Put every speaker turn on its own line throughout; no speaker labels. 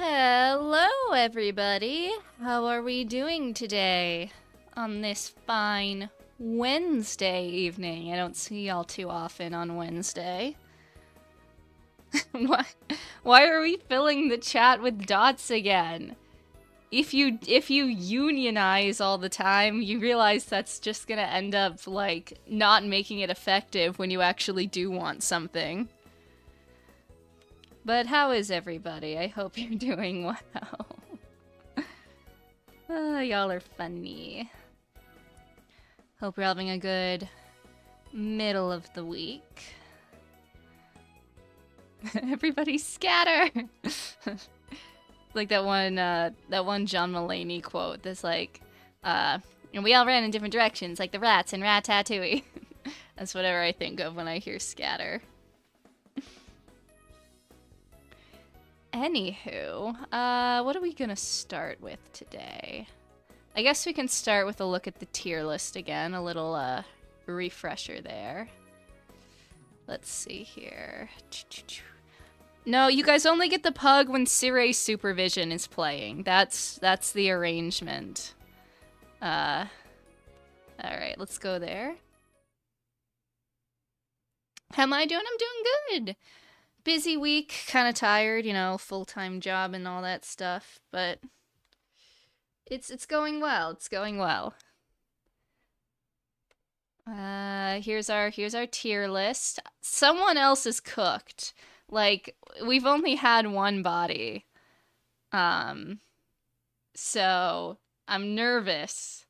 Hello, everybody. How are we doing today on this fine Wednesday evening? I don't see y'all too often on Wednesday. Why are we filling the chat with dots again? If you unionize all the time, you realize that's just gonna end up, like, not making it effective when you actually do want something. But how is everybody? I hope you're doing well. Y'all are funny. Hope you're having a good middle of the week. Everybody scatter! Like that one John Mulaney quote that's like, and we all ran in different directions, like the rats in Ratatouille. That's whatever I think of when I hear scatter. Anywho, what are we gonna start with today? I guess we can start with a look at the tier list again, a little, refresher there. Let's see here. No, you guys only get the pug when Sirei Supervision is playing. That's the arrangement. Alright, let's go there. How am I doing? I'm doing good! Busy week, kind of tired, you know, full-time job and all that stuff, but it's going well. It's going well. Here's our tier list. Someone else is cooked. Like, we've only had one body. So I'm nervous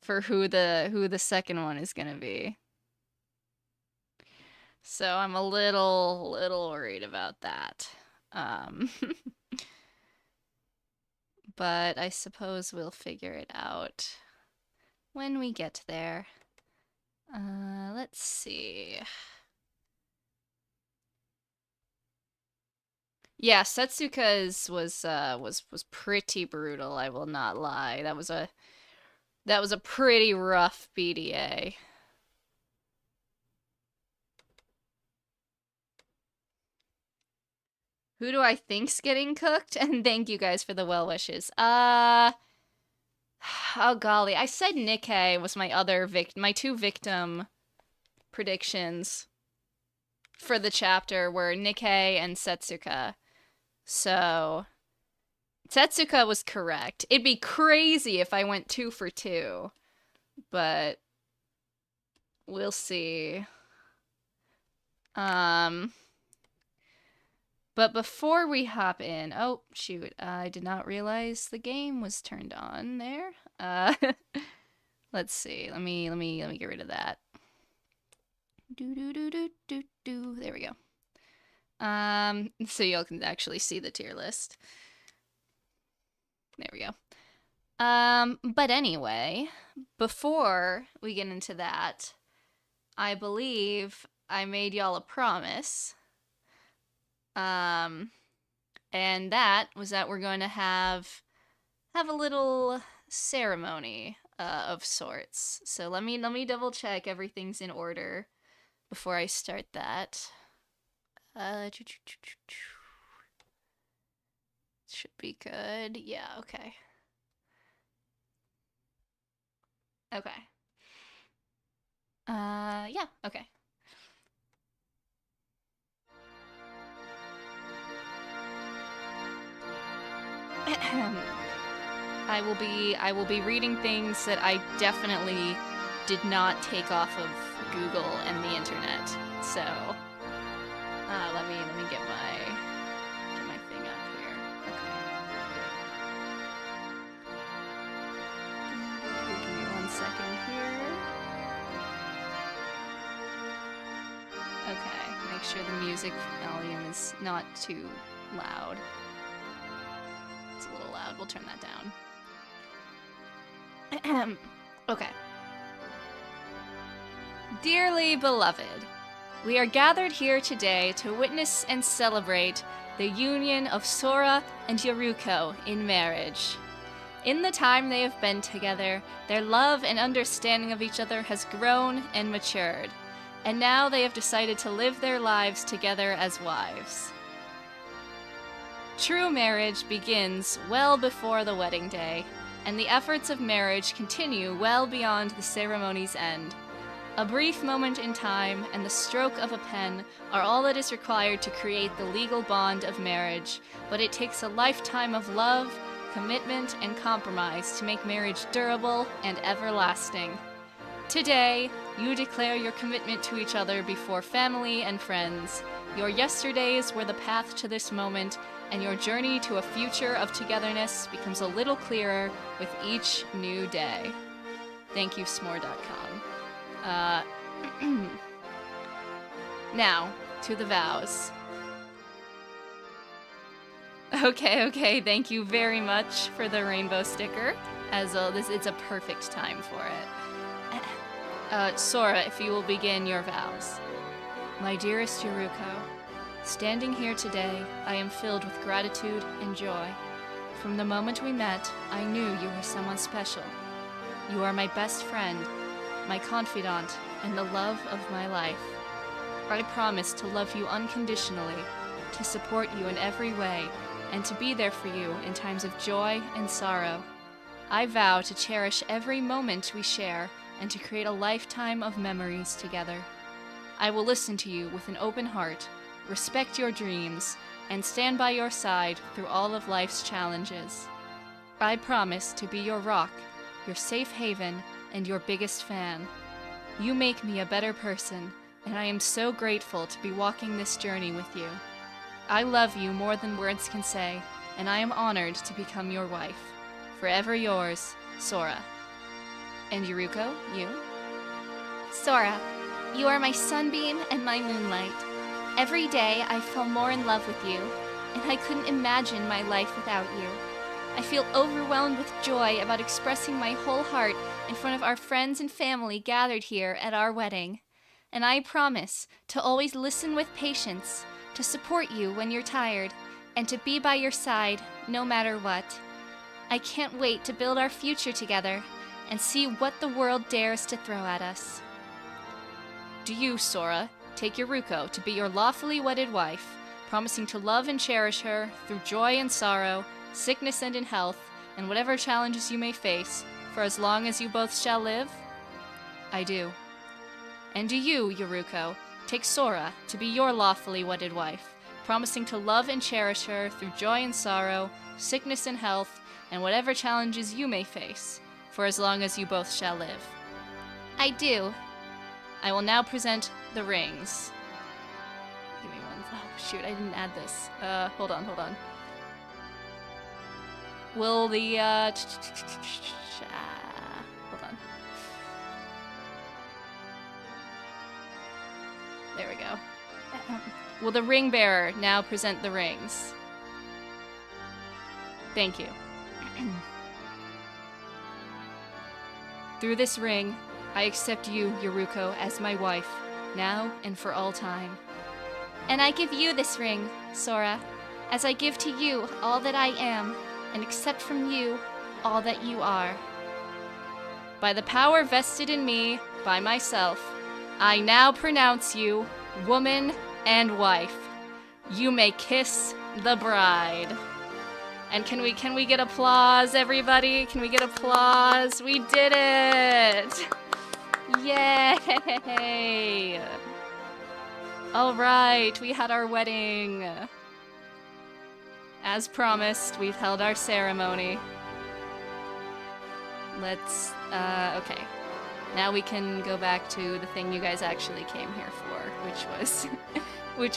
for who the second one is gonna be. So I'm a little worried about that. But I suppose we'll figure it out when we get there. Let's see. Yeah, Setsuka's was pretty brutal, I will not lie. That was a pretty rough BDA. Who do I think's getting cooked? And thank you guys for the well wishes. Oh golly, I said Nikkei was my two victim predictions for the chapter were Nikkei and Setsuka. So Setsuka was correct. It'd be crazy if I went 2 for 2, but we'll see. But before we hop in, oh shoot, I did not realize the game was turned on there. Let's see. Let me get rid of that. There we go. So y'all can actually see the tier list. There we go. But anyway, before we get into that, I believe I made y'all a promise. And that was that we're going to have a little ceremony of sorts. So let me double check everything's in order before I start that. Should be good. Yeah, okay. Okay. Yeah, okay. I will be reading things that I definitely did not take off of Google and the internet. So let me get my thing up here. Okay. Give me 1 second here. Okay, make sure the music volume is not too loud. It's a little loud. We'll turn that down. Okay. Dearly beloved, we are gathered here today to witness and celebrate the union of Sora and Yoruko in marriage. In the time they have been together, their love and understanding of each other has grown and matured, and now they have decided to live their lives together as wives. True marriage begins well before the wedding day, and the efforts of marriage continue well beyond the ceremony's end. A brief moment in time and the stroke of a pen are all that is required to create the legal bond of marriage, but it takes a lifetime of love, commitment, and compromise to make marriage durable and everlasting. Today, you declare your commitment to each other before family and friends. Your yesterdays were the path to this moment, and your journey to a future of togetherness becomes a little clearer with each new day. Thank you, s'more.com. Now, to the vows. Okay, thank you very much for the rainbow sticker. As it's a perfect time for it. Sora, if you will begin your vows. My dearest Yuruko, standing here today, I am filled with gratitude and joy. From the moment we met, I knew you were someone special. You are my best friend, my confidant, and the love of my life. I promise to love you unconditionally, to support you in every way, and to be there for you in times of joy and sorrow. I vow to cherish every moment we share and to create a lifetime of memories together. I will listen to you with an open heart, respect your dreams, and stand by your side through all of life's challenges. I promise to be your rock, your safe haven, and your biggest fan. You make me a better person, and I am so grateful to be walking this journey with you. I love you more than words can say, and I am honored to become your wife. Forever yours, Sora. And Yuruko, you?
Sora, you are my sunbeam and my moonlight. Every day I fall more in love with you, and I couldn't imagine my life without you. I feel overwhelmed with joy about expressing my whole heart in front of our friends and family gathered here at our wedding. And I promise to always listen with patience, to support you when you're tired, and to be by your side no matter what. I can't wait to build our future together and see what the world dares to throw at us.
Do you, Sora, take Yuruko to be your lawfully wedded wife, promising to love and cherish her through joy and sorrow, sickness and in health, and whatever challenges you may face, for as long as you both shall live? I do. And do you, Yuruko, take Sora to be your lawfully wedded wife, promising to love and cherish her through joy and sorrow, sickness and health, and whatever challenges you may face, for as long as you both shall live?
I do.
I will now present the rings. Give me one. Oh, shoot, I didn't add this. Hold on. Will the, hold on. There we go. Will the ring bearer now present the rings? Thank you. Through this ring, I accept you, Yuruko, as my wife, now and for all time.
And I give you this ring, Sora, as I give to you all that I am, and accept from you all that you are.
By the power vested in me by myself, I now pronounce you woman and wife. You may kiss the bride. And can we get applause, everybody? Can we get applause? We did it! Yay! All right, we had our wedding. As promised, we've held our ceremony. Let's, okay. Now we can go back to the thing you guys actually came here for, which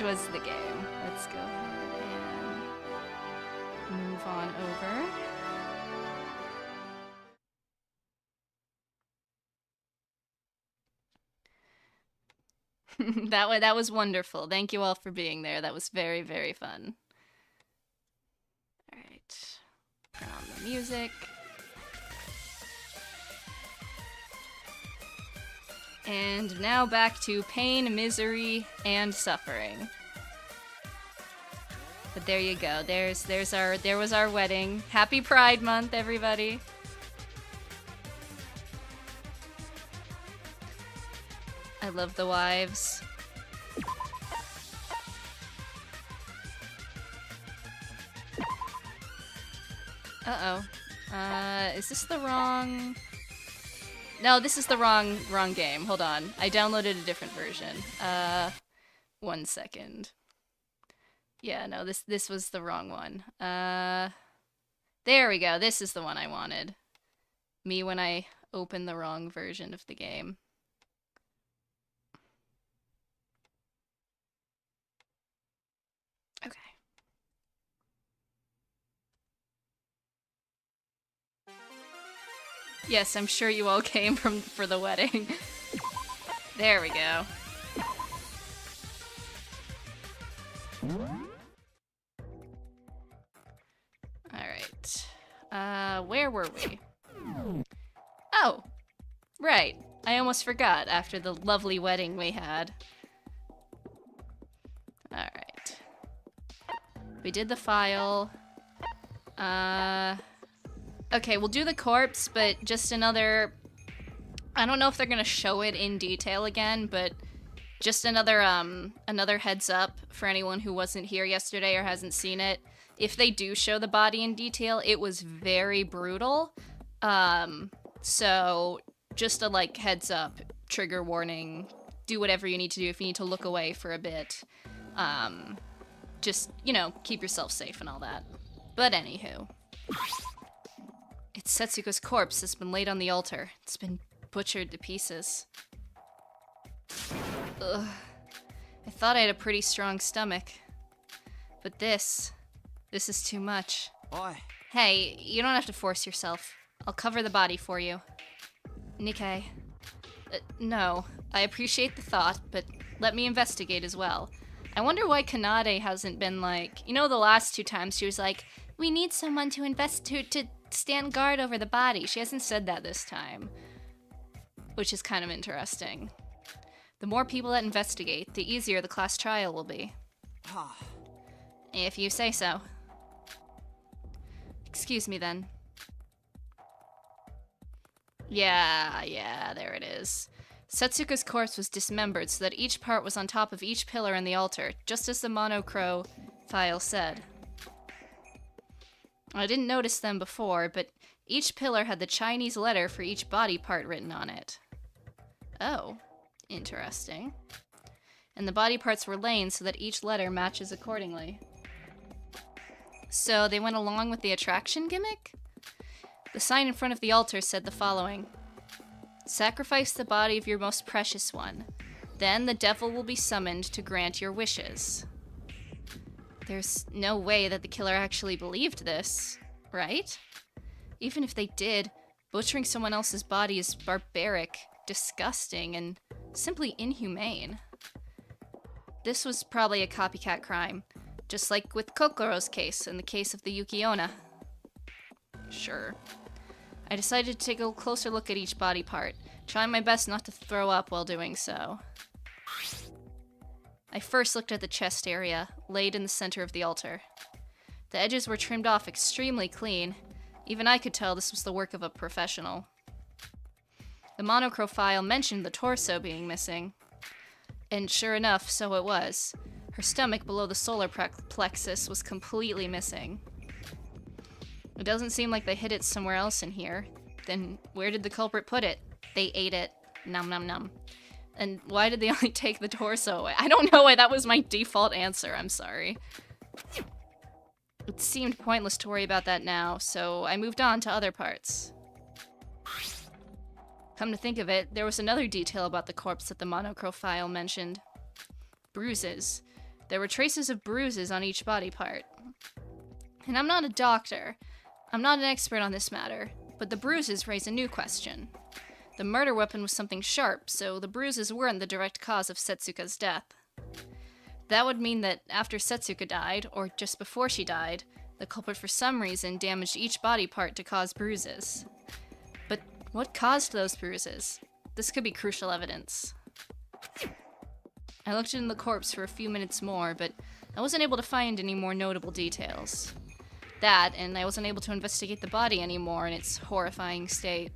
was the game. Let's go ahead and move on over. That was wonderful. Thank you all for being there. That was very, very fun. All right. Turn on the music. And now back to pain, misery, and suffering. But there you go. There was our wedding. Happy Pride Month, everybody. I love the wives. Uh-oh. Is this the wrong... No, this is the wrong game. Hold on. I downloaded a different version. 1 second. Yeah, no, this was the wrong one. There we go. This is the one I wanted. Me when I opened the wrong version of the game. Okay. Yes, I'm sure you all came for the wedding. There we go. Alright. Where were we? Oh! Right. I almost forgot after the lovely wedding we had. Alright. We did the file. Okay, we'll do the corpse, but just another... I don't know if they're gonna show it in detail again, but just another heads up for anyone who wasn't here yesterday or hasn't seen it. If they do show the body in detail, it was very brutal. So just a, like, heads up, trigger warning, do whatever you need to do if you need to look away for a bit. Just, you know, keep yourself safe and all that. But anywho. It's Setsuko's corpse that's been laid on the altar. It's been butchered to pieces. Ugh. I thought I had a pretty strong stomach. But this is too much.
Oi.
Hey, you don't have to force yourself. I'll cover the body for you. Nikkei. No, I appreciate the thought, but let me investigate as well. I wonder why Kanade hasn't been like... You know, the last 2 times she was like, we need someone to stand guard over the body. She hasn't said that this time. Which is kind of interesting. The more people that investigate, the easier the class trial will be. If you say so. Excuse me then. Yeah, there it is. Setsuka's corpse was dismembered so that each part was on top of each pillar in the altar, just as the monochrome file said. I didn't notice them before, but each pillar had the Chinese letter for each body part written on it. Oh, interesting. And the body parts were laying so that each letter matches accordingly. So they went along with the attraction gimmick? The sign in front of the altar said the following. Sacrifice the body of your most precious one. Then the devil will be summoned to grant your wishes. There's no way that the killer actually believed this, right? Even if they did, butchering someone else's body is barbaric, disgusting, and simply inhumane. This was probably a copycat crime, just like with Kokoro's case and the case of the Yuki-onna. Sure. I decided to take a closer look at each body part, trying my best not to throw up while doing so. I first looked at the chest area, laid in the center of the altar. The edges were trimmed off extremely clean. Even I could tell this was the work of a professional. The monochrome file mentioned the torso being missing. And sure enough, so it was. Her stomach below the solar plexus was completely missing. It doesn't seem like they hid it somewhere else in here. Then where did the culprit put it? They ate it. Nom nom nom. And why did they only take the torso away? I don't know why that was my default answer, I'm sorry. It seemed pointless to worry about that now, so I moved on to other parts. Come to think of it, there was another detail about the corpse that the monochrome file mentioned. Bruises. There were traces of bruises on each body part. And I'm not a doctor. I'm not an expert on this matter, but the bruises raise a new question. The murder weapon was something sharp, so the bruises weren't the direct cause of Setsuka's death. That would mean that after Setsuka died, or just before she died, the culprit for some reason damaged each body part to cause bruises. But what caused those bruises? This could be crucial evidence. I looked in the corpse for a few minutes more, but I wasn't able to find any more notable details. That, and I wasn't able to investigate the body anymore in its horrifying state.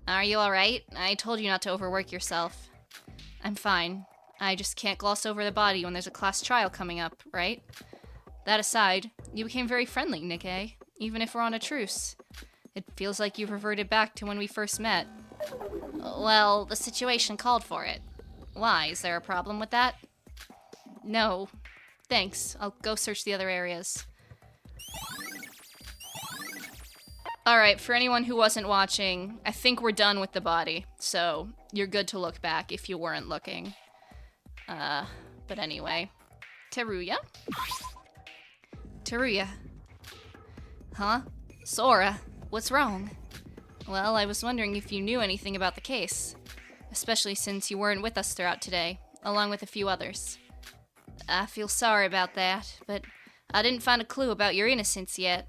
Are you alright? I told you not to overwork yourself. I'm fine. I just can't gloss over the body when there's a class trial coming up, right? That aside, you became very friendly, Nikkei, even if we're on a truce. It feels like you've reverted back to when we first met.
Well, the situation called for it. Why, is there a problem with that?
No. Thanks. I'll go search the other areas. Alright, for anyone who wasn't watching, I think we're done with the body, so you're good to look back if you weren't looking. But anyway. Teruya? Teruya. Huh? Sora, what's wrong? Well, I was wondering if you knew anything about the case, especially since you weren't with us throughout today, along with a few others. I feel sorry about that, but I didn't find a clue about your innocence yet.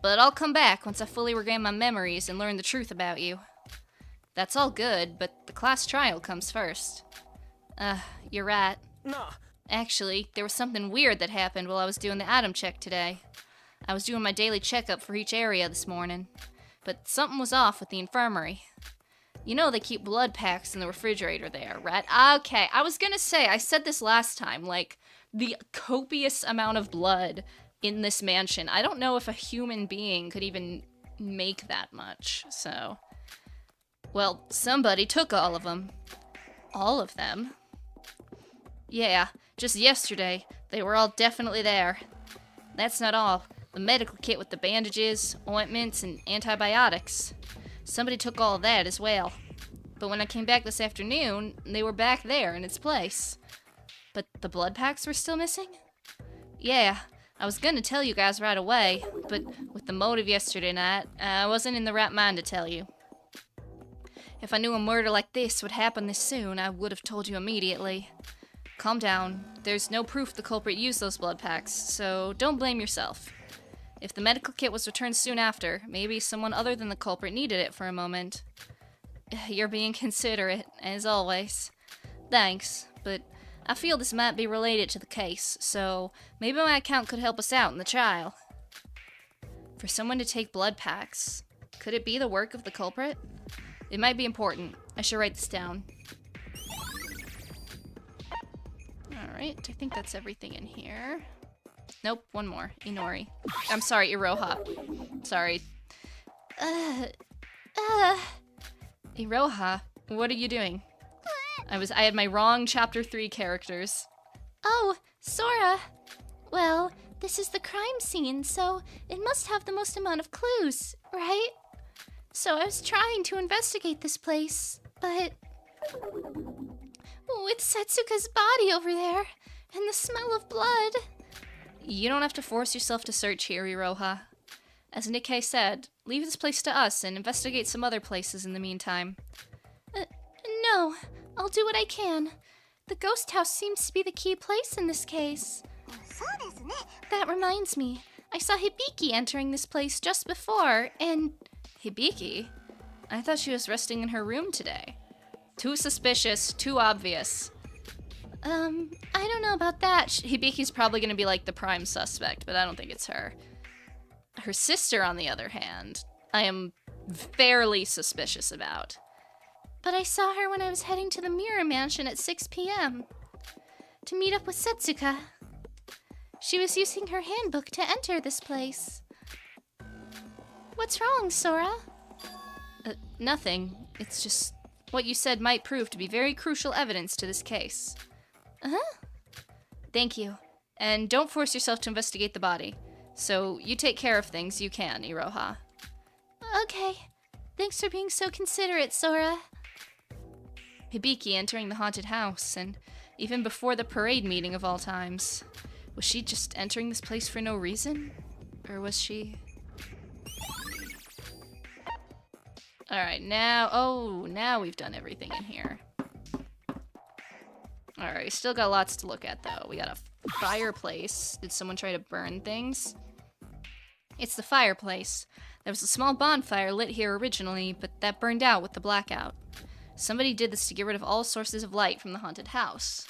But I'll come back once I fully regain my memories and learn the truth about you. That's all good, but the class trial comes first. You're right.
Nah.
Actually, there was something weird that happened while I was doing the item check today. I was doing my daily checkup for each area this morning, but something was off with the infirmary. You know they keep blood packs in the refrigerator there, right? Okay, I was gonna say, I said this last time, like, the copious amount of blood in this mansion. I don't know if a human being could even make that much, so... Well, somebody took all of them. All of them? Yeah, just yesterday, they were all definitely there. That's not all. The medical kit with the bandages, ointments, and antibiotics. Somebody took all of that as well. But when I came back this afternoon, they were back there in its place. But the blood packs were still missing? Yeah, I was gonna tell you guys right away, but with the motive yesterday night, I wasn't in the right mind to tell you. If I knew a murder like this would happen this soon, I would have told you immediately. Calm down. There's no proof the culprit used those blood packs, so don't blame yourself. If the medical kit was returned soon after, maybe someone other than the culprit needed it for a moment. You're being considerate, as always. Thanks, but I feel this might be related to the case, so maybe my account could help us out in the trial. For someone to take blood packs, could it be the work of the culprit? It might be important. I should write this down. Alright, I think that's everything in here. Nope, one more. Inori. I'm sorry, Iroha. Sorry. Iroha, what are you doing? I had my wrong chapter 3 characters.
Oh, Sora. Well, this is the crime scene, so it must have the most amount of clues, right? So I was trying to investigate this place, but... with Setsuka's body over there, and the smell of blood...
You don't have to force yourself to search here, Iroha. As Nikkei said, leave this place to us and investigate some other places in the meantime.
No, I'll do what I can. The ghost house seems to be the key place in this case. That reminds me, I saw Hibiki entering this place just before, and...
Hibiki? I thought she was resting in her room today. Too suspicious, too obvious.
I don't know about that.
Hibiki's probably gonna be like the prime suspect, but I don't think it's her. Her sister, on the other hand, I am fairly suspicious about.
But I saw her when I was heading to the Mirror Mansion at 6 p.m. to meet up with Setsuka. She was using her handbook to enter this place. What's wrong, Sora?
Nothing. It's just what you said might prove to be very crucial evidence to this case. Thank you. And don't force yourself to investigate the body. So you take care of things you can, Iroha.
Okay. Thanks for being so considerate, Sora.
Hibiki entering the haunted house, and even before the parade meeting of all times. Was she just entering this place for no reason? Or was she... Alright, now we've done everything in here. Alright, we still got lots to look at, though. We got a fireplace. Did someone try to burn things? It's the fireplace. There was a small bonfire lit here originally, but that burned out with the blackout. Somebody did this to get rid of all sources of light from the haunted house.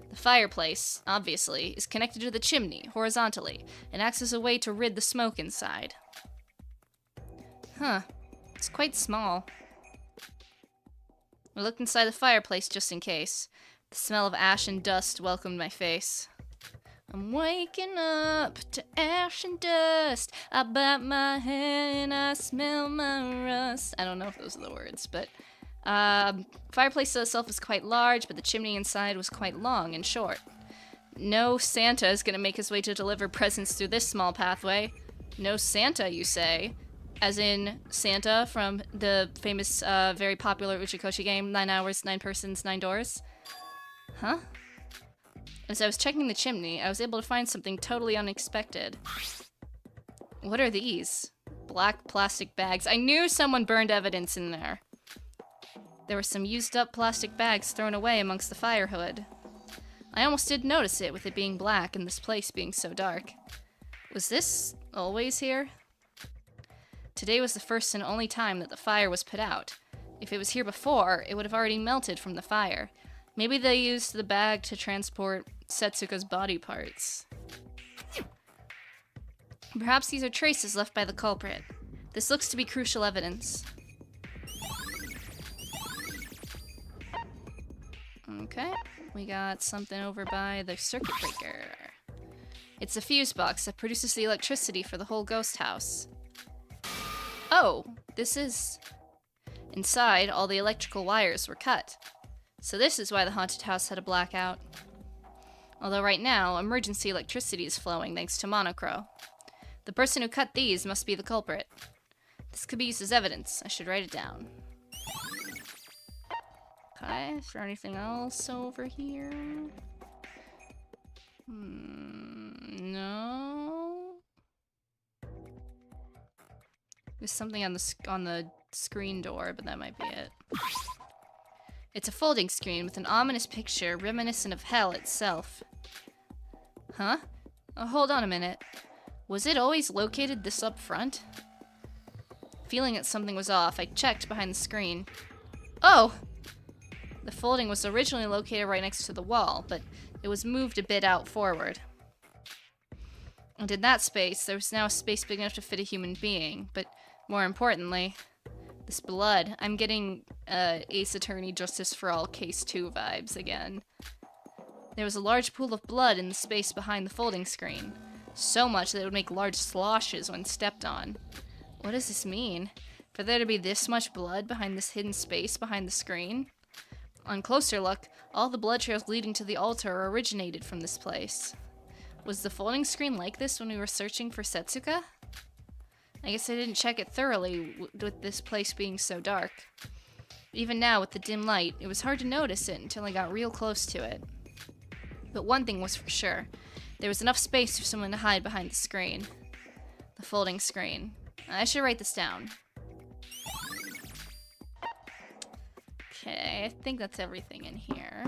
The fireplace, obviously, is connected to the chimney, horizontally, and acts as a way to rid the smoke inside. Huh. It's quite small. I looked inside the fireplace just in case. The smell of ash and dust welcomed my face. I'm waking up to ash and dust. I bite my head and I smell my rust. I don't know if those are the words, but fireplace itself is quite large, but the chimney inside was quite long and short. No Santa is gonna make his way to deliver presents through this small pathway. No Santa, you say? As in Santa from the famous, very popular Uchikoshi game, 9 hours, 9 persons, 9 doors? Huh? As I was checking the chimney, I was able to find something totally unexpected. What are these? Black plastic bags. I knew someone burned evidence in there. There were some used up plastic bags thrown away amongst the fire hood. I almost didn't notice it with it being black and this place being so dark. Was this always here? Today was the first and only time that the fire was put out. If it was here before, it would have already melted from the fire. Maybe they used the bag to transport Setsuka's body parts. Perhaps these are traces left by the culprit. This looks to be crucial evidence. Okay, we got something over by the circuit breaker. It's a fuse box that produces the electricity for the whole ghost house. Oh, this is... Inside, all the electrical wires were cut. So this is why the haunted house had a blackout. Although right now, emergency electricity is flowing thanks to Monochrome. The person who cut these must be the culprit. This could be used as evidence. I should write it down. Okay, is there anything else over here? No. There's something on the screen door, but that might be it. It's a folding screen with an ominous picture reminiscent of hell itself. Huh? Oh, hold on a minute. Was it always located this up front? Feeling that something was off, I checked behind the screen. Oh! The folding was originally located right next to the wall, but it was moved a bit out forward. And in that space, there was now a space big enough to fit a human being, but more importantly, this blood. I'm getting Ace Attorney Justice for All Case 2 vibes again. There was a large pool of blood in the space behind the folding screen. So much that it would make large sloshes when stepped on. What does this mean? For there to be this much blood behind this hidden space behind the screen? On closer look, all the blood trails leading to the altar originated from this place. Was the folding screen like this when we were searching for Setsuka? I guess I didn't check it thoroughly with this place being so dark. Even now, with the dim light, it was hard to notice it until I got real close to it. But one thing was for sure. There was enough space for someone to hide behind the screen. The folding screen. I should write this down. Okay, I think that's everything in here.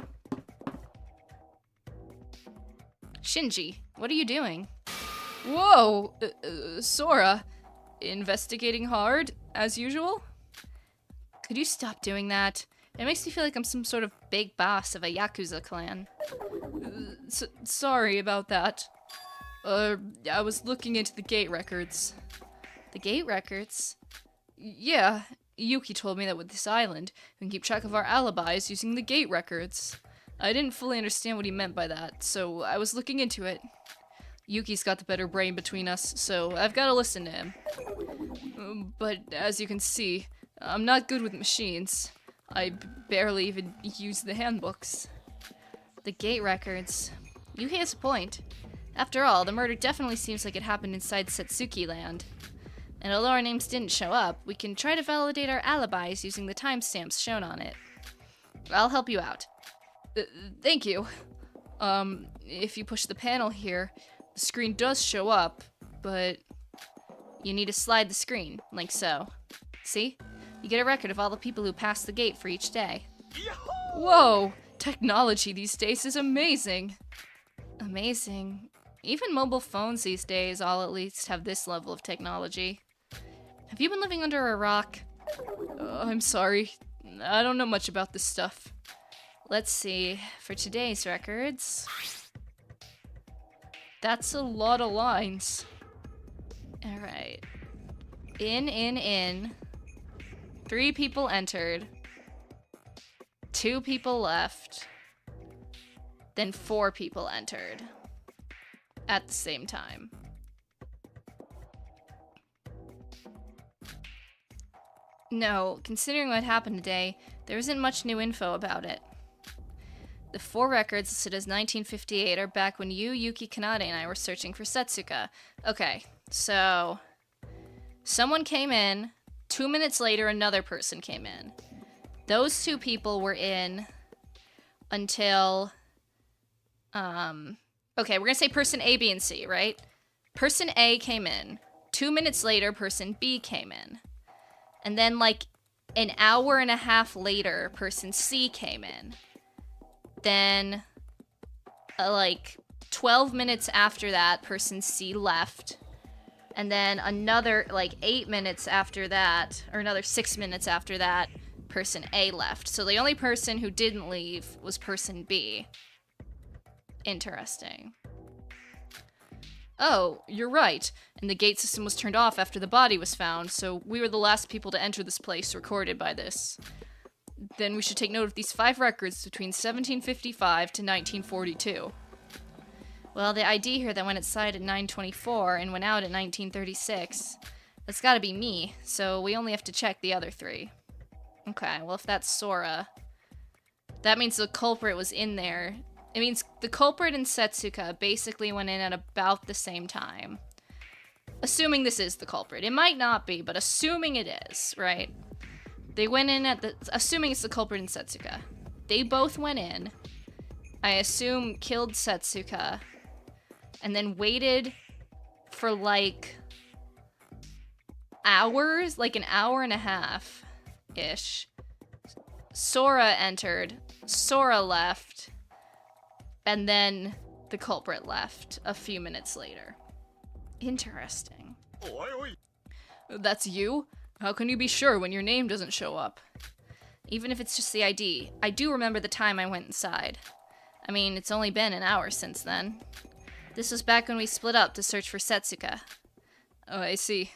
Shinji, what are you doing? Whoa! Sora. Investigating hard, as usual? Could you stop doing that? It makes me feel like I'm some sort of big boss of a Yakuza clan. Sorry about that. I was looking into the gate records. The gate records? Yeah, Yuki told me that with this island, we can keep track of our alibis using the gate records. I didn't fully understand what he meant by that, so I was looking into it. Yuki's got the better brain between us, so I've got to listen to him. But as you can see, I'm not good with machines. I barely even use the handbooks. The gate records. Yuki has a point. After all, the murder definitely seems like it happened inside Setsuki land. And although our names didn't show up, we can try to validate our alibis using the timestamps shown on it. I'll help you out. Thank you. If you push the panel here, the screen does show up, but you need to slide the screen, like so. See? You get a record of all the people who pass the gate for each day. Whoa! Technology these days is amazing! Amazing. Even mobile phones these days all at least have this level of technology. Have you been living under a rock? I'm sorry. I don't know much about this stuff. Let's see. For today's records... That's a lot of lines. Alright. In. 3 people entered. 2 people left. Then 4 people entered. at the same time. No, considering what happened today, there isn't much new info about it. The 4 records listed as 1958 are back when you, Yuki Kanade, and I were searching for Setsuka. Okay, so someone came in, 2 minutes later another person came in. Those 2 people were in until, okay, we're gonna say person A, B, and C, right? Person A came in. 2 minutes later, person B came in. And then, like, an hour and a half later, person C came in. Then, like, 12 minutes after that, person C left. And then another, like, 8 minutes after that, or another 6 minutes after that, person A left. So the only person who didn't leave was person B. Interesting. Oh, you're right. And the gate system was turned off after the body was found, so we were the last people to enter this place recorded by this. Then we should take note of these 5 records between 1755 to 1942. Well, the ID here that went inside at 9:24 and went out at 1936, that's gotta be me, so we only have to check the other 3. Okay, well if that's Sora, that means the culprit was in there. It means the culprit and Setsuka basically went in at about the same time. Assuming this is the culprit. It might not be, but assuming it is, right? They went in at the... Assuming it's the culprit and Setsuka. They both went in. I assume killed Setsuka. And then waited for, like, hours? Like an hour and a half-ish. Sora entered. Sora left. And then the culprit left a few minutes later. Interesting. That's you? How can you be sure when your name doesn't show up? Even if it's just the ID, I do remember the time I went inside. I mean, it's only been an hour since then. This was back when we split up to search for Setsuka. Oh, I see.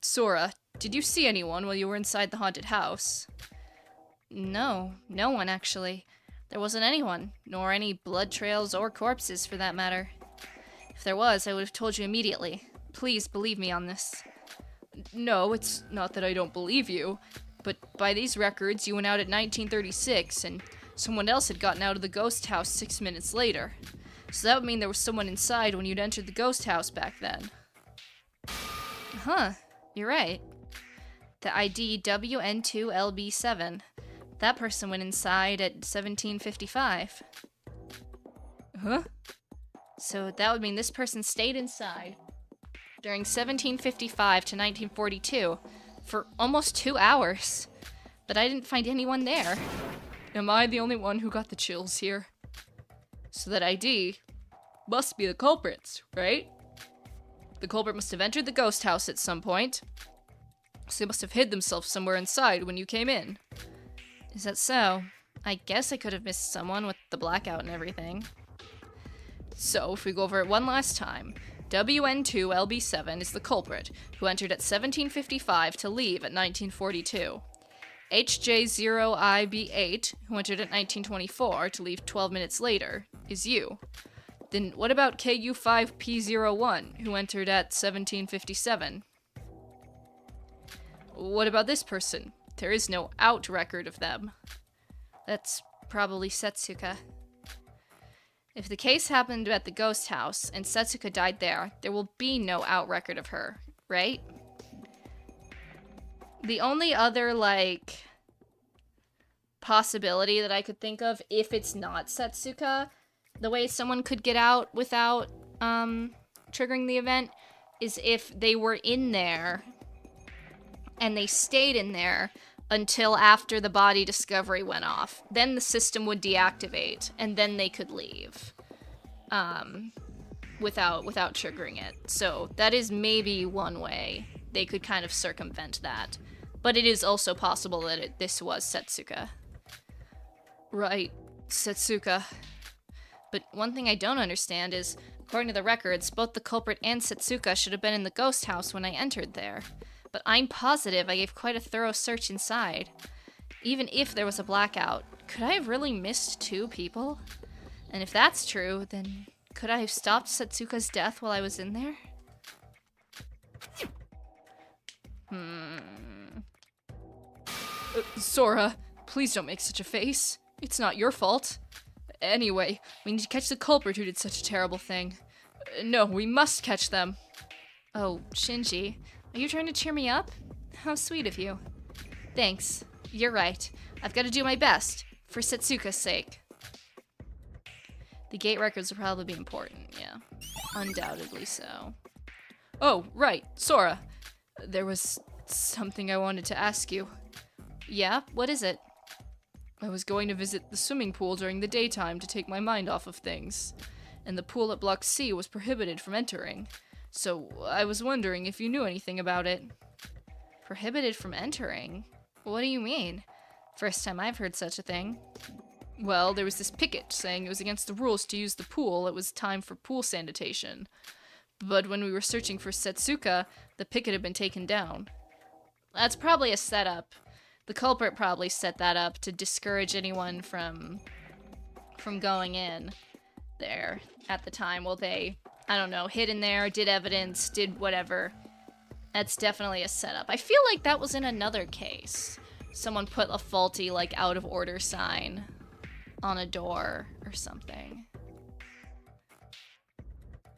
Sora, did you see anyone while you were inside the haunted house? No, no one actually. There wasn't anyone, nor any blood trails or corpses for that matter. If there was, I would have told you immediately. Please believe me on this. No, it's not that I don't believe you, but by these records, you went out at 1936, and someone else had gotten out of the ghost house 6 minutes later. So that would mean there was someone inside when you'd entered the ghost house back then. Huh, you're right. The ID WN2LB7. That person went inside at 1755. Huh? So that would mean this person stayed inside during 1755 to 1942 for almost 2 hours. But I didn't find anyone there. Am I the only one who got the chills here? So that ID must be the culprits, right? The culprit must have entered the ghost house at some point. So they must have hid themselves somewhere inside when you came in. Is that so? I guess I could have missed someone with the blackout and everything. So, if we go over it one last time, WN2LB7 is the culprit, who entered at 1755 to leave at 1942. HJ0IB8, who entered at 1924 to leave 12 minutes later, is you. Then what about KU5P01, who entered at 1757? What about this person? There is no out record of them. That's probably Setsuka. If the case happened at the ghost house and Setsuka died there, there will be no out record of her, right? The only other, like, possibility that I could think of, if it's not Setsuka, the way someone could get out without, triggering the event, is if they were in there and they stayed in there until after the body discovery went off. Then the system would deactivate, and then they could leave, without triggering it. So that is maybe one way they could kind of circumvent that. But it is also possible that this was Setsuka. Right, Setsuka. But one thing I don't understand is, according to the records, both the culprit and Setsuka should have been in the ghost house when I entered there. But I'm positive I gave quite a thorough search inside. Even if there was a blackout, could I have really missed 2 people? And if that's true, then Could I have stopped Setsuka's death while I was in there? Sora, please don't make such a face. It's not your fault. Anyway, we need to catch the culprit who did such a terrible thing. No, we must catch them. Oh, Shinji, are you trying to cheer me up? How sweet of you. Thanks. You're right. I've got to do my best, for Setsuka's sake. The gate records will probably be important, yeah. Undoubtedly so. Oh, right, Sora. There was something I wanted to ask you. Yeah? What is it? I was going to visit the swimming pool during the daytime to take my mind off of things, and the pool at Block C was prohibited from entering, so I was wondering if you knew anything about it. Prohibited from entering? What do you mean? First time I've heard such a thing. Well, there was this picket saying it was against the rules to use the pool, it was time for pool sanitation. But when we were searching for Setsuka, the picket had been taken down. That's probably a setup. The culprit probably set that up to discourage anyone from going in there at the time while they, I don't know, hid in there, did evidence, did whatever. That's definitely a setup. I feel like that was in another case. Someone put a faulty, like, out of order sign on a door or something.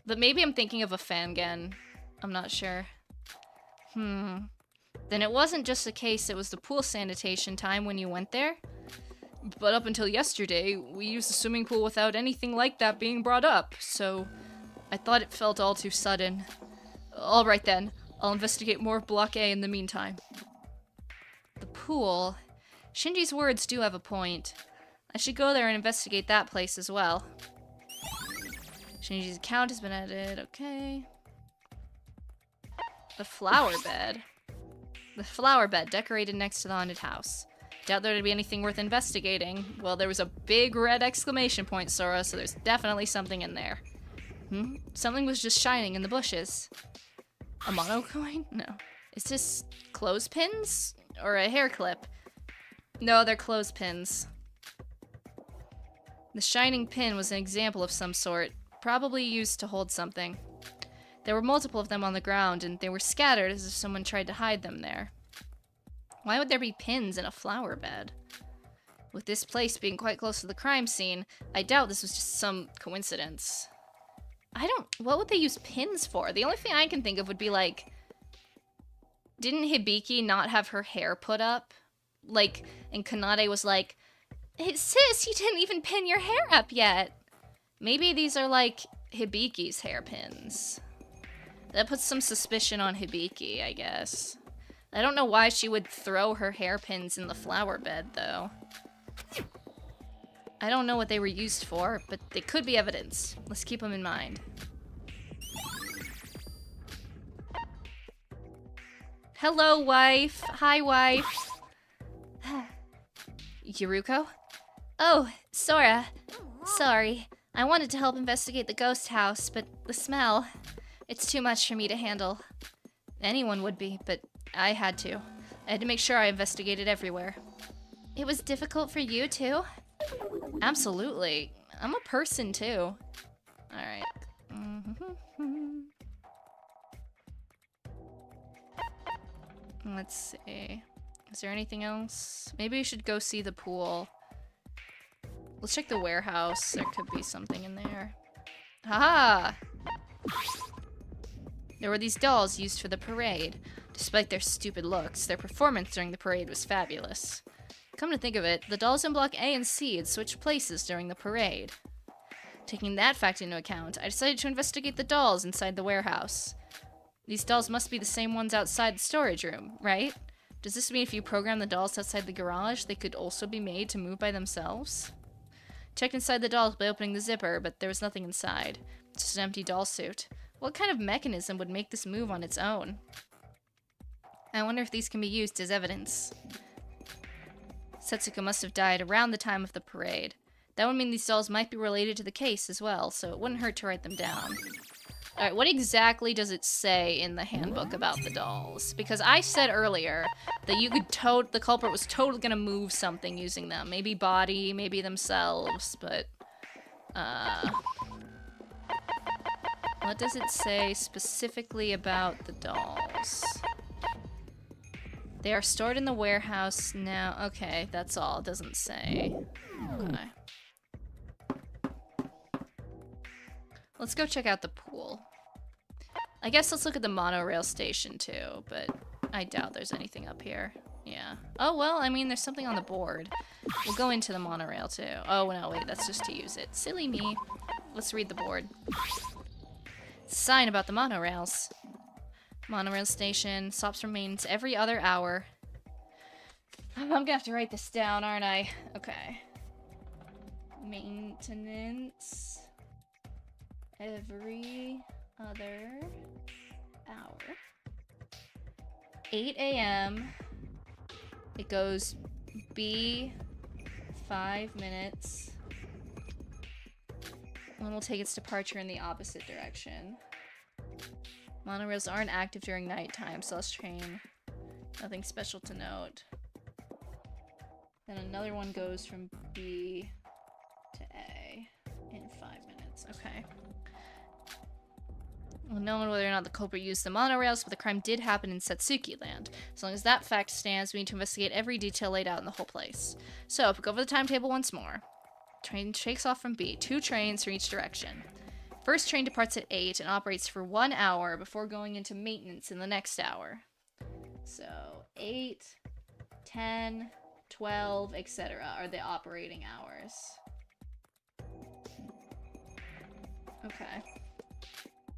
But maybe I'm thinking of a fangen. I'm not sure. Then it wasn't just a case, it was the pool sanitation time when you went there? But up until yesterday, we used the swimming pool without anything like that being brought up, so I thought it felt all too sudden. Alright then, I'll investigate more of Block A in the meantime. The pool? Shinji's words do have a point. I should go there and investigate that place as well. Shinji's account has been added, okay. The flower bed. The flower bed decorated next to the haunted house. Doubt there'd be anything worth investigating. Well, there was a big red exclamation point, Sora, so there's definitely something in there. Something was just shining in the bushes. A mono coin? No. Is this clothespins? Or a hair clip? No, they're clothespins. The shining pin was an example of some sort, probably used to hold something. There were multiple of them on the ground, and they were scattered as if someone tried to hide them there. Why would there be pins in a flower bed? With this place being quite close to the crime scene, I doubt this was just some coincidence. What would they use pins for? The only thing I can think of would be like, didn't Hibiki not have her hair put up? Like, and Kanade was like, hey, sis, you didn't even pin your hair up yet. Maybe these are like Hibiki's hairpins. That puts some suspicion on Hibiki, I guess. I don't know why she would throw her hairpins in the flower bed, though. I don't know what they were used for, but they could be evidence. Let's keep them in mind. Hello, wife. Hi, wife. Yuruko?
Oh, Sora. Sorry. I wanted to help investigate the ghost house, but the smell... It's too much for me to handle.
Anyone would be, but I had to. I had to make sure I investigated everywhere.
It was difficult for you, too?
Absolutely. I'm a person, too. Alright. Let's see. Is there anything else? Maybe we should go see the pool. Let's check the warehouse. There could be something in there. Haha! There were these dolls used for the parade. Despite their stupid looks, their performance during the parade was fabulous. Come to think of it, the dolls in Block A and C had switched places during the parade. Taking that fact into account, I decided to investigate the dolls inside the warehouse. These dolls must be the same ones outside the storage room, right? Does this mean if you program the dolls outside the garage, they could also be made to move by themselves? Checked inside the dolls by opening the zipper, but there was nothing inside. Just an empty doll suit. What kind of mechanism would make this move on its own? I wonder if these can be used as evidence. Setsuka must have died around the time of the parade. That would mean these dolls might be related to the case as well, so it wouldn't hurt to write them down. Alright, what exactly does it say in the handbook about the dolls? Because I said earlier that you could the culprit was totally gonna move something using them. Maybe body, maybe themselves, but What does it say specifically about the dolls? They are stored in the warehouse now. Okay, that's all. It doesn't say. Okay. Let's go check out the pool. I guess let's look at the monorail station too, but I doubt there's anything up here. Yeah. Oh, well, I mean, there's something on the board. We'll go into the monorail too. Oh, no, wait, that's just to use it. Silly me. Let's read the board. Sign about the monorails. Monorail station. Stops for maintenance every other hour. I'm gonna have to write this down, aren't I? Okay. Maintenance every other hour. 8 a.m. It goes B 5 minutes. One will take its departure in the opposite direction. Monorails aren't active during nighttime, so let's train. Nothing special to note. Then another one goes from B to A in 5 minutes. Okay. Well, no one whether or not the culprit used the monorails, but the crime did happen in Satsuki Land. As long as that fact stands, we need to investigate every detail laid out in the whole place. So, go over the timetable once more. Train takes off from B. 2 trains from each direction. First train departs at 8 and operates for 1 hour before going into maintenance in the next hour. So, 8, 10, 12, etc. are the operating hours. Okay.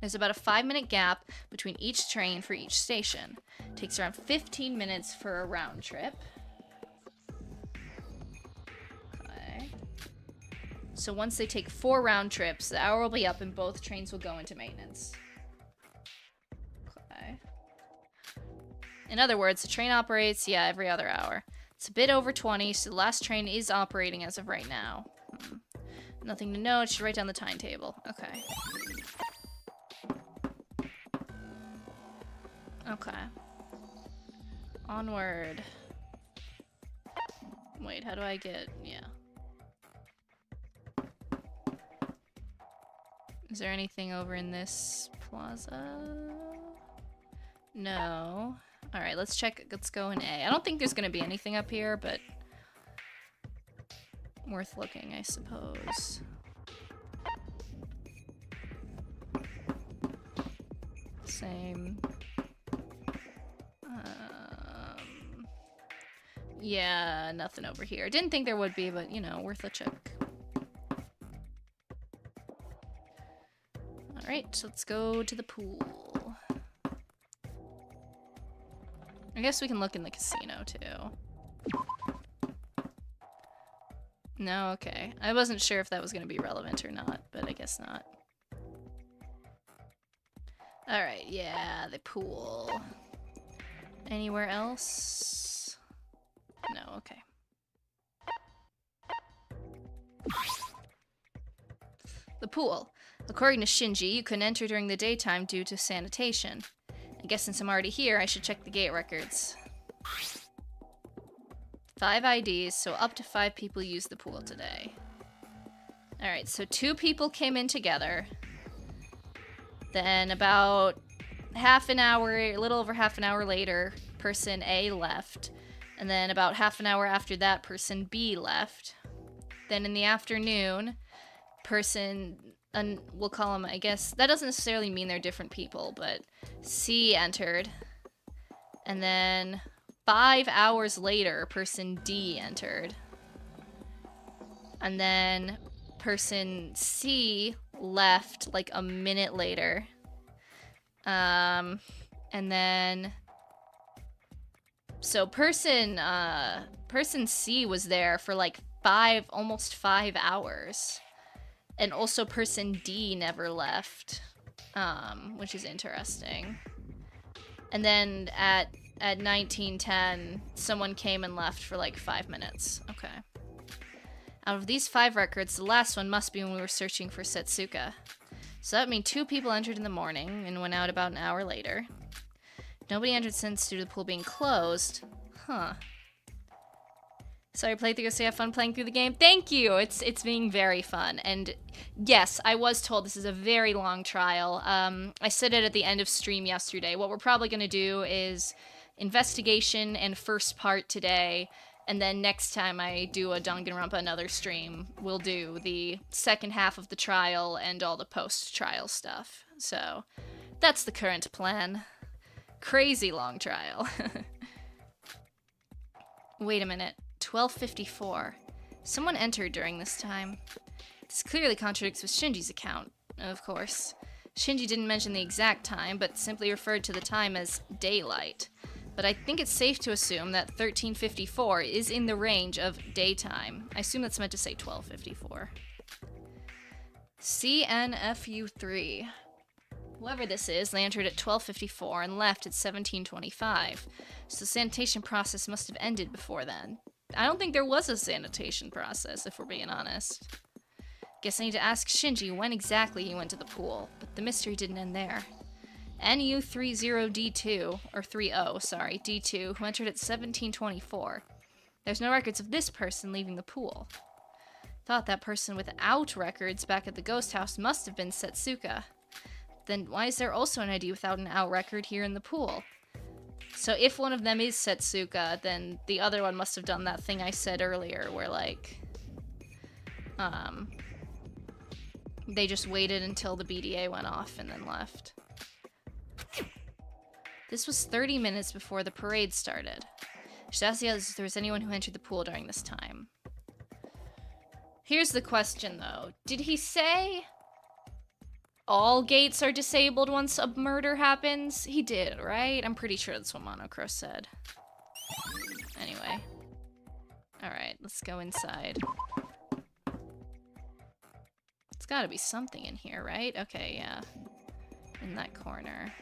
There's about a 5-minute gap between each train for each station. It takes around 15 minutes for a round trip. Okay. So once they take 4 round trips, the hour will be up and both trains will go into maintenance. Okay. In other words, the train operates, every other hour. It's a bit over 20, so the last train is operating as of right now. Nothing to note, should write down the timetable. Okay. Okay. Onward. Wait, how do I get... yeah. Is there anything over in this plaza? No. Alright, let's check. Let's go in A. I don't think there's gonna be anything up here, but... worth looking, I suppose. Same. Yeah, nothing over here. Didn't think there would be, but, you know, worth a check. Alright, so let's go to the pool. I guess we can look in the casino, too. No, okay. I wasn't sure if that was going to be relevant or not, but I guess not. Alright, yeah, the pool. Anywhere else? No, okay. The pool. According to Shinji, you couldn't enter during the daytime due to sanitation. I guess since I'm already here, I should check the gate records. 5 IDs, so up to 5 people used the pool today. Alright, so 2 people came in together. Then about half an hour, a little over half an hour later, person A left. And then about half an hour after that, person B left. Then in the afternoon, person, we'll call them, I guess, that doesn't necessarily mean they're different people, but C entered. And then 5 hours later, person D entered. And then person C left like a minute later. And then... so person C was there for like almost 5 hours. And also person D never left, which is interesting. And then at 1910, someone came and left for like 5 minutes. Okay. Out of these 5 records, the last one must be when we were searching for Setsuka. So that means 2 people entered in the morning and went out about an hour later. Nobody entered since due to the pool being closed. Huh. Sorry, playthrough yesterday. Have fun playing through the game. Thank you. It's being very fun. And yes, I was told this is a very long trial. I said it at the end of stream yesterday. What we're probably gonna do is investigation and first part today, and then next time I do a Danganronpa another stream, we'll do the second half of the trial and all the post-trial stuff. So that's the current plan. Crazy long trial. Wait a minute. 12:54. Someone entered during this time. This clearly contradicts with Shinji's account, of course. Shinji didn't mention the exact time, but simply referred to the time as daylight. But I think it's safe to assume that 13:54 is in the range of daytime. I assume that's meant to say 12:54. CNFU3. Whoever this is, they entered at 12:54 and left at 17:25. So the sanitation process must have ended before then. I don't think there was a sanitation process, if we're being honest. Guess I need to ask Shinji when exactly he went to the pool, but the mystery didn't end there. NU30D2, or 30, sorry, D2, who entered at 17:24. There's no records of this person leaving the pool. Thought that person without records back at the ghost house must have been Setsuka. Then why is there also an ID without an out record here in the pool? So if one of them is Setsuka, then the other one must have done that thing I said earlier where, like, they just waited until the BDA went off and then left. This was 30 minutes before the parade started. Should ask the others if there was anyone who entered the pool during this time. Here's the question, though. Did he say all gates are disabled once a murder happens? He did, right? I'm pretty sure that's what Monocro said. Anyway. Alright, let's go inside. It's gotta be something in here, right? Okay, yeah. In that corner.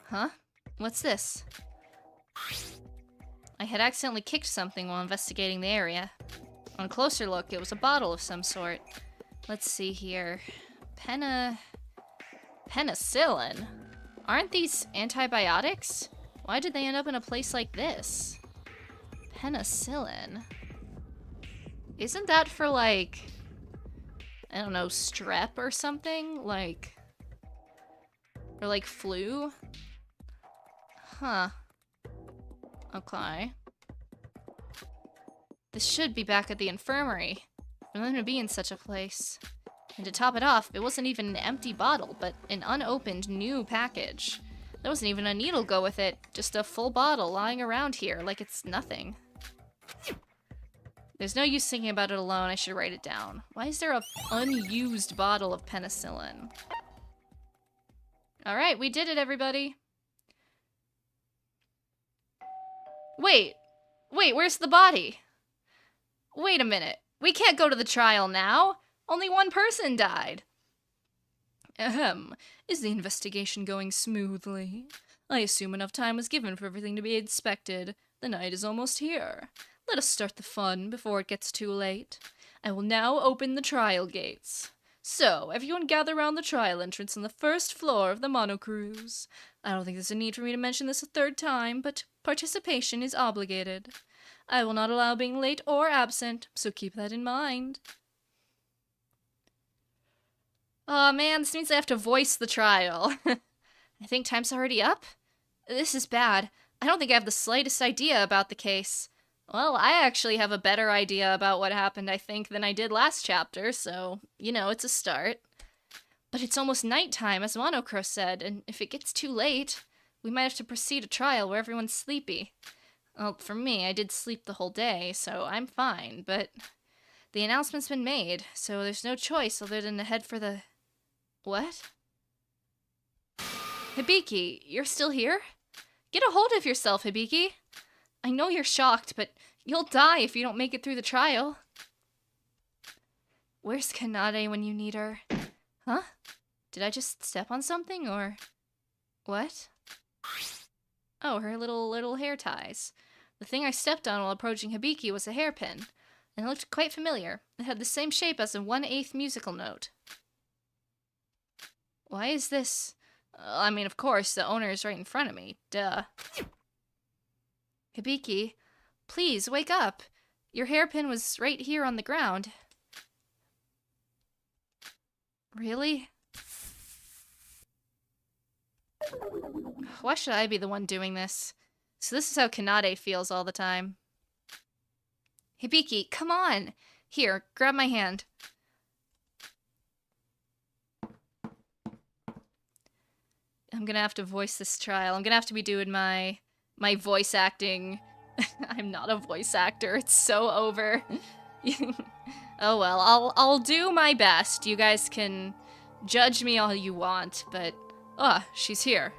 Huh? What's this? I had accidentally kicked something while investigating the area. On a closer look, it was a bottle of some sort. Let's see here. Penicillin? Aren't these antibiotics? Why did they end up in a place like this? Penicillin? Isn't that for, like, I don't know, strep or something? Like, or like flu? Huh. Okay. This should be back at the infirmary. For them to be in such a place. And to top it off, it wasn't even an empty bottle, but an unopened new package. There wasn't even a needle go with it, just a full bottle lying around here like it's nothing. There's no use thinking about it alone, I should write it down. Why is there a unused bottle of penicillin? Alright, we did it, everybody. Wait, where's the body? Wait a minute. We can't go to the trial now. Only one person died. Ahem. Is the investigation going smoothly? I assume enough time was given for everything to be inspected. The night is almost here. Let us start the fun before it gets too late. I will now open the trial gates. So, everyone gather around the trial entrance on the first floor of the monocruise. I don't think there's a need for me to mention this a third time, but participation is obligated. I will not allow being late or absent, so keep that in mind. Aw, man, this means I have to voice the trial. I think time's already up? This is bad. I don't think I have the slightest idea about the case. Well, I actually have a better idea about what happened, I think, than I did last chapter, so, you know, it's a start. But it's almost nighttime, as Monocro said, and if it gets too late, we might have to proceed a trial where everyone's sleepy. Well, for me, I did sleep the whole day, so I'm fine, but the announcement's been made, so there's no choice other than to head for the... What? Hibiki, you're still here? Get a hold of yourself, Hibiki. I know you're shocked, but you'll die if you don't make it through the trial. Where's Kanade when you need her? Huh? Did I just step on something, or... What? Oh, her little hair ties. The thing I stepped on while approaching Hibiki was a hairpin, and it looked quite familiar. It had the same shape as a 1/8 musical note. Why is this... I mean, of course, the owner is right in front of me. Duh. Hibiki, please, wake up. Your hairpin was right here on the ground. Really? Why should I be the one doing this? So this is how Kanade feels all the time. Hibiki, come on! Here, grab my hand. I'm gonna have to voice this trial. I'm gonna have to be doing my voice acting. I'm not a voice actor. It's so over. Oh well, I'll do my best. You guys can judge me all you want, but she's here.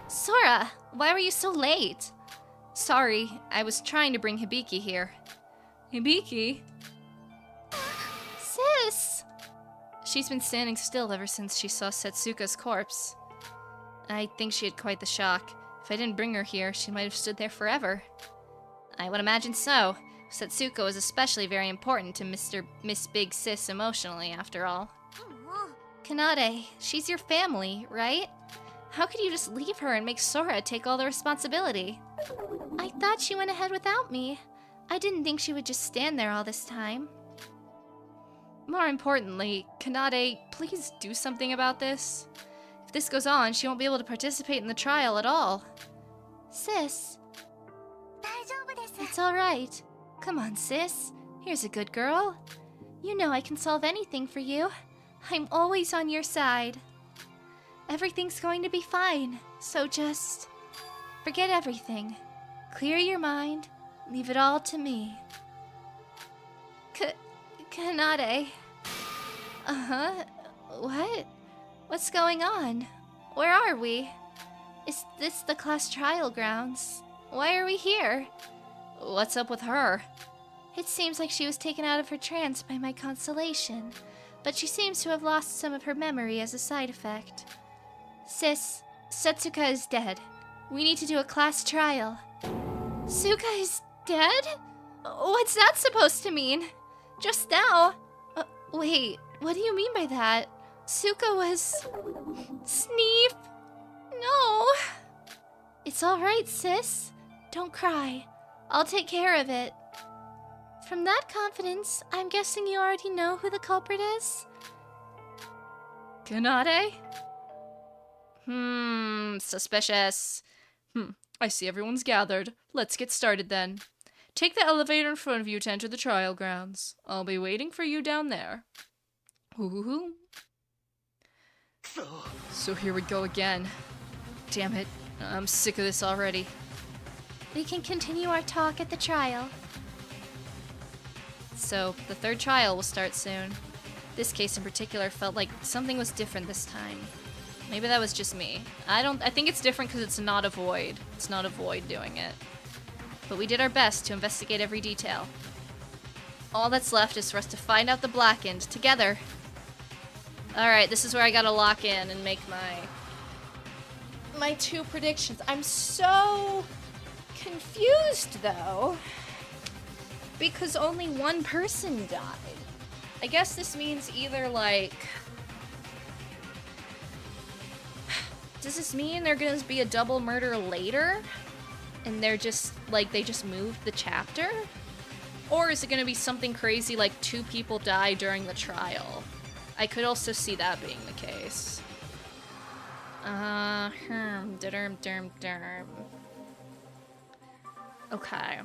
Sora, why were you so late?
Sorry, I was trying to bring Hibiki here. Hibiki?
Sis!
She's been standing still ever since she saw Setsuka's corpse. I think she had quite the shock. If I didn't bring her here, she might have stood there forever. I would imagine so. Setsuka was especially very important to Miss Big Sis emotionally, after all.
Kanade, she's your family, right? How could you just leave her and make Sora take all the responsibility? I thought she went ahead without me. I didn't think she would just stand there all this time.
More importantly, Kanade, please do something about this. If this goes on, she won't be able to participate in the trial at all.
Sis. It's alright. Come on, sis. Here's a good girl. You know I can solve anything for you. I'm always on your side. Everything's going to be fine, so just forget everything. Clear your mind. Leave it all to me. Kanade. Uh-huh. What? What's going on? Where are we? Is this the class trial grounds? Why are we here?
What's up with her?
It seems like she was taken out of her trance by my constellation, but she seems to have lost some of her memory as a side effect. Sis, Setsuka is dead. We need to do a class trial. Suka is dead? What's that supposed to mean? Just now? Wait, what do you mean by that? Suka was... Sneep? No. It's alright, sis. Don't cry. I'll take care of it. From that confidence, I'm guessing you already know who the culprit is?
Kanade? Suspicious. I see everyone's gathered. Let's get started then. Take the elevator in front of you to enter the trial grounds. I'll be waiting for you down there. Ooh. So here we go again. Damn it. I'm sick of this already.
We can continue our talk at the trial.
So, the third trial will start soon. This case in particular felt like something was different this time. Maybe that was just me. I think it's different because it's not a void. It's not a void doing it. But we did our best to investigate every detail. All that's left is for us to find out the blackened together. Alright, this is where I gotta lock in and make my two predictions. I'm so confused though, because only one person died. I guess this means either like... Does this mean they're gonna be a double murder later? And they're just, like, they just moved the chapter? Or is it gonna be something crazy like 2 people die during the trial? I could also see that being the case. Okay.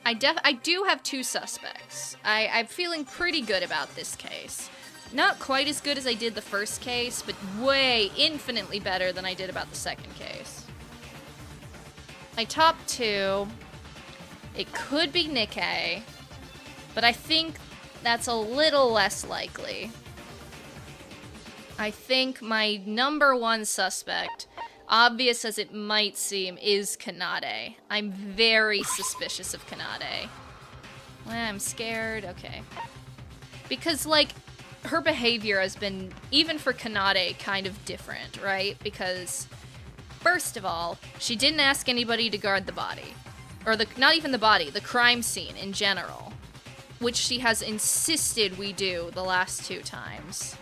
I do have 2 suspects. I'm feeling pretty good about this case. Not quite as good as I did the first case, but way infinitely better than I did about the second case. My top 2, it could be Nikkei, but I think that's a little less likely. I think my number 1 suspect, obvious as it might seem, is Kanade. I'm very suspicious of Kanade. I'm scared, okay. Because, like, her behavior has been, even for Kanade, kind of different, right? Because, first of all, she didn't ask anybody to guard the body. Or not even the body, the crime scene in general. Which she has insisted we do the last 2 times.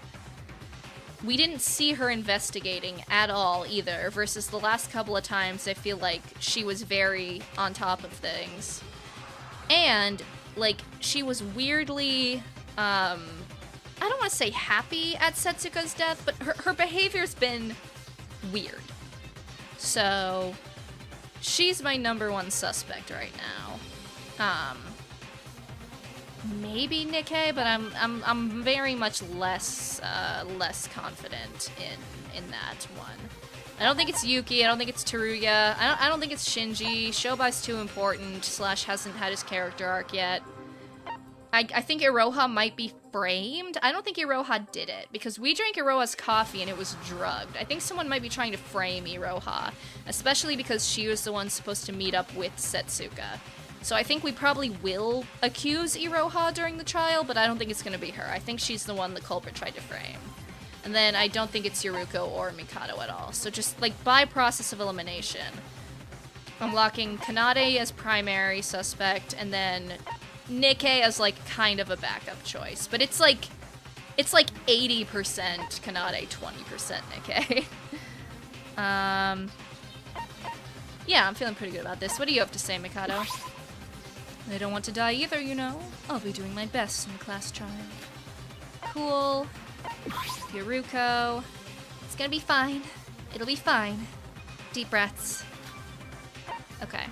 we didn't see her investigating at all either, versus the last couple of times I feel like she was very on top of things. And, like, she was weirdly, I don't want to say happy at Setsuka's death, but her behavior's been weird. So, she's my #1 suspect right now. Maybe Nikkei, but I'm very much less confident in that one. I don't think it's Yuki. I don't think it's Teruya. I don't think it's Shinji. Shoubai's too important. Slash hasn't had his character arc yet. I think Iroha might be framed. I don't think Iroha did it, because we drank Iroha's coffee and it was drugged. I think someone might be trying to frame Iroha, especially because she was the one supposed to meet up with Setsuka. So I think we probably will accuse Iroha during the trial, but I don't think it's going to be her. I think she's the one the culprit tried to frame. And then I don't think it's Yuruko or Mikado at all. So just, like, by process of elimination, I'm locking Kanade as primary suspect, and then Nikkei as, like, kind of a backup choice. But it's like 80% Kanade, 20% Nikkei. Yeah, I'm feeling pretty good about this. What do you have to say, Mikado? I don't want to die either, you know. I'll be doing my best in the class trial. Cool. Yuruko. It's gonna be fine. It'll be fine. Deep breaths. Okay.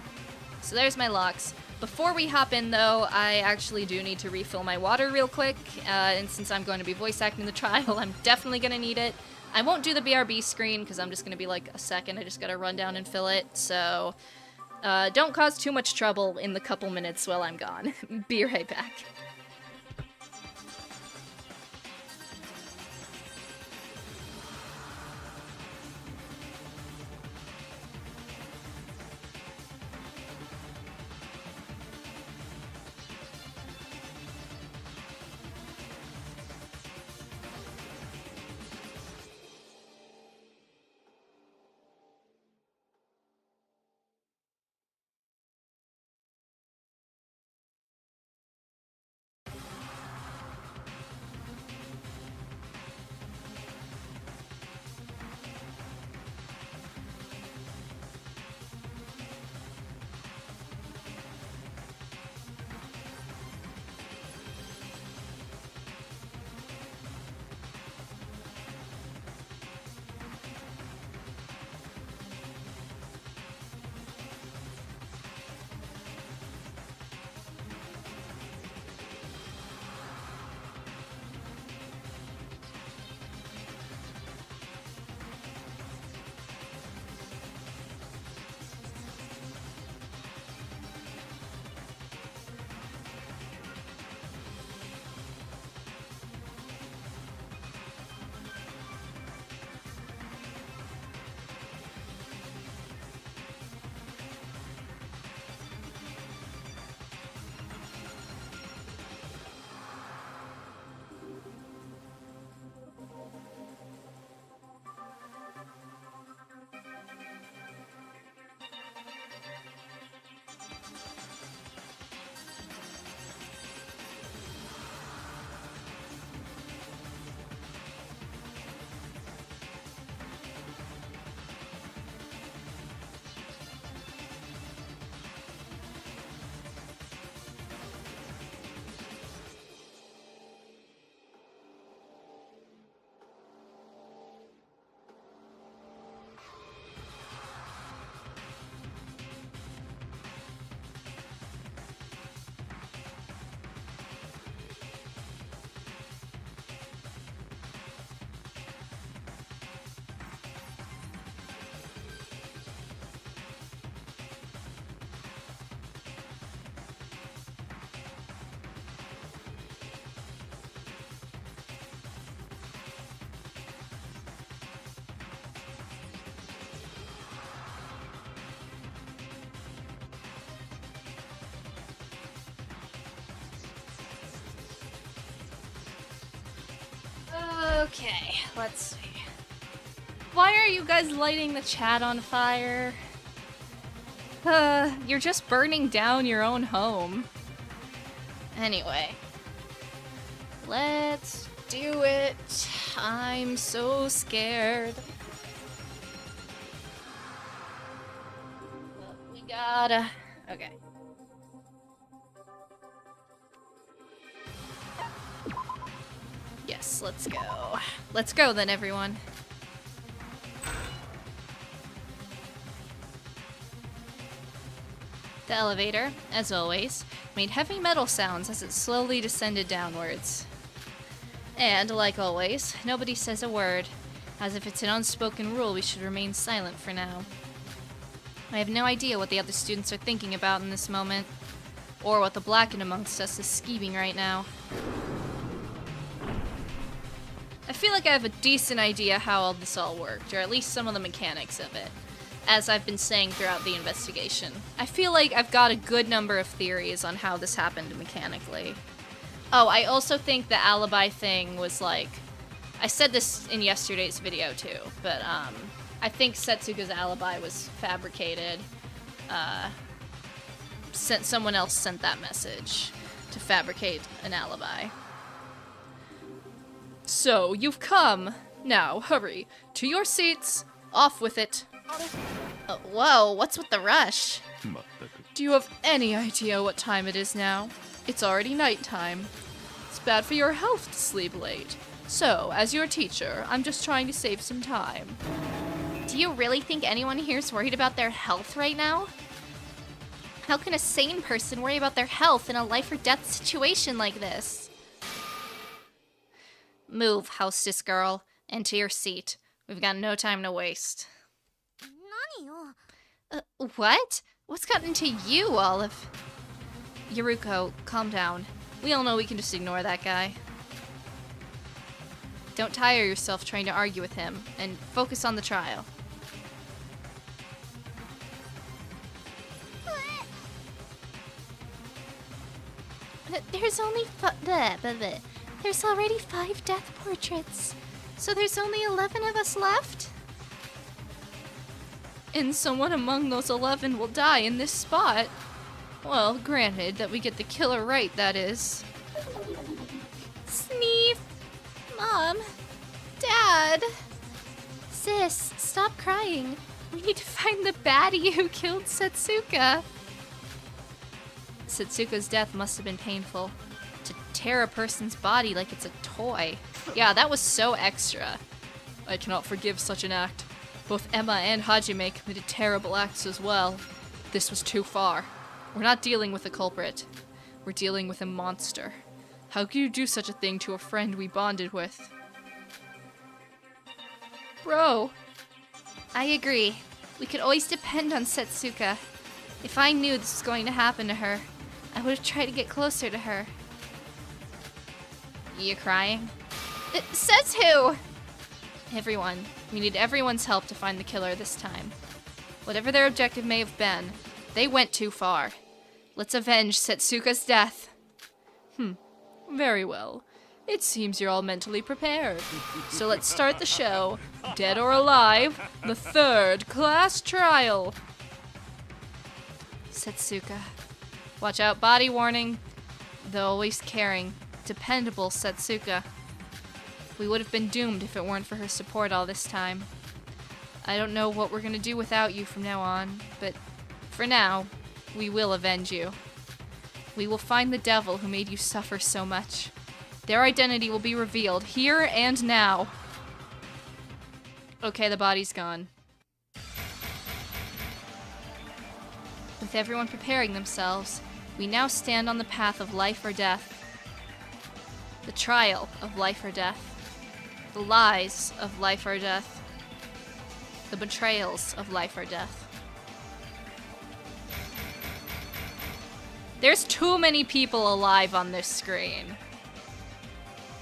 So there's my locks. Before we hop in, though, I actually do need to refill my water real quick. And since I'm going to be voice acting the trial, I'm definitely gonna need it. I won't do the BRB screen, because I'm just gonna be like a second. I just gotta run down and fill it, so... don't cause too much trouble in the couple minutes while I'm gone. Be right back. Okay, let's see. Why are you guys lighting the chat on fire? You're just burning down your own home. Anyway. Let's do it. I'm so scared. But we gotta... Okay. Yes, let's go. Let's go then, everyone. The elevator, as always, made heavy metal sounds as it slowly descended downwards. And, like always, nobody says a word, as if it's an unspoken rule we should remain silent for now. I have no idea what the other students are thinking about in this moment, or what the Blackened amongst us is scheming right now. I feel like I have a decent idea how all this all worked, or at least some of the mechanics of it, as I've been saying throughout the investigation. I feel like I've got a good number of theories on how this happened mechanically. Oh, I also think the alibi thing was like... I said this in yesterday's video too, but I think Setsuka's alibi was fabricated. Someone else sent that message to fabricate an alibi. So, you've come. Now, hurry. To your seats. Off with it. Whoa, what's with the rush? Do you have any idea what time it is now? It's already nighttime. It's bad for your health to sleep late. So, as your teacher, I'm just trying to save some time.
Do you really think anyone here is worried about their health right now? How can a sane person worry about their health in a life or death situation like this?
Move, hostess girl, and to your seat. We've got no time to waste. What? What's gotten into you, Olive? Yuruko, calm down. We all know we can just ignore that guy. Don't tire yourself trying to argue with him, and focus on the trial.
There's only there's already 5 death portraits, so there's only 11 of us left?
And someone among those 11 will die in this spot. Well, granted that we get the killer right, that is.
Sneef! Mom! Dad! Sis, stop crying. We need to find the baddie who killed Setsuka.
Setsuka's death must have been painful. To tear a person's body like it's a toy. Yeah, that was so extra. I cannot forgive such an act. Both Emma and Hajime committed terrible acts as well. This was too far. We're not dealing with a culprit. We're dealing with a monster. How could you do such a thing to a friend we bonded with? Bro.
I agree. We could always depend on Setsuka. If I knew this was going to happen to her, I would have tried to get closer to her.
You crying?
Says who?
Everyone. We need everyone's help to find the killer this time. Whatever their objective may have been, they went too far. Let's avenge Setsuka's death. Very well. It seems you're all mentally prepared. So let's start the show. Dead or alive, the third class trial. Setsuka. Watch out, body warning. The always caring, dependable Setsuka. We would have been doomed if it weren't for her support all this time. I don't know what we're gonna do without you from now on, but for now, we will avenge you. We will find the devil who made you suffer so much. Their identity will be revealed here and now. Okay, the body's gone. With everyone preparing themselves, we now stand on the path of life or death. The trial of life or death. The lies of life or death. The betrayals of life or death. There's too many people alive on this screen.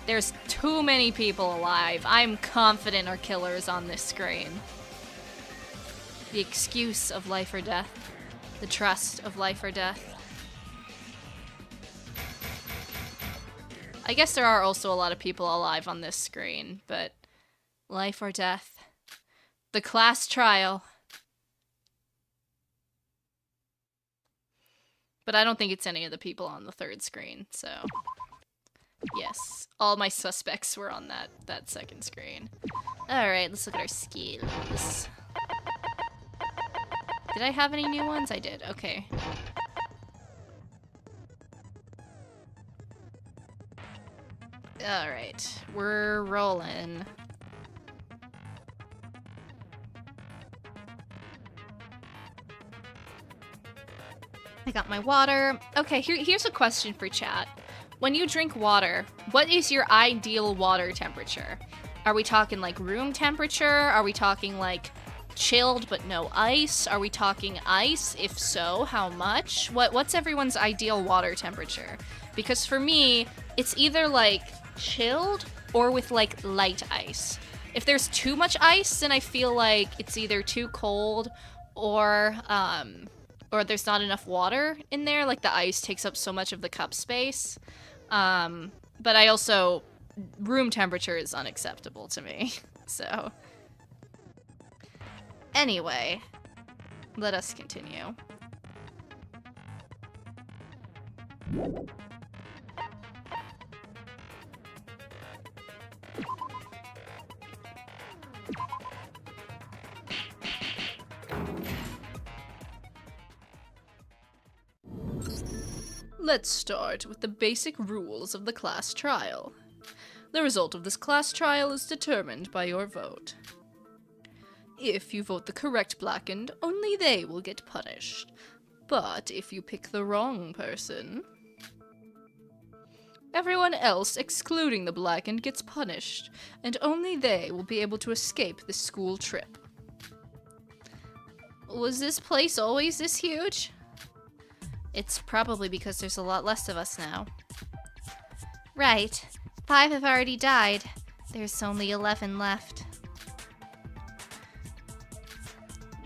There's too many people alive. I'm confident our killer is on this screen. The excuse of life or death. The trust of life or death. I guess there are also a lot of people alive on this screen, but life or death. The class trial. But I don't think it's any of the people on the third screen, so. Yes, all my suspects were on that second screen. All right, let's look at our skills. Did I have any new ones? I did. Okay. All right, we're rolling. I got my water. Okay, here's a question for chat. When you drink water, what is your ideal water temperature? Are we talking like room temperature? Are we talking like chilled but no ice? Are we talking ice? If so, how much? What's everyone's ideal water temperature? Because for me, it's either like chilled or with like light ice. If there's too much ice, then I feel like it's either too cold or there's not enough water in there, like the ice takes up so much of the cup space. But I also, room temperature is unacceptable to me, so. Anyway, let us continue. Let's start with the basic rules of the class trial. The result of this class trial is determined by your vote. If you vote the correct blackened, only they will get punished. But if you pick the wrong person, everyone else, excluding the blackened, gets punished, and only they will be able to escape the school trip. Was this place always this huge? It's probably because there's a lot less of us now.
Right. 5 have already died. There's only 11 left.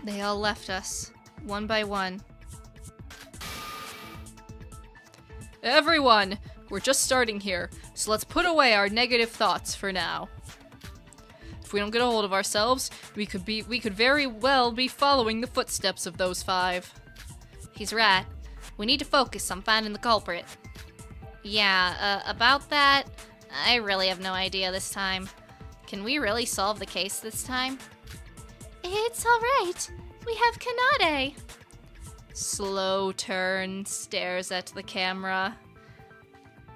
They all left us, one by one. Everyone! We're just starting here, so let's put away our negative thoughts for now. If we don't get a hold of ourselves, we could very well be following the footsteps of those 5.
He's right. We need to focus on finding the culprit. Yeah, about that, I really have no idea this time. Can we really solve the case this time? It's alright. We have Kanade.
Slow turn, stares at the camera.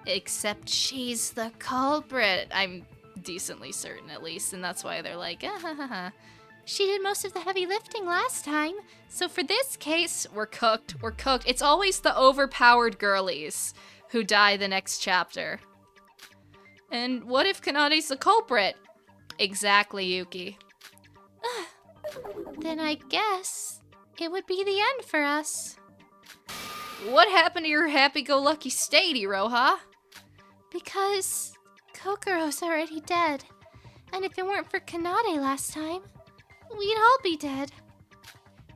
Except she's the culprit. I'm decently certain, at least, and that's why they're like, ah, ha, ha, ha.
She did most of the heavy lifting last time, so for this case,
we're cooked. We're cooked. It's always the overpowered girlies who die the next chapter. And what if Kanade's the culprit? Exactly, Yuki.
Then I guess it would be the end for us.
What happened to your happy-go-lucky state, Iroha?
Because Kokoro's already dead. And if it weren't for Kanade last time, we'd all be dead.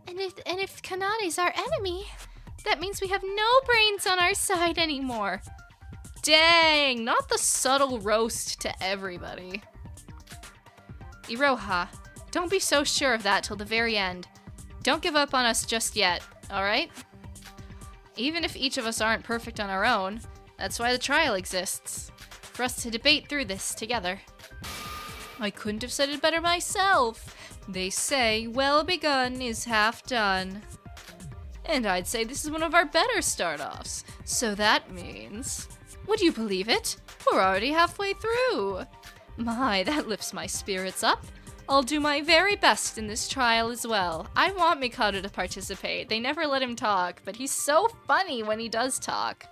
And if Kanade's our enemy, that means we have no brains on our side anymore.
Dang, not the subtle roast to everybody. Iroha, don't be so sure of that till the very end. Don't give up on us just yet, alright? Even if each of us aren't perfect on our own, that's why the trial exists. For us to debate through this together. I couldn't have said it better myself. They say, well begun is half done. And I'd say this is one of our better start-offs. So that means... Would you believe it? We're already halfway through. My, that lifts my spirits up. I'll do my very best in this trial as well. I want Mikado to participate. They never let him talk, but he's so funny when he does talk.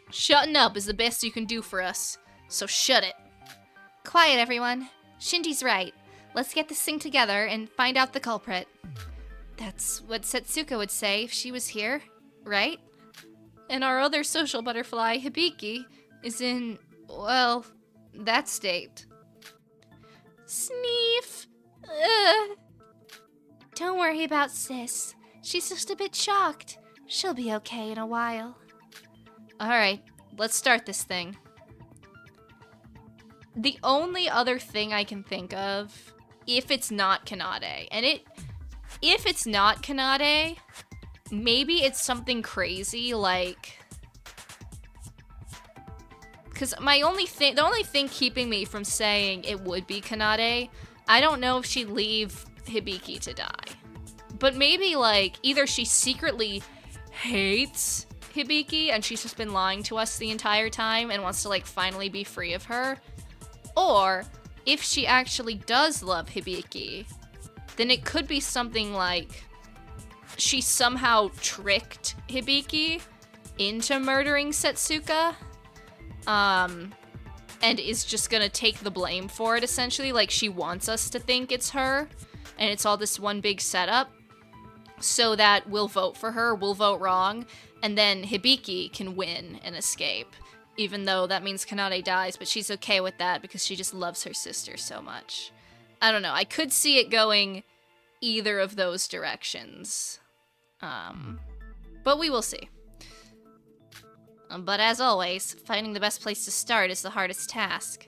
Shutting up is the best you can do for us, so shut it.
Quiet, everyone. Shinji's right. Let's get this thing together and find out the culprit. That's what Setsuko would say if she was here, right?
And our other social butterfly, Hibiki, is in, well, that state.
Sneef! Don't worry about Sis. She's just a bit shocked. She'll be okay in a while.
Alright, let's start this thing. The only other thing I can think of, if it's not Kanade, and if it's not Kanade, maybe it's something crazy like Because the only thing keeping me from saying it would be Kanade, I don't know if she'd leave Hibiki to die. But maybe, like, either she secretly hates Hibiki and she's just been lying to us the entire time and wants to, like, finally be free of her. Or, if she actually does love Hibiki, then it could be something like she somehow tricked Hibiki into murdering Setsuka, and is just gonna take the blame for it, essentially. Like, she wants us to think it's her, and it's all this one big setup, so that we'll vote for her, we'll vote wrong, and then Hibiki can win and escape, even though that means Kanade dies, but she's okay with that because she just loves her sister so much. I don't know, I could see it going either of those directions. But we will see. But as always, finding the best place to start is the hardest task.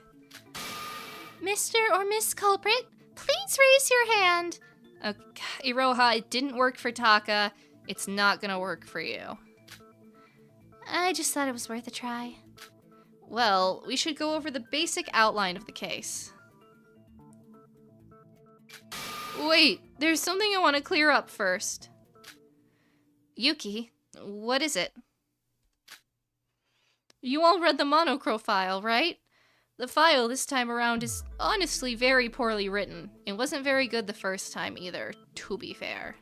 Mr. or Miss Culprit, please raise your hand.
Iroha, it didn't work for Taka. It's not gonna work for you.
I just thought it was worth a try.
Well, we should go over the basic outline of the case. Wait, there's something I want to clear up first. Yuki, what is it? You all read the Monocro file, right? The file this time around is honestly very poorly written. It wasn't very good the first time either, to be fair.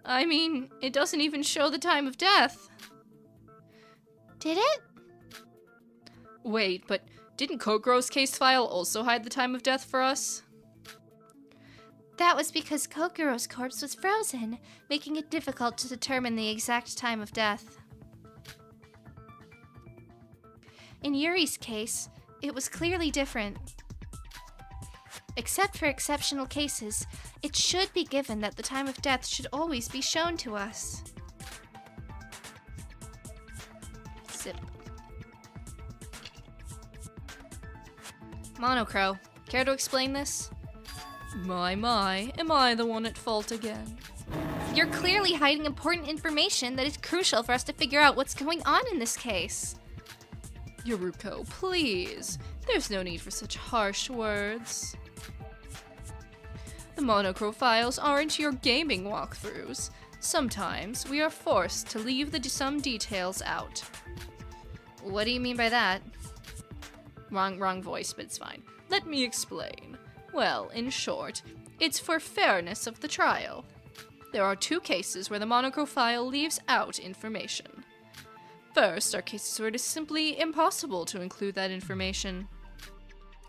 I mean, it doesn't even show the time of death.
Did it?
Wait, but didn't Kokuro's case file also hide the time of death for us?
That was because Kokuro's corpse was frozen, making it difficult to determine the exact time of death. In Yuri's case, it was clearly different. Except for exceptional cases, it should be given that the time of death should always be shown to us.
Sip. Monocro, care to explain this? My, am I the one at fault again?
You're clearly hiding important information that is crucial for us to figure out what's going on in this case.
Yoruko, please. There's no need for such harsh words. The Monocro files aren't your gaming walkthroughs. Sometimes we are forced to leave some details out. What do you mean by that? Wrong voice, but it's fine. Let me explain. Well, in short, it's for fairness of the trial. There are two cases where the Monocro file leaves out information. First are cases where it is simply impossible to include that information.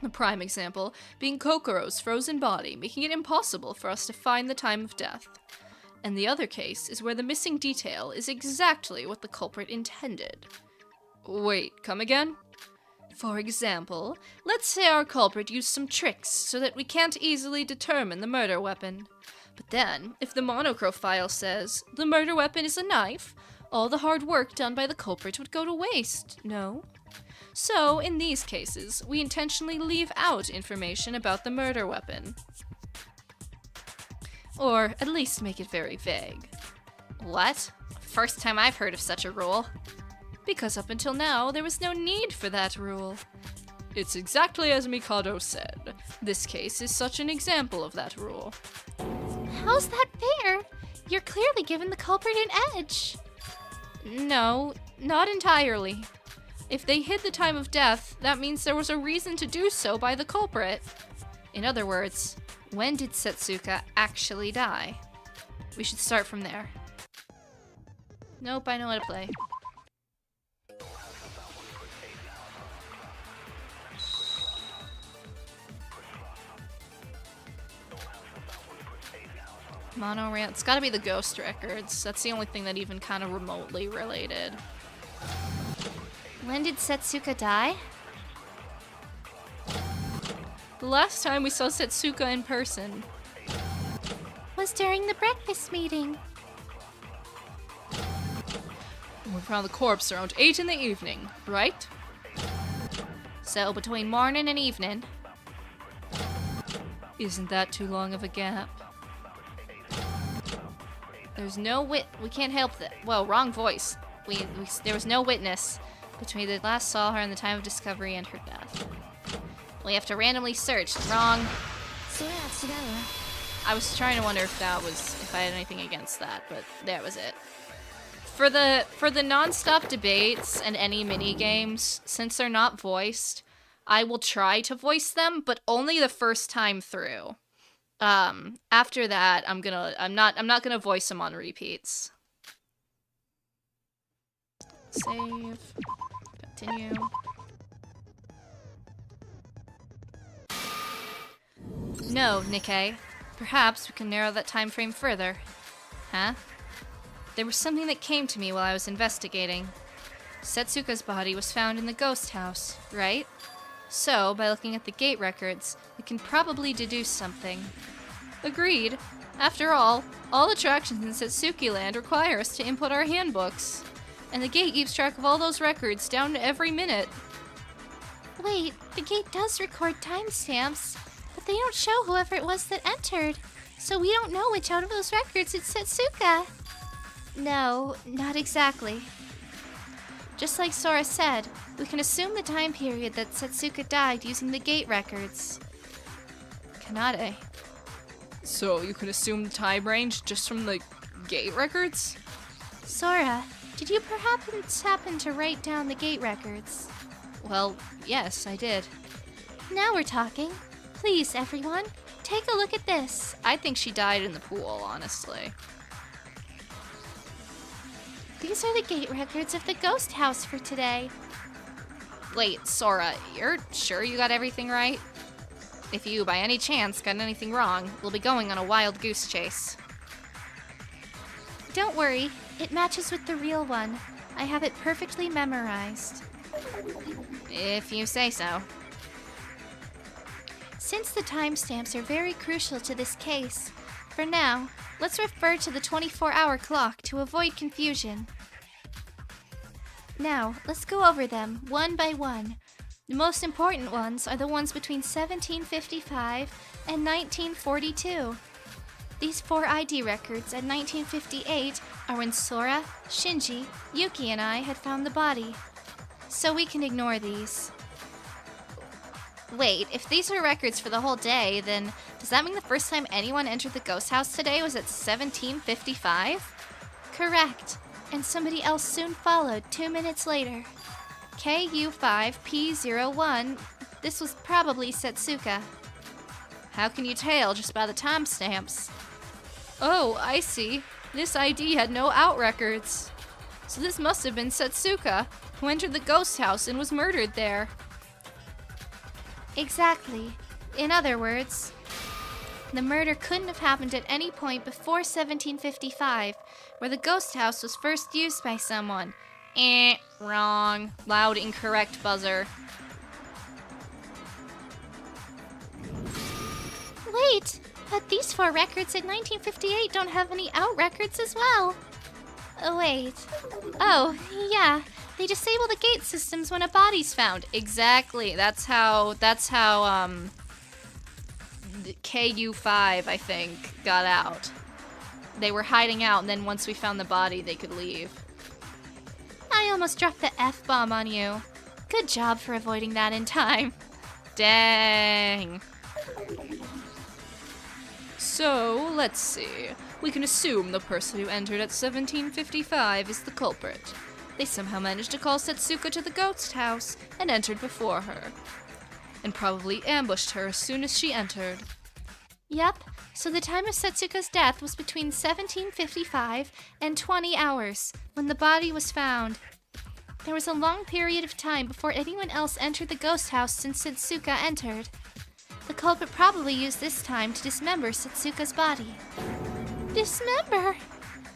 A prime example being Kokuro's frozen body, making it impossible for us to find the time of death. And the other case is where the missing detail is exactly what the culprit intended. Wait, come again? For example, let's say our culprit used some tricks so that we can't easily determine the murder weapon. But then, if the Monocro file says, the murder weapon is a knife, all the hard work done by the culprit would go to waste, no? So, in these cases, we intentionally leave out information about the murder weapon. Or at least make it very vague. What? First time I've heard of such a rule. Because up until now, there was no need for that rule. It's exactly as Mikado said. This case is such an example of that rule.
How's that fair? You're clearly giving the culprit an edge.
No, not entirely. If they hid the time of death, that means there was a reason to do so by the culprit. In other words, when did Setsuka actually die? We should start from there. Nope, I know how to play. Monorail. It's gotta be the Ghost Records. That's the only thing that even kind of remotely related.
When did Setsuka die?
The last time we saw Setsuka in person
Was during the breakfast meeting.
we found the corpse around 8 in the evening, right? So between morning and evening. Isn't that too long of a gap? There's no we can't help that. Well, wrong voice. There was no witness. between the last saw her and the time of discovery and her death. We have to randomly search. Wrong. I was trying to wonder if I had anything against that, but that was it. For the non-stop debates and any mini games, since they're not voiced, I will try to voice them, but only the first time through. After that, I'm not gonna voice them on repeats. Save. Continue. No, Nikkei. Perhaps we can narrow that time frame further. Huh? There was something that came to me while I was investigating. Setsuka's body was found in the ghost house, right? So, by looking at the gate records, we can probably deduce something. Agreed. After all attractions in Setsuki Land require us to input our handbooks. And the gate keeps track of all those records down to every minute.
Wait, the gate does record timestamps, but they don't show whoever it was that entered. So we don't know which out of those records is Setsuka. No, not exactly. Just like Sora said, we can assume the time period that Setsuka died using the gate records.
Kanade. So you can assume the time range just from the gate records?
Sora, did you perhaps happen to write down the gate records?
Well, yes, I did.
Now we're talking. Please, everyone, take a look at this.
I think she died in the pool, honestly.
These are the gate records of the ghost house for today.
Wait, Sora, you're sure you got everything right? If you, by any chance, got anything wrong, we'll be going on a wild goose chase.
Don't worry, it matches with the real one. I have it perfectly memorized.
If you say so.
Since the timestamps are very crucial to this case, for now, let's refer to the 24-hour clock to avoid confusion. Now, let's go over them one by one. The most important ones are the ones between 1755 and 1942. These 4 ID records at 1958 are when Sora, Shinji, Yuki, and I had found the body. So we can ignore these.
Wait, if these are records for the whole day, then does that mean the first time anyone entered the ghost house today was at 1755?
Correct. And somebody else soon followed 2 minutes later. KU5P01. This was probably Setsuka.
How can you tell just by the timestamps? Oh, I see. This ID had no out records. So this must have been Setsuka, who entered the ghost house and was murdered there.
Exactly. In other words, the murder couldn't have happened at any point before 1755, where the ghost house was first used by someone.
Wrong. Loud, incorrect buzzer.
Wait, but these 4 records in 1958 don't have any out records as well. Wait. Oh, yeah. They disable the gate systems when a body's found.
Exactly. That's how KU5, I think, got out. They were hiding out, and then once we found the body, they could leave.
I almost dropped the F-bomb on you. Good job for avoiding that in time.
Dang. So, let's see. We can assume the person who entered at 1755 is the culprit. They somehow managed to call Setsuka to the ghost house and entered before her. And probably ambushed her as soon as she entered.
Yep, so the time of Setsuka's death was between 1755 and 20 hours, when the body was found. There was a long period of time before anyone else entered the ghost house since Setsuka entered. The culprit probably used this time to dismember Setsuka's body. Dismember?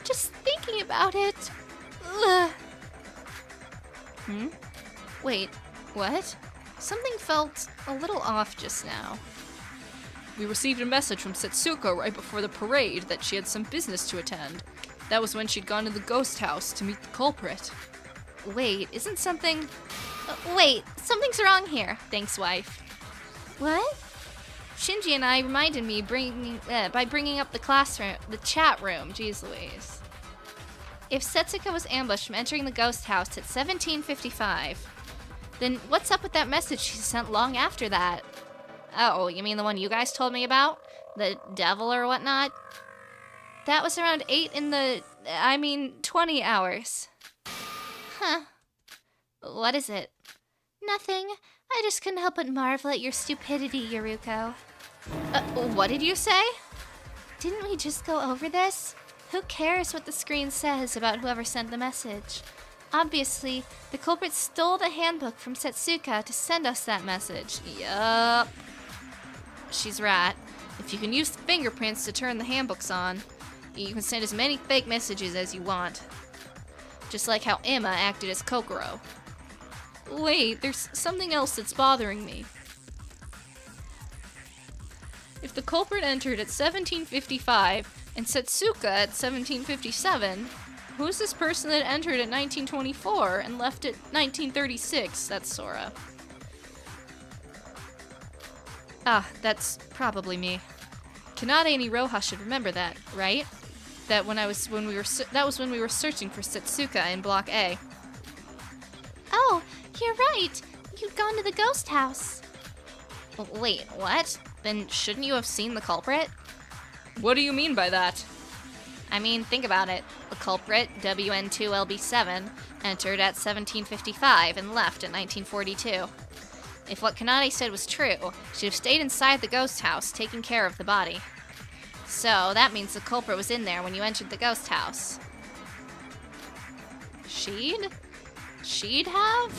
Just thinking about it. Ugh.
Wait, what? Something felt a little off just now. We received a message from Setsuka right before the parade that she had some business to attend. That was when she'd gone to the ghost house to meet the culprit. Wait, isn't something...
Wait, something's wrong here.
Thanks, wife.
What?
Shinji and I reminded me by bringing up the classroom, the chat room. Jeez Louise. If Setsuka was ambushed from entering the ghost house at 17:55, then what's up with that message she sent long after that? Oh, you mean the one you guys told me about? The devil or whatnot? That was around 20 hours.
Huh.
What is it?
Nothing. I just couldn't help but marvel at your stupidity, Yuruko.
What did you say?
Didn't we just go over this? Who cares what the screen says about whoever sent the message? Obviously, the culprit stole the handbook from Setsuka to send us that message.
Yup. She's right. If you can use the fingerprints to turn the handbooks on, you can send as many fake messages as you want. Just like how Emma acted as Kokoro. Wait, there's something else that's bothering me. If the culprit entered at 17:55 and Setsuka at 17:57, who's this person that entered at 19:24 and left at 19:36? That's Sora. Ah, that's probably me. Kanade and Iroha should remember that, right? That was when we were searching for Setsuka in Block A.
Oh, you're right. You'd gone to the ghost house.
Wait, what? Then shouldn't you have seen the culprit? What do you mean by that? I mean, think about it. The culprit, WN2LB7, entered at 17:55 and left at 19:42. If what Kanade said was true, she'd have stayed inside the ghost house, taking care of the body. So, that means the culprit was in there when you entered the ghost house. She'd? She'd have?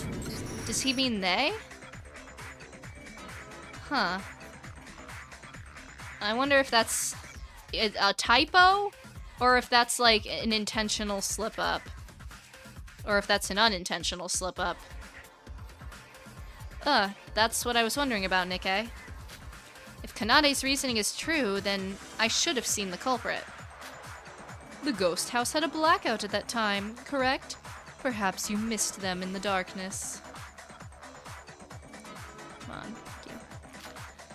Does he mean they? Huh. I wonder if that's a typo, or if that's like an intentional slip-up. Or if that's an unintentional slip-up. That's what I was wondering about, Nikkei. If Kanade's reasoning is true, then I should have seen the culprit. The ghost house had a blackout at that time, correct? Perhaps you missed them in the darkness. Come on, thank you.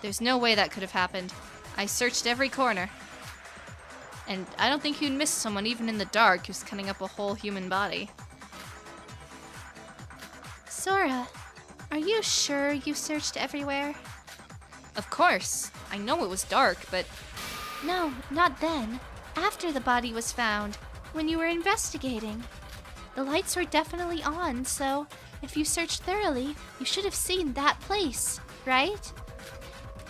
There's no way that could have happened. I searched every corner. And I don't think you'd miss someone even in the dark who's cutting up a whole human body.
Sora, are you sure you searched everywhere?
Of course. I know it was dark, but...
No, not then. After the body was found, when you were investigating. The lights were definitely on, so if you searched thoroughly, you should have seen that place, right?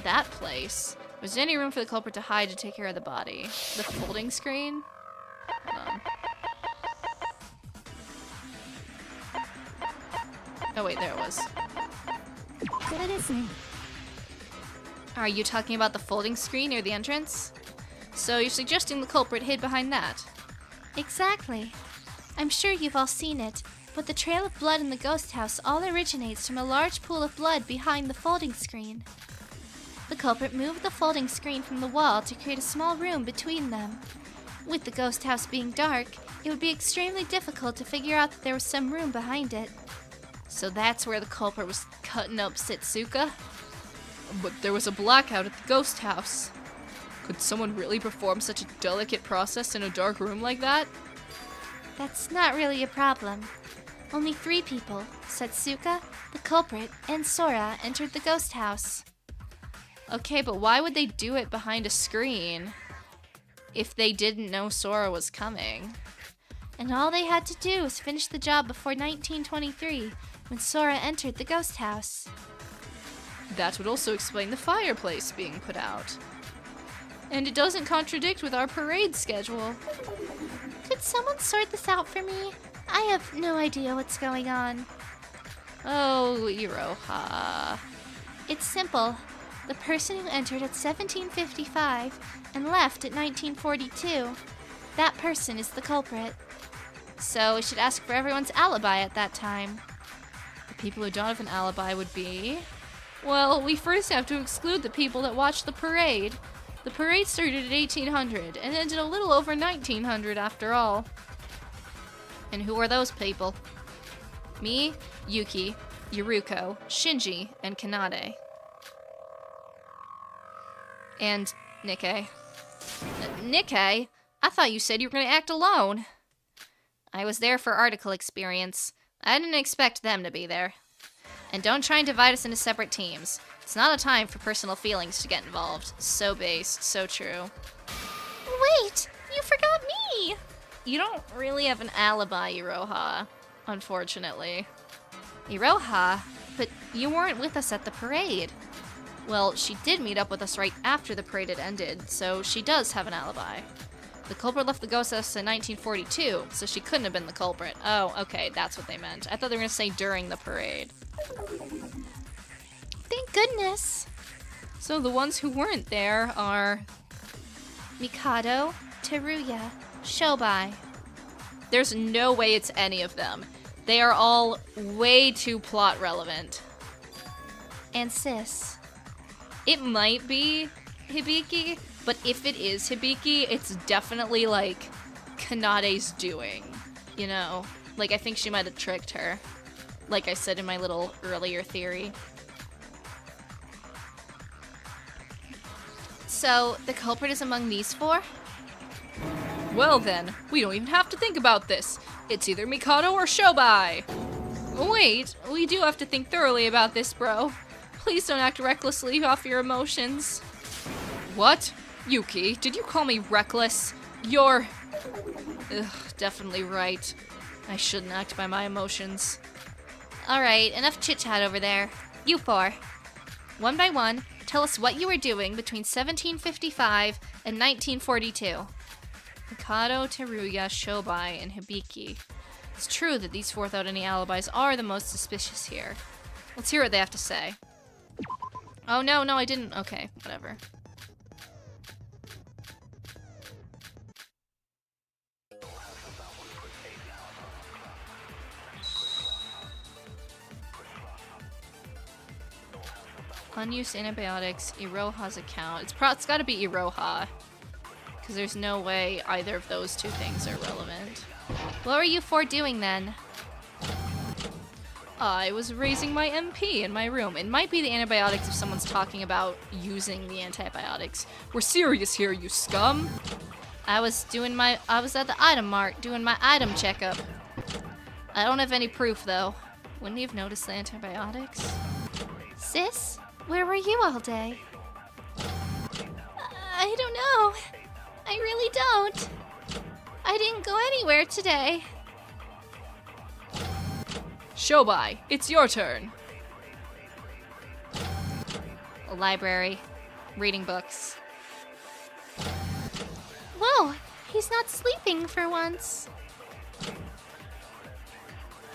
That place? Was there any room for the culprit to hide to take care of the body? The folding screen? Hold on. Oh wait, there it was. Are you talking about the folding screen near the entrance? So you're suggesting the culprit hid behind that?
Exactly. I'm sure you've all seen it, but the trail of blood in the ghost house all originates from a large pool of blood behind the folding screen. The culprit moved the folding screen from the wall to create a small room between them. With the ghost house being dark, it would be extremely difficult to figure out that there was some room behind it.
So that's where the culprit was cutting up Setsuka? But there was a blackout at the ghost house. Could someone really perform such a delicate process in a dark room like that?
That's not really a problem. Only 3 people, Setsuka, the culprit, and Sora, entered the ghost house.
Okay, but why would they do it behind a screen if they didn't know Sora was coming?
And all they had to do was finish the job before 1923, when Sora entered the ghost house.
That would also explain the fireplace being put out. And it doesn't contradict with our parade schedule.
Could someone sort this out for me? I have no idea what's going on.
Oh, Iroha.
It's simple. The person who entered at 17:55 and left at 19:42, that person is the culprit.
So we should ask for everyone's alibi at that time. The people who don't have an alibi would be... Well, we first have to exclude the people that watched the parade. The parade started at 1800 and ended a little over 1900 after all. And who are those people? Me, Yuki, Yuruko, Shinji, and Kanade. And Nikkei. Nikkei? I thought you said you were going to act alone. I was there for article experience. I didn't expect them to be there. And don't try and divide us into separate teams. It's not a time for personal feelings to get involved. So based, so true.
Wait, you forgot me!
You don't really have an alibi, Iroha, unfortunately. Iroha? But you weren't with us at the parade. Well, she did meet up with us right after the parade had ended, so she does have an alibi. The culprit left the ghost house in 1942, so she couldn't have been the culprit. Oh, okay, that's what they meant. I thought they were gonna say during the parade.
Thank goodness.
So the ones who weren't there are...
Mikado, Teruya, Shobai.
There's no way it's any of them. They are all way too plot relevant.
And Sis.
It might be Hibiki, but if it is Hibiki, it's definitely like Kanade's doing, you know? Like, I think she might have tricked her, like I said in my little earlier theory.
So, the culprit is among these four?
Well then, we don't even have to think about this. It's either Mikado or Shobai. Wait, we do have to think thoroughly about this, bro. Please don't act recklessly off your emotions. What? Yuki, did you call me reckless? You're... Ugh, definitely right. I shouldn't act by my emotions.
Alright, enough chit-chat over there. You four. One by one, tell us what you were doing between 1755 and 1942.
Mikado, Teruya, Shobai, and Hibiki. It's true that these four without any alibis are the most suspicious here. Let's hear what they have to say. Oh, no, I didn't. Okay, whatever. Unused antibiotics, Iroha's account. It's gotta be Iroha. Because there's no way either of those two things are relevant.
What were you four doing then?
I was raising my MP in my room. It might be the antibiotics if someone's talking about using the antibiotics. We're serious here, you scum!
I was at the item mart doing my item checkup.
I don't have any proof, though. Wouldn't you have noticed the antibiotics?
Sis, where were you all day? I don't know. I really don't. I didn't go anywhere today.
Shobai, it's your turn.
A library.
Reading books.
Whoa, he's not sleeping for once.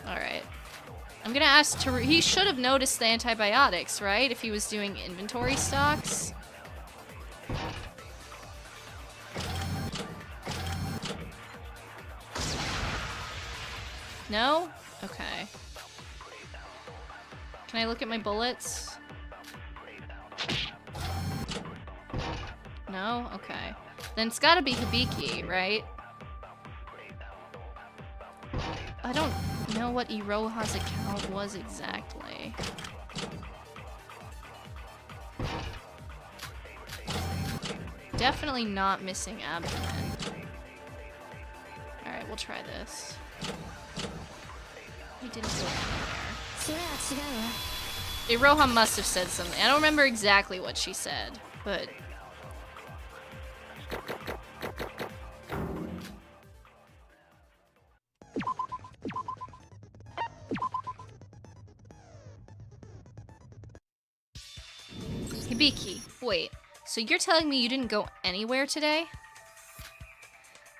Alright. I'm gonna ask he should have noticed the antibiotics, right? If he was doing inventory stocks. No? Okay. Can I look at my bullets? No? Okay. Then it's gotta be Hibiki, right? I don't know what Iroha's account was exactly. Definitely not missing abdomen. Alright, we'll try this. We didn't go anywhere. Iroha must have said something. I don't remember exactly what she said, but... Hibiki, wait. So you're telling me you didn't go anywhere today?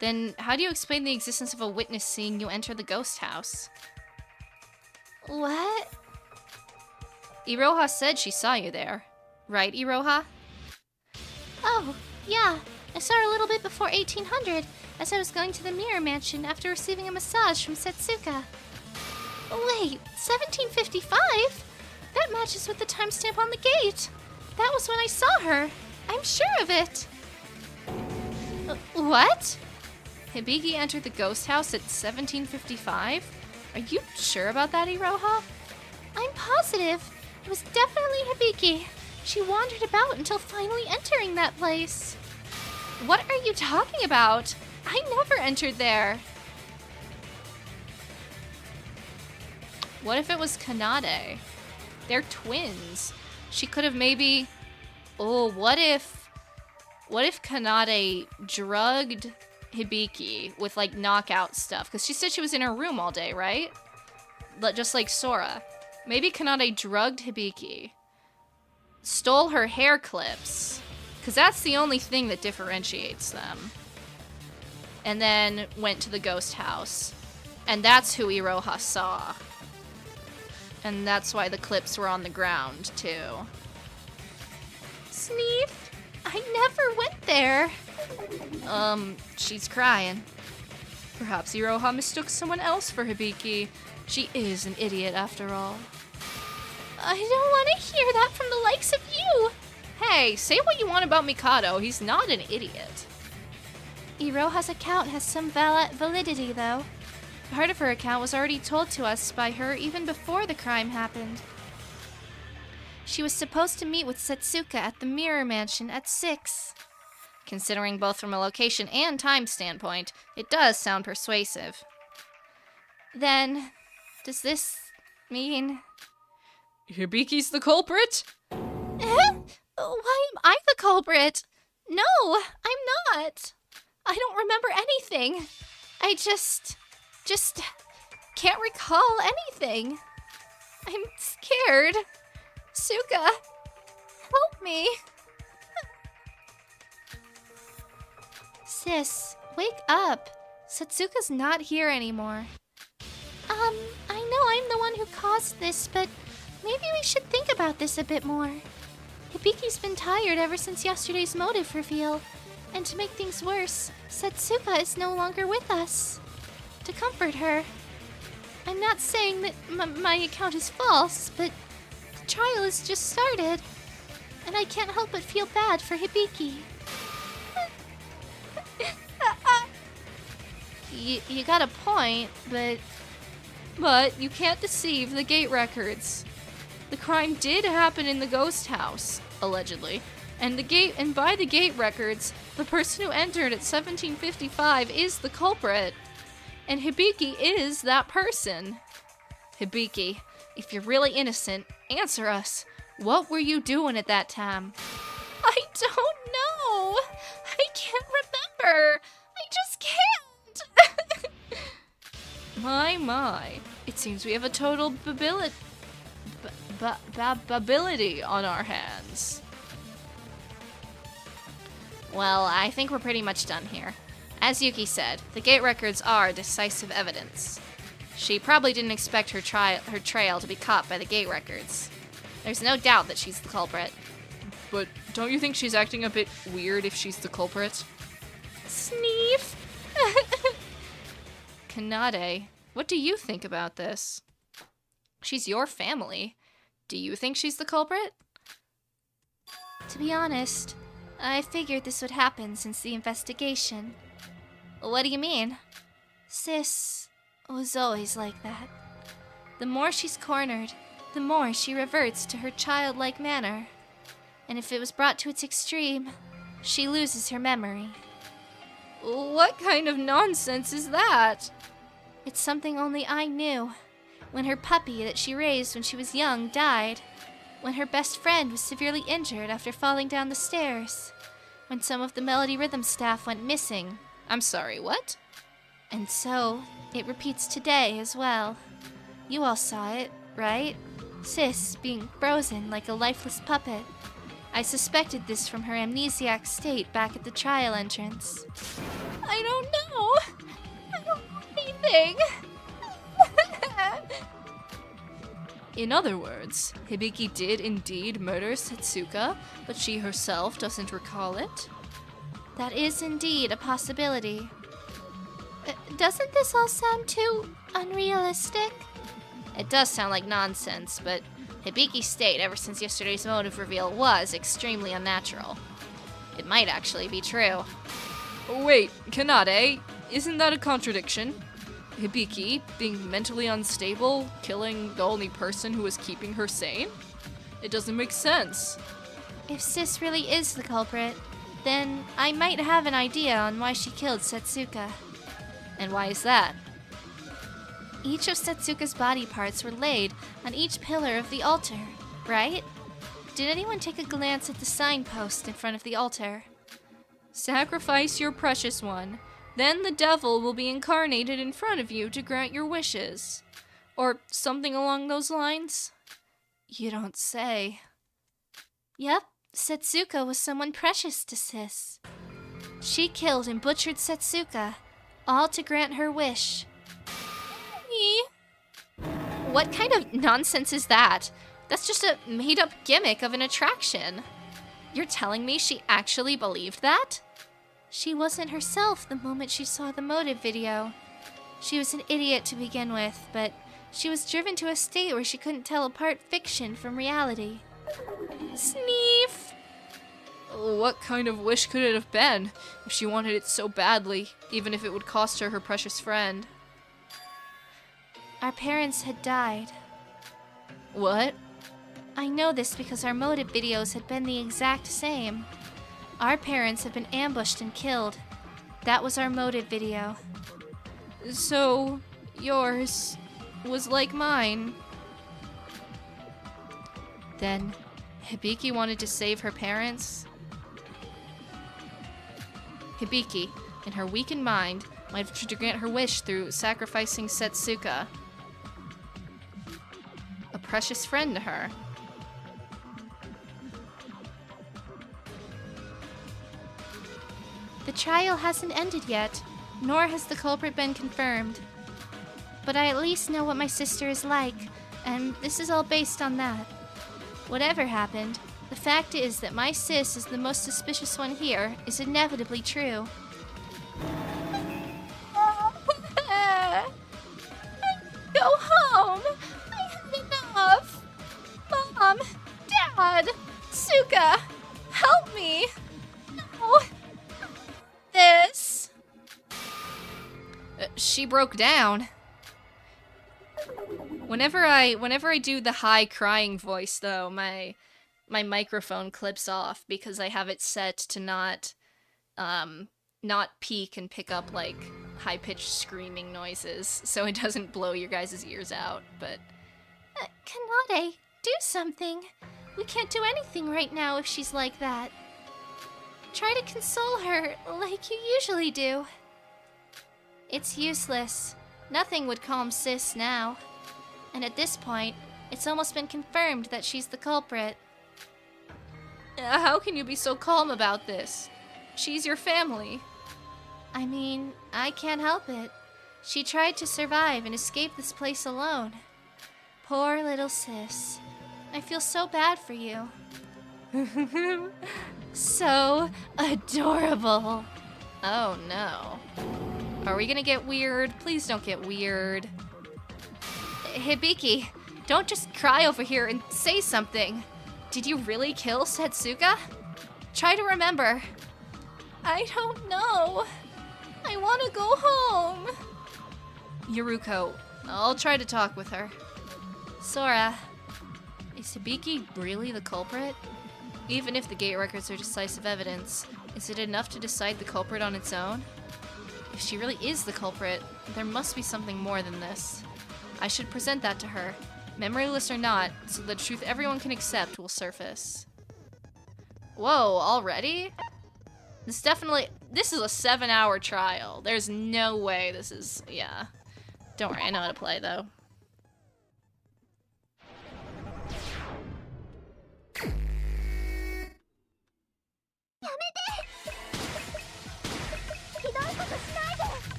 Then how do you explain the existence of a witness seeing you enter the ghost house?
What?
Iroha said she saw you there. Right, Iroha?
Oh, yeah. I saw her a little bit before 1800 as I was going to the Mirror Mansion after receiving a massage from Setsuka. Wait, 1755? That matches with the timestamp on the gate. That was when I saw her. I'm sure of it. What?
Hibiki entered the ghost house at 1755? Are you sure about that, Iroha?
I'm positive. It was definitely Hibiki. She wandered about until finally entering that place.
What are you talking about? I never entered there. What if it was Kanade? They're twins. She could have maybe... Oh, what if Kanade drugged Hibiki with, like, knockout stuff? Because she said she was in her room all day, right? Just like Sora. Maybe Kanade drugged Hibiki, stole her hair clips, because that's the only thing that differentiates them, and then went to the ghost house. And that's who Iroha saw. And that's why the clips were on the ground, too.
Sneef, I never went there.
She's crying. Perhaps Iroha mistook someone else for Hibiki. She is an idiot, after all.
I don't want to hear that from the likes of you.
Hey, say what you want about Mikado. He's not an idiot.
Iroha's account has some validity, though. Part of her account was already told to us by her even before the crime happened. She was supposed to meet with Setsuka at the Mirror Mansion at 6.
Considering both from a location and time standpoint, it does sound persuasive.
Then, does this mean...
Hibiki's the culprit?
Why am I the culprit? No, I'm not. I don't remember anything. I just can't recall anything. I'm scared. Suka, help me. Sis, wake up. Setsuka's not here anymore. I know I'm the one who caused this, but maybe we should think about this a bit more. Hibiki's been tired ever since yesterday's motive reveal, and to make things worse, Setsuka is no longer with us. To comfort her, I'm not saying that my account is false, but the trial has just started, and I can't help but feel bad for Hibiki. You got a point,
But you can't deceive the gate records. The crime did happen in the ghost house, allegedly, and by the gate records, the person who entered at 1755 is the culprit, and Hibiki is that person. Hibiki, if you're really innocent, answer us. What were you doing at that time?
I don't know. I can't remember. I just can't.
My. It seems we have a total ability on our hands. Well, I think we're pretty much done here. As Yuki said, the gate records are decisive evidence. She probably didn't expect her trail to be caught by the gate records. There's no doubt that she's the culprit. But don't you think she's acting a bit weird if she's the culprit?
Sneef.
Kanade, what do you think about this? She's your family. Do you think she's the culprit?
To be honest, I figured this would happen since the investigation.
What do you mean?
Sis was always like that. The more she's cornered, the more she reverts to her childlike manner. And if it was brought to its extreme, she loses her memory.
What kind of nonsense is that?
It's something only I knew. When her puppy that she raised when she was young died. When her best friend was severely injured after falling down the stairs. When some of the Melody Rhythm staff went missing.
I'm sorry, what?
And so, it repeats today as well. You all saw it, right? Sis being frozen like a lifeless puppet. I suspected this from her amnesiac state back at the trial entrance. I don't know. I don't know anything.
In other words, Hibiki did indeed murder Setsuka, but she herself doesn't recall it?
That is indeed a possibility. Doesn't this all sound too unrealistic?
It does sound like nonsense, but Hibiki's state ever since yesterday's motive reveal was extremely unnatural. It might actually be true. Wait, Kanade, isn't that a contradiction? Hibiki, being mentally unstable, killing the only person who was keeping her sane? It doesn't make sense.
If Sis really is the culprit, then I might have an idea on why she killed Setsuka.
And why is that?
Each of Setsuka's body parts were laid on each pillar of the altar, right? Did anyone take a glance at the signpost in front of the altar?
Sacrifice your precious one. Then the devil will be incarnated in front of you to grant your wishes. Or something along those lines?
You don't say. Yep, Setsuka was someone precious to Sis. She killed and butchered Setsuka, all to grant her wish.
What kind of nonsense is that? That's just a made-up gimmick of an attraction. You're telling me she actually believed that?
She wasn't herself the moment she saw the motive video. She was an idiot to begin with, but she was driven to a state where she couldn't tell apart fiction from reality.
Sneef! What kind of wish could it have been if she wanted it so badly, even if it would cost her her precious friend?
Our parents had died.
What?
I know this because our motive videos had been the exact same. Our parents had been ambushed and killed. That was our motive video.
So, yours was like mine. Then, Hibiki wanted to save her parents? Hibiki, in her weakened mind, might have tried to grant her wish through sacrificing Setsuka, a precious friend to her.
The trial hasn't ended yet, nor has the culprit been confirmed. But I at least know what my sister is like, and this is all based on that. Whatever happened, the fact is that my sis is the most suspicious one here is inevitably true.
Go home! I had enough! Mom! Dad! Suka! Help me! No! This! She broke down. Whenever I do the high crying voice, though, my microphone clips off because I have it set to not peak and pick up, like, high-pitched screaming noises, so it doesn't blow your guys' ears out, but...
Kanade, do something. We can't do anything right now if she's like that. Try to console her like you usually do. It's useless. Nothing would calm Sis now. And at this point, it's almost been confirmed that she's the culprit.
How can you be so calm about this? She's your family.
I mean, I can't help it. She tried to survive and escape this place alone. Poor little Sis. I feel so bad for you. So adorable.
Oh no. Are we gonna get weird? Please don't get weird. Hibiki, don't just cry over here and say something. Did you really kill Setsuka? Try to remember.
I don't know. I want to go home.
Yuruko, I'll try to talk with her.
Sora.
Is Hibiki really the culprit? Even if the gate records are decisive evidence, is it enough to decide the culprit on its own? If she really is the culprit, there must be something more than this. I should present that to her, memoryless or not, so the truth everyone can accept will surface. Whoa, already? This is a 7-hour trial. There's no way this is, yeah. Don't worry, I know how to play though.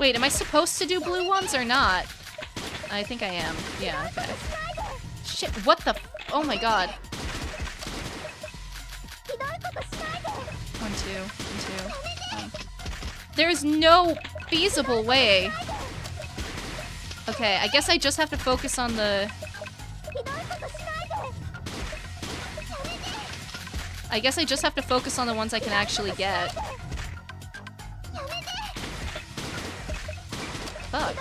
Wait, am I supposed to do blue ones or not? I think I am. Yeah, okay. Shit, what the oh my god. 1, 2, 1, 2. There is no feasible way. Okay, I guess I just have to focus on the... I guess I just have to focus on the ones I can actually get. Fuck.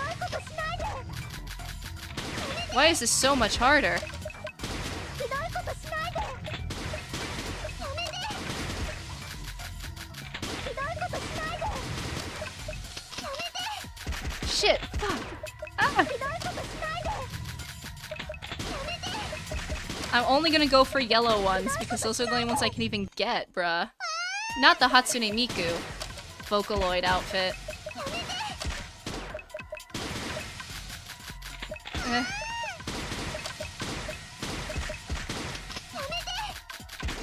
Why is this so much harder? Shit, fuck. Ah! I'm only gonna go for yellow ones because those are the only ones I can even get, bruh. Not the Hatsune Miku Vocaloid outfit.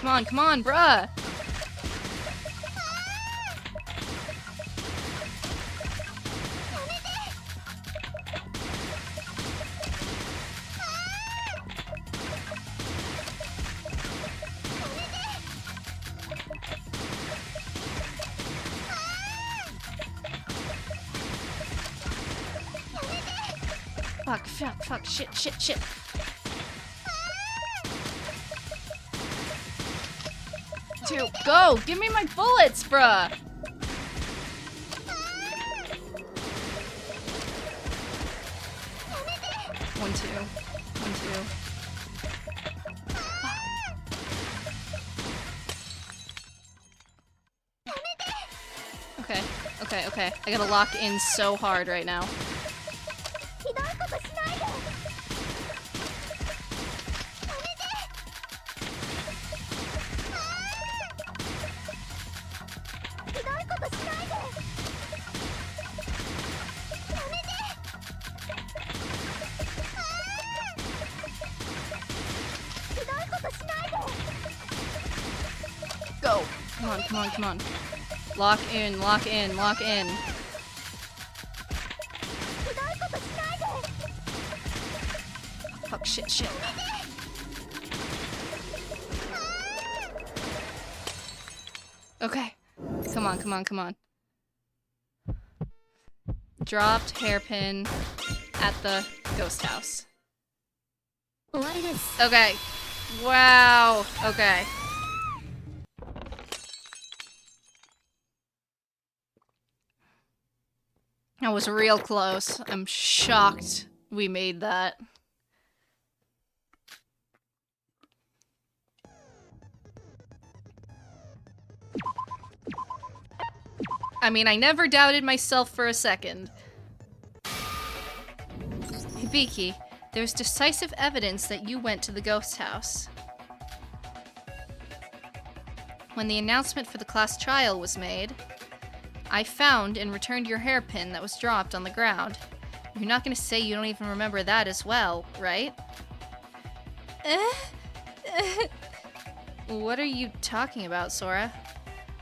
Come on, bruh! Fuck, shit. Two, go! Give me my bullets, bruh! One, two. Okay. I gotta lock in so hard right now. Go! Come on. Lock in. Fuck, shit. Okay. Come on. Dropped hairpin at the ghost house. Okay. Wow. Okay. That was real close. I'm shocked we made that. I mean, I never doubted myself for a second. Hibiki, there's decisive evidence that you went to the ghost house. When the announcement for the class trial was made, I found and returned your hairpin that was dropped on the ground. You're not gonna say you don't even remember that as well, right? What are you talking about, Sora?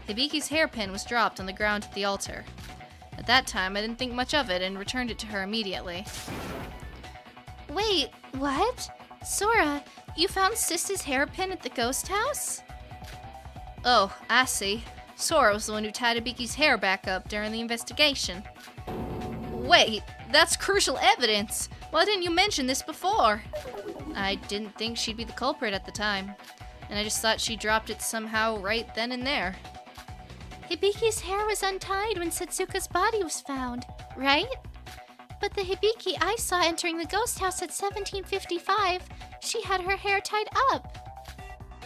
Hibiki's hairpin was dropped on the ground at the altar. At that time, I didn't think much of it and returned it to her immediately.
Wait, what? Sora, you found Sis's hairpin at the ghost house?
Oh, I see. Sora was the one who tied Hibiki's hair back up during the investigation. Wait, that's crucial evidence! Why didn't you mention this before? I didn't think she'd be the culprit at the time, and I just thought she dropped it somehow right then and there.
Hibiki's hair was untied when Setsuka's body was found, right? But the Hibiki I saw entering the ghost house at 1755, she had her hair tied up.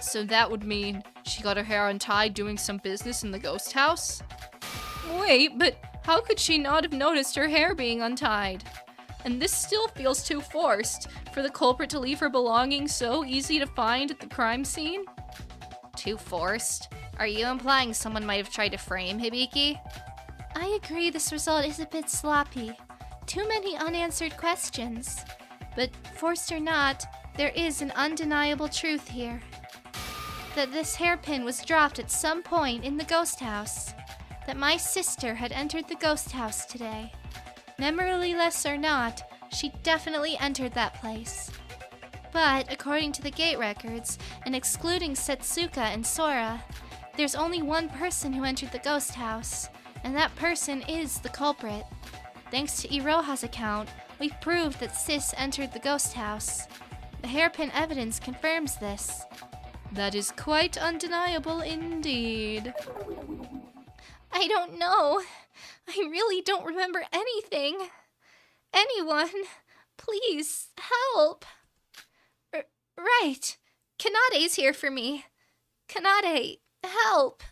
So that would mean she got her hair untied doing some business in the ghost house? Wait, but how could she not have noticed her hair being untied? And this still feels too forced, for the culprit to leave her belongings so easy to find at the crime scene? Too forced? Are you implying someone might have tried to frame Hibiki?
I agree this result is a bit sloppy. Too many unanswered questions. But forced or not, there is an undeniable truth here. That this hairpin was dropped at some point in the ghost house. That my sister had entered the ghost house today. Memoryless or not, she definitely entered that place. But according to the gate records, and excluding Setsuka and Sora, there's only one person who entered the ghost house, and that person is the culprit. Thanks to Iroha's account, we've proved that Sis entered the ghost house. The hairpin evidence confirms this. That is quite undeniable indeed. I don't know. I really don't remember anything. Anyone, please, help. Right. Kanade's here for me. Kanade, help.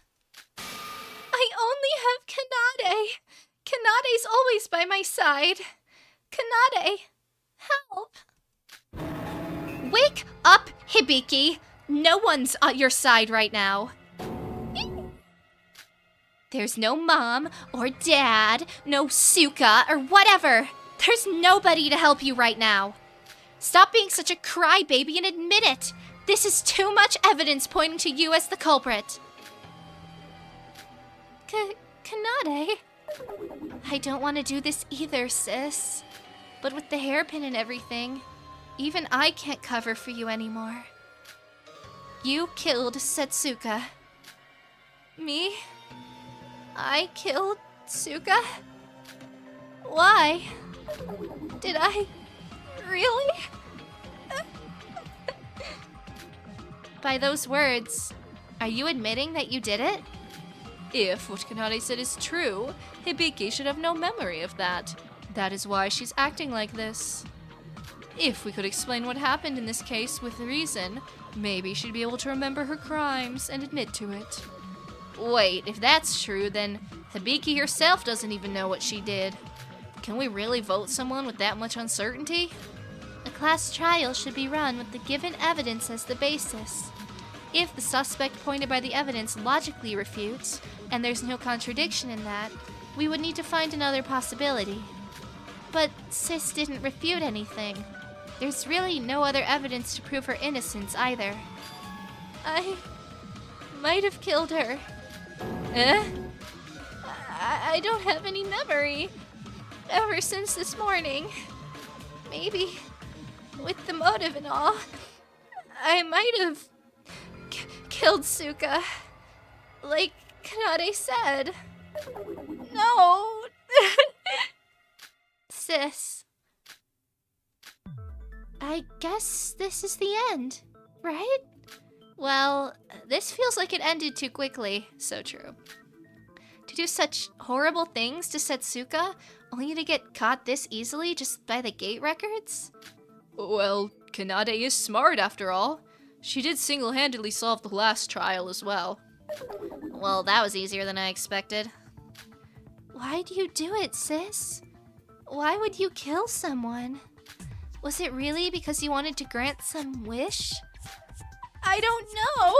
I only have Kanade. Kanade's always by my side. Kanade! Help! Wake up, Hibiki! No one's on your side right now. There's no mom or dad, no Suka or whatever. There's nobody to help you right now. Stop being such a crybaby and admit it. This is too much evidence pointing to you as the culprit. Kanade? I don't want to do this either, sis. But with the hairpin and everything, even I can't cover for you anymore. You killed Setsuka. Me? I killed Suka? Why? Did I? Really? By those words, are you admitting that you did it?
If what Kanade said is true, Hibiki should have no memory of that. That is why she's acting like this. If we could explain what happened in this case with reason, maybe she'd be able to remember her crimes and admit to it. Wait, if that's true, then Hibiki herself doesn't even know what she did. Can we really vote someone with that much uncertainty?
A class trial should be run with the given evidence as the basis. If the suspect pointed by the evidence logically refutes, and there's no contradiction in that, we would need to find another possibility. But Sis didn't refute anything. There's really no other evidence to prove her innocence either. I might have killed her. I don't have any memory. Ever since this morning. Maybe, with the motive and all, I might have killed Suka. Like Kanade said. No! Sis. I guess this is the end, right? Well, this feels like it ended too quickly. So true. To do such horrible things to Setsuka, only to get caught this easily just by the gate records?
Well, Kanade is smart after all. She did single-handedly solve the last trial as well.
Well, that was easier than I expected. Why do you do it, sis? Why would you kill someone? Was it really because you wanted to grant some wish? I don't know.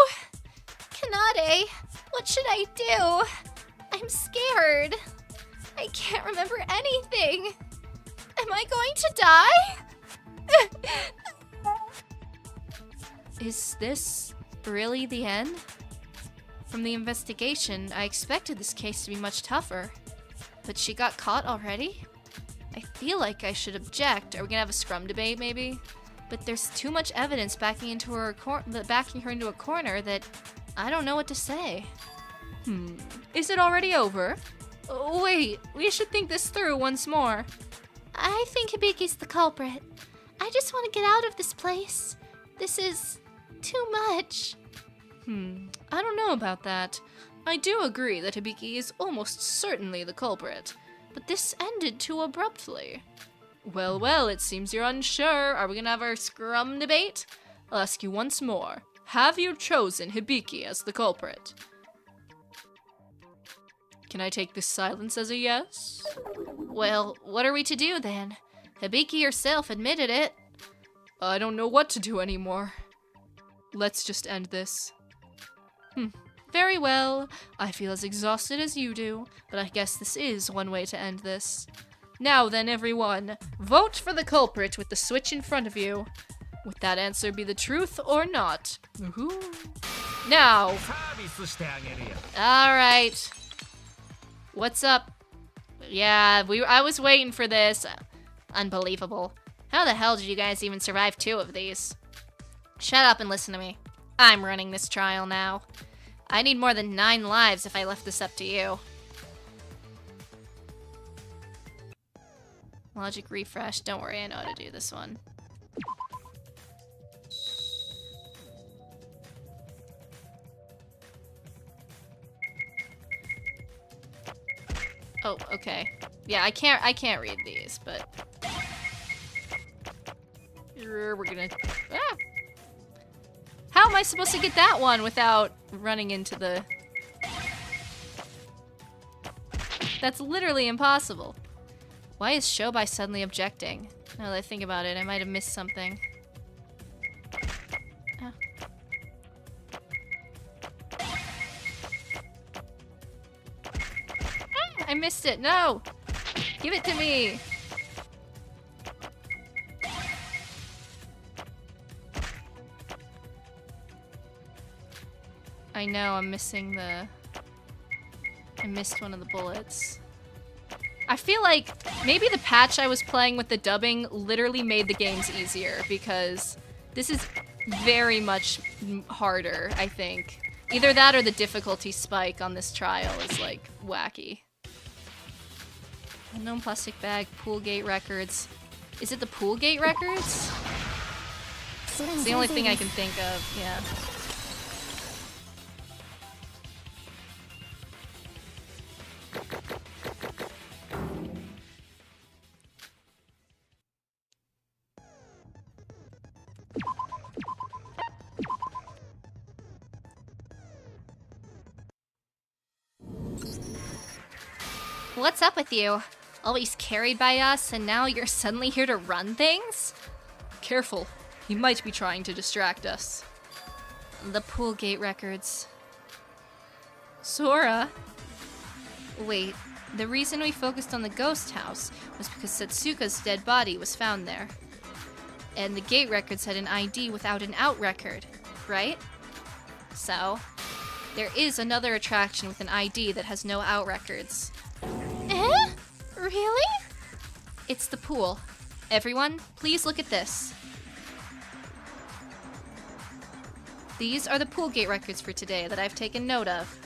Kanade, what should I do? I'm scared. I can't remember anything. Am I going to die?
Is this really the end? From the investigation, I expected this case to be much tougher. But she got caught already? I feel like I should object. Are we gonna have a scrum debate, maybe? But there's too much evidence backing her into a corner that I don't know what to say. Is it already over? Oh, wait, we should think this through once more.
I think Hibiki's the culprit. I just want to get out of this place. This is too much.
I don't know about that. I do agree that Hibiki is almost certainly the culprit, but this ended too abruptly. Well, it seems you're unsure. Are we gonna have our scrum debate? I'll ask you once more. Have you chosen Hibiki as the culprit? Can I take this silence as a yes?
Well, what are we to do then? Hibiki herself admitted it.
I don't know what to do anymore. Let's just end this. Very well. I feel as exhausted as you do, but I guess this is one way to end this. Now then, everyone, vote for the culprit with the switch in front of you. Would that answer be the truth or not? Now. Alright. What's up? Yeah, I was waiting for this. Unbelievable. How the hell did you guys even survive 2 of these? Shut up and listen to me. I'm running this trial now. I need more than 9 lives if I left this up to you. Logic refresh. Don't worry, I know how to do this one. Oh, okay. Yeah, I can't read these, but we're gonna. Ah! How am I supposed to get that one without running into the? That's literally impossible. Why is Shobai suddenly objecting? Now that I think about it, I might have missed something. Oh. Ah, I missed it. No! Give it to me! I know, I'm missing the... I missed one of the bullets. I feel like maybe the patch I was playing with the dubbing literally made the games easier, because this is very much harder, I think. Either that or the difficulty spike on this trial is, like, wacky. Unknown plastic bag, pool gate records. Is it the pool gate records? It's the only thing I can think of, yeah.
What's up with you? Always carried by us, and now you're suddenly here to run things?
Careful. He might be trying to distract us.
The pool gate records.
Sora?
Wait, the reason we focused on the ghost house was because Setsuka's dead body was found there. And the gate records had an ID without an out record, right? So, there is another attraction with an ID that has no out records.
Eh? Really?
It's the pool. Everyone, please look at this. These are the pool gate records for today that I've taken note of.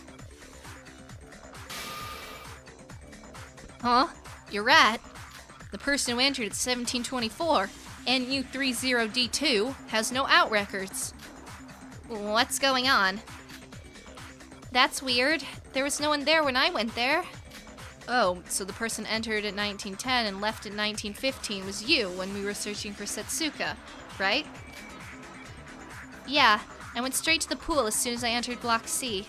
Huh? You're right. The person who entered at 1724, NU30D2, has no out records. What's going on? That's weird. There was no one there when I went there. Oh, so the person entered at 1910 and left at 1915 was you when we were searching for Setsuka, right? Yeah, I went straight to the pool as soon as I entered Block C.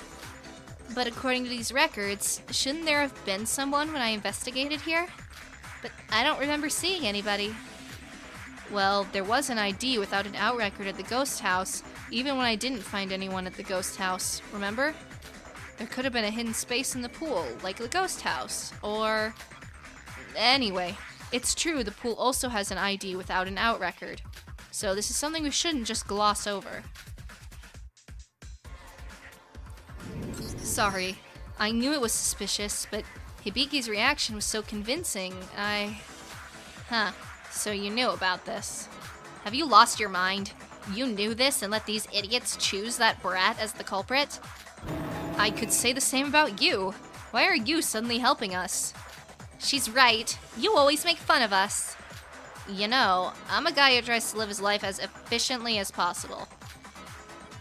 But according to these records, shouldn't there have been someone when I investigated here? But I don't remember seeing anybody. Well, there was an ID without an out record at the ghost house, even when I didn't find anyone at the ghost house, remember? There could have been a hidden space in the pool, like the ghost house, or... Anyway, it's true the pool also has an ID without an out record, so this is something we shouldn't just gloss over. Sorry, I knew it was suspicious, but Hibiki's reaction was so convincing, Huh, so you knew about this. Have you lost your mind? You knew this and let these idiots choose that brat as the culprit? I could say the same about you. Why are you suddenly helping us? She's right. You always make fun of us. You know, I'm a guy who tries to live his life as efficiently as possible.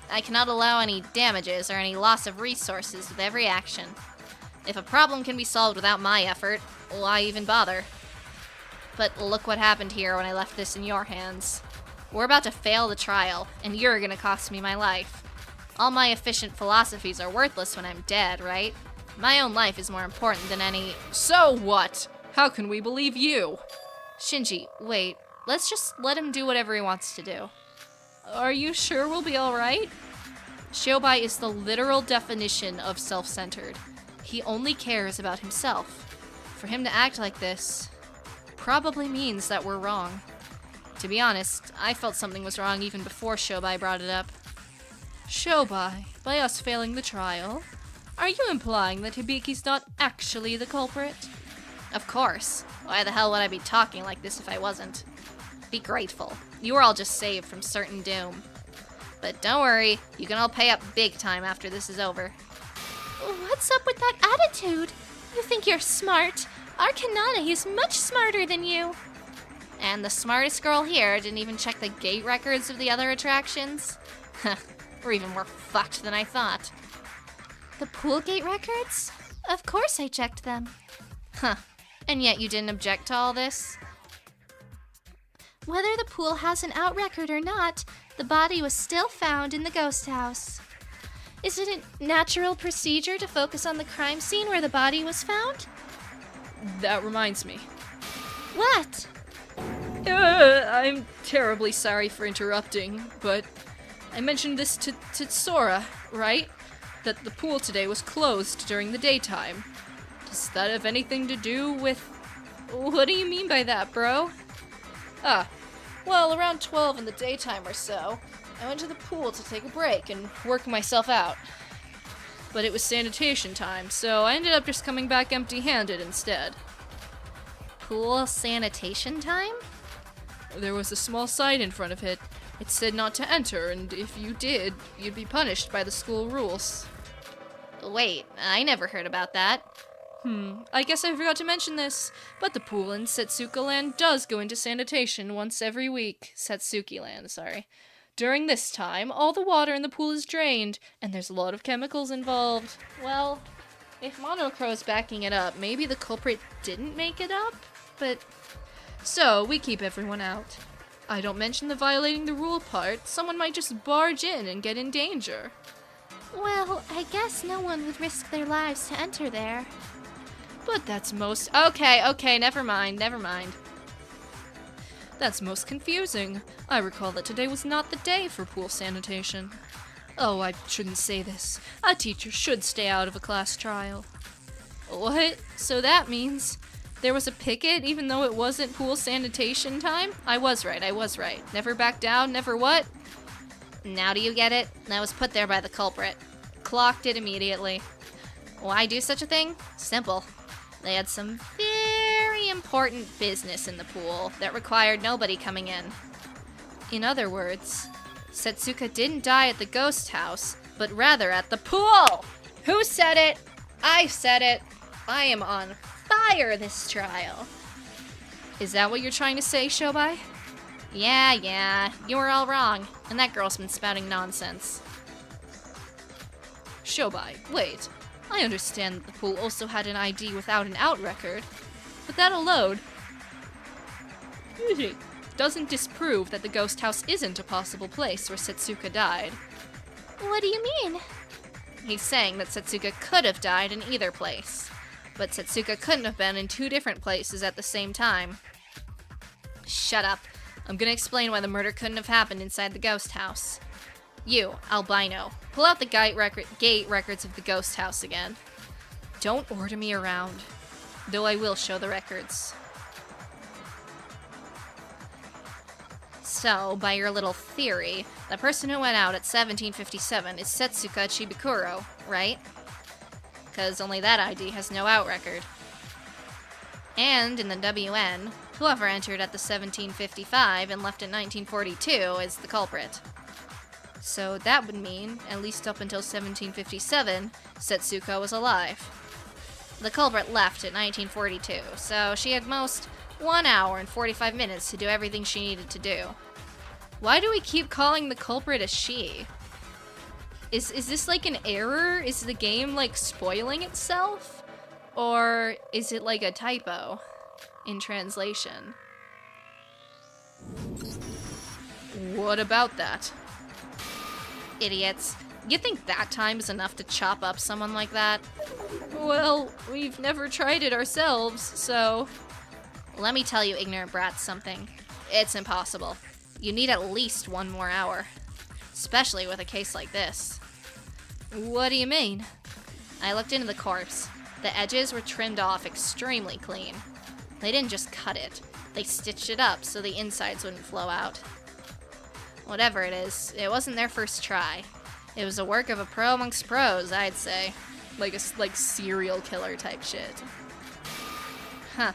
I cannot allow any damages or any loss of resources with every action. If a problem can be solved without my effort, why even bother? But look what happened here when I left this in your hands. We're about to fail the trial, and you're gonna cost me my life. All my efficient philosophies are worthless when I'm dead, right? My own life is more important than any...
So what? How can we believe you?
Shinji, wait. Let's just let him do whatever he wants to do.
Are you sure we'll be alright?
Shobai is the literal definition of self-centered. He only cares about himself. For him to act like this probably means that we're wrong. To be honest, I felt something was wrong even before Shobai brought it up.
Shobai, by us failing the trial, are you implying that Hibiki's not actually the culprit?
Of course. Why the hell would I be talking like this if I wasn't? Be grateful. You were all just saved from certain doom. But don't worry, you can all pay up big time after this is over.
What's up with that attitude? You think you're smart? Our Kanane is much smarter than you.
And the smartest girl here didn't even check the gate records of the other attractions? We're even more fucked than I thought.
The pool gate records? Of course I checked them.
Huh. And yet you didn't object to all this?
Whether the pool has an out record or not, the body was still found in the ghost house. Is it a natural procedure to focus on the crime scene where the body was found?
That reminds me.
What?
I'm terribly sorry for interrupting, but I mentioned this to Sora, right? That the pool today was closed during the daytime. Does that have anything to do with... What do you mean by that, bro? Well, around 12 in the daytime or so, I went to the pool to take a break and work myself out. But it was sanitation time, so I ended up just coming back empty-handed instead.
Pool sanitation time?
There was a small sign in front of it. It said not to enter, and if you did, you'd be punished by the school rules.
Wait, I never heard about that.
I guess I forgot to mention this, but the pool in Setsuka Land does go into sanitation once every week. Satsuki Land, sorry. During this time, all the water in the pool is drained, and there's a lot of chemicals involved. Well, if Monocro's backing it up, maybe the culprit didn't make it up? But... So, we keep everyone out. I don't mention the violating the rule part. Someone might just barge in and get in danger.
Well, I guess no one would risk their lives to enter there.
But that's most... Okay, never mind. That's most confusing. I recall that today was not the day for pool sanitation. Oh, I shouldn't say this. A teacher should stay out of a class trial. What? So that means there was a picket even though it wasn't pool sanitation time? I was right. Never back down, never what?
Now do you get it? That was put there by the culprit.
Clocked it immediately.
Why do such a thing? Simple. They had some very important business in the pool that required nobody coming in.
In other words, Setsuka didn't die at the ghost house, but rather at the pool! Who said it? I said it. I am on fire this trial. Is that what you're trying to say, Shobai?
Yeah, you were all wrong, and that girl's been spouting nonsense.
Shobai, wait. I understand that the pool also had an ID without an out record, but that alone doesn't disprove that the ghost house isn't a possible place where Setsuka died.
What do you mean?
He's saying that Setsuka could have died in either place, but Setsuka couldn't have been in two different places at the same time. Shut up. I'm gonna explain why the murder couldn't have happened inside the ghost house. You, albino, pull out the gate records of the ghost house again. Don't order me around, though I will show the records.
So, by your little theory, the person who went out at 1757 is Setsuka Chibukuro, right? Because only that ID has no out record. And in the WN, whoever entered at the 1755 and left in 1942 is the culprit. So that would mean, at least up until 1757, Setsuka was alive. The culprit left at 1942, so she had most 1 hour and 45 minutes to do everything she needed to do. Why do we keep calling the culprit a she? Is this like an error? Is the game like spoiling itself? Or is it like a typo in translation? What about that? Idiots. You think that time is enough to chop up someone like that?
Well, we've never tried it ourselves, so...
Let me tell you, ignorant brats, something. It's impossible. You need at least 1 more hour. Especially with a case like this.
What do you mean?
I looked into the corpse. The edges were trimmed off extremely clean. They didn't just cut it. They stitched it up so the insides wouldn't flow out. Whatever it is, it wasn't their first try. It was a work of a pro amongst pros, I'd say.
Like serial killer type shit.
Huh.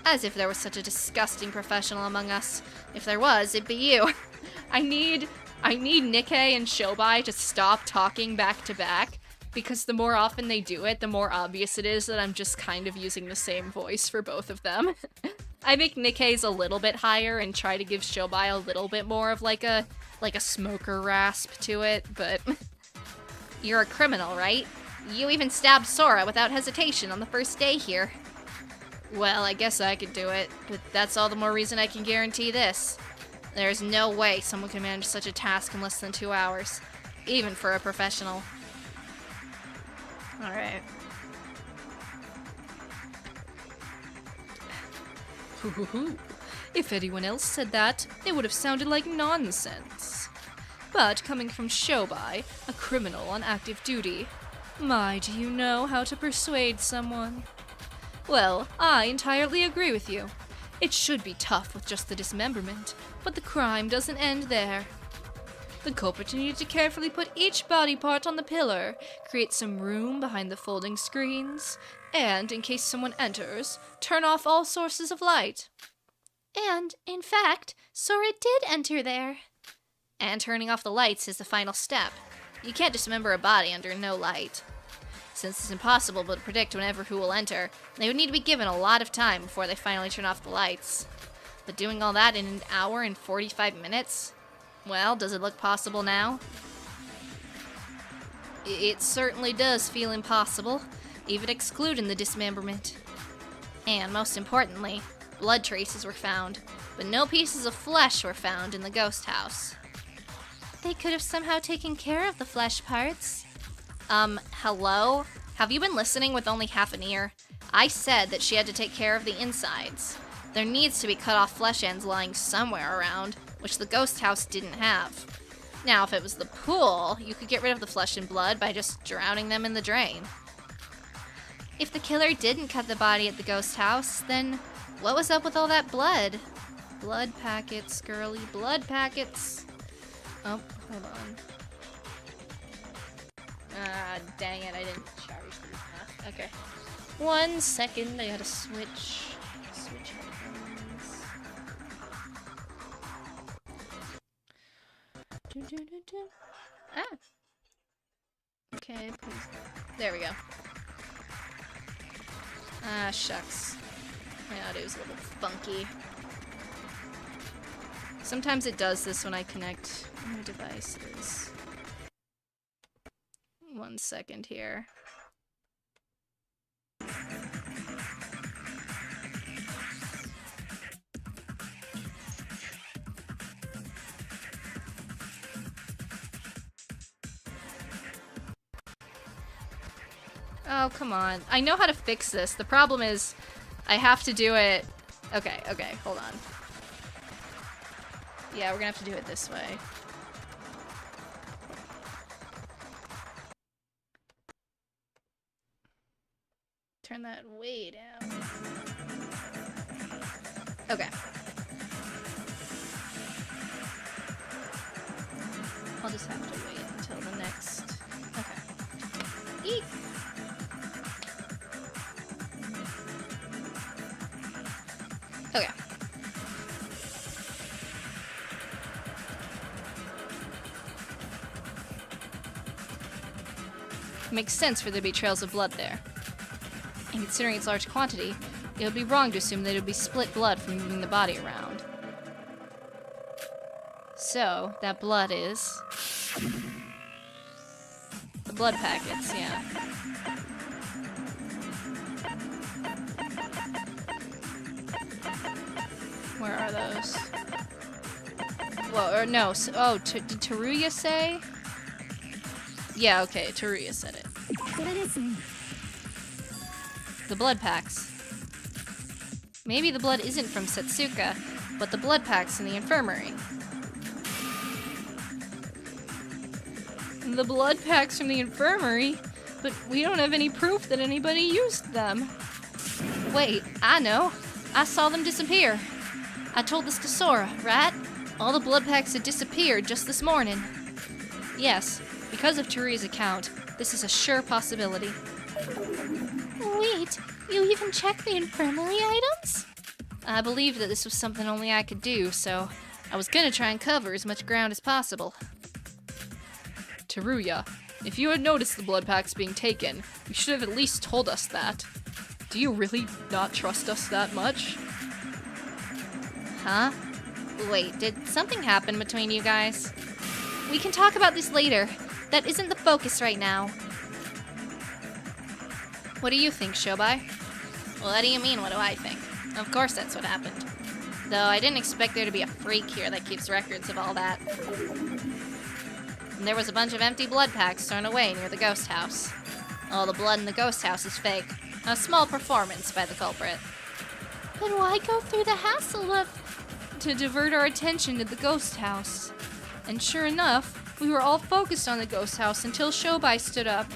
As if there was such a disgusting professional among us. If there was, it'd be you.
I need Nikkei and Shobai to stop talking back to back, because the more often they do it, the more obvious it is that I'm just kind of using the same voice for both of them. I make Nikkei's a little bit higher and try to give Shobai a little bit more of like a smoker rasp to it, but...
You're a criminal, right? You even stabbed Sora without hesitation on the first day here.
Well, I guess I could do it, but that's all the more reason I can guarantee this.
There's no way someone can manage such a task in less than 2 hours, even for a professional.
Alright.
If anyone else said that, it would have sounded like nonsense. But coming from Shobai, a criminal on active duty, my, do you know how to persuade someone? Well, I entirely agree with you. It should be tough with just the dismemberment, but the crime doesn't end there. The culprit needed to carefully put each body part on the pillar, create some room behind the folding screens, and, in case someone enters, turn off all sources of light.
And, in fact, Sora did enter there.
And turning off the lights is the final step. You can't dismember a body under no light. Since it's impossible to predict whenever who will enter, they would need to be given a lot of time before they finally turn off the lights. But doing all that in an hour and 45 minutes? Well, does it look possible now? It certainly does feel impossible, even excluding the dismemberment. And most importantly, blood traces were found, but no pieces of flesh were found in the ghost house.
They could have somehow taken care of the flesh parts.
Hello? Have you been listening with only half an ear? I said that she had to take care of the insides. There needs to be cut off flesh ends lying somewhere around, which the ghost house didn't have. Now, if it was the pool, you could get rid of the flesh and blood by just drowning them in the drain.
If the killer didn't cut the body at the ghost house, then what was up with all that blood?
Blood packets, girly, blood packets. Oh, hold on. Dang it, I didn't charge these. Okay. 1 second, I gotta switch headphones. Ah! Okay, please. There we go. Ah, shucks. My audio's a little funky. Sometimes it does this when I connect my devices. 1 second here. Oh, come on. I know how to fix this. The problem is I have to do it... Okay, hold on. Yeah, we're gonna have to do it this way. Turn that way down. Okay. I'll just have to wait until the next... Okay. Eek! Okay. Makes sense for there to be trails of blood there. And considering its large quantity, it would be wrong to assume that it would be split blood from moving the body around. So, that blood is... the blood packets, yeah. Where are those? Well, or no, did Teruya say? Yeah, okay, Teruya said it. The blood packs. Maybe the blood isn't from Setsuka, but the blood packs in the infirmary. The blood packs from the infirmary? But we don't have any proof that anybody used them. Wait, I know. I saw them disappear. I told this to Sora, right? All the blood packs had disappeared just this morning. Yes, because of Teruya's account, this is a sure possibility.
Wait, you even checked the infirmary items?
I believed that this was something only I could do, so I was gonna try and cover as much ground as possible. Teruya, if you had noticed the blood packs being taken, you should have at least told us that. Do you really not trust us that much? Huh? Wait, did something happen between you guys?
We can talk about this later. That isn't the focus right now.
What do you think, Shobai? Well, what do you mean, what do I think? Of course that's what happened. Though I didn't expect there to be a freak here that keeps records of all that. And there was a bunch of empty blood packs thrown away near the ghost house. All the blood in the ghost house is fake. A small performance by the culprit.
Then why go through the hassle of...
To divert our attention to the ghost house. And sure enough, we were all focused on the ghost house until Shobai stood up.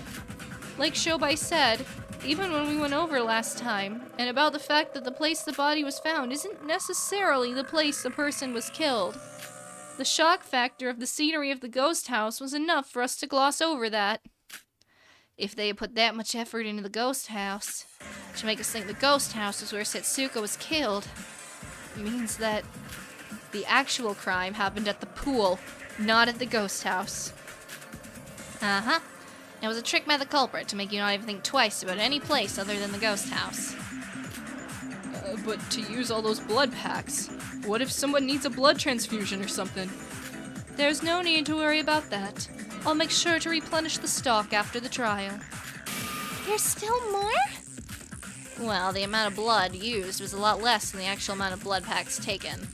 Like Shobai said, even when we went over last time, and about the fact that the place the body was found isn't necessarily the place the person was killed. The shock factor of the scenery of the ghost house was enough for us to gloss over that. If they had put that much effort into the ghost house to make us think the ghost house was where Setsuka was killed, it means that the actual crime happened at the pool, not at the ghost house. Uh-huh. It was a trick by the culprit to make you not even think twice about any place other than the ghost house. But to use all those blood packs, what if someone needs a blood transfusion or something? There's no need to worry about that. I'll make sure to replenish the stock after the trial.
There's still more?
Well, the amount of blood used was a lot less than the actual amount of blood packs taken.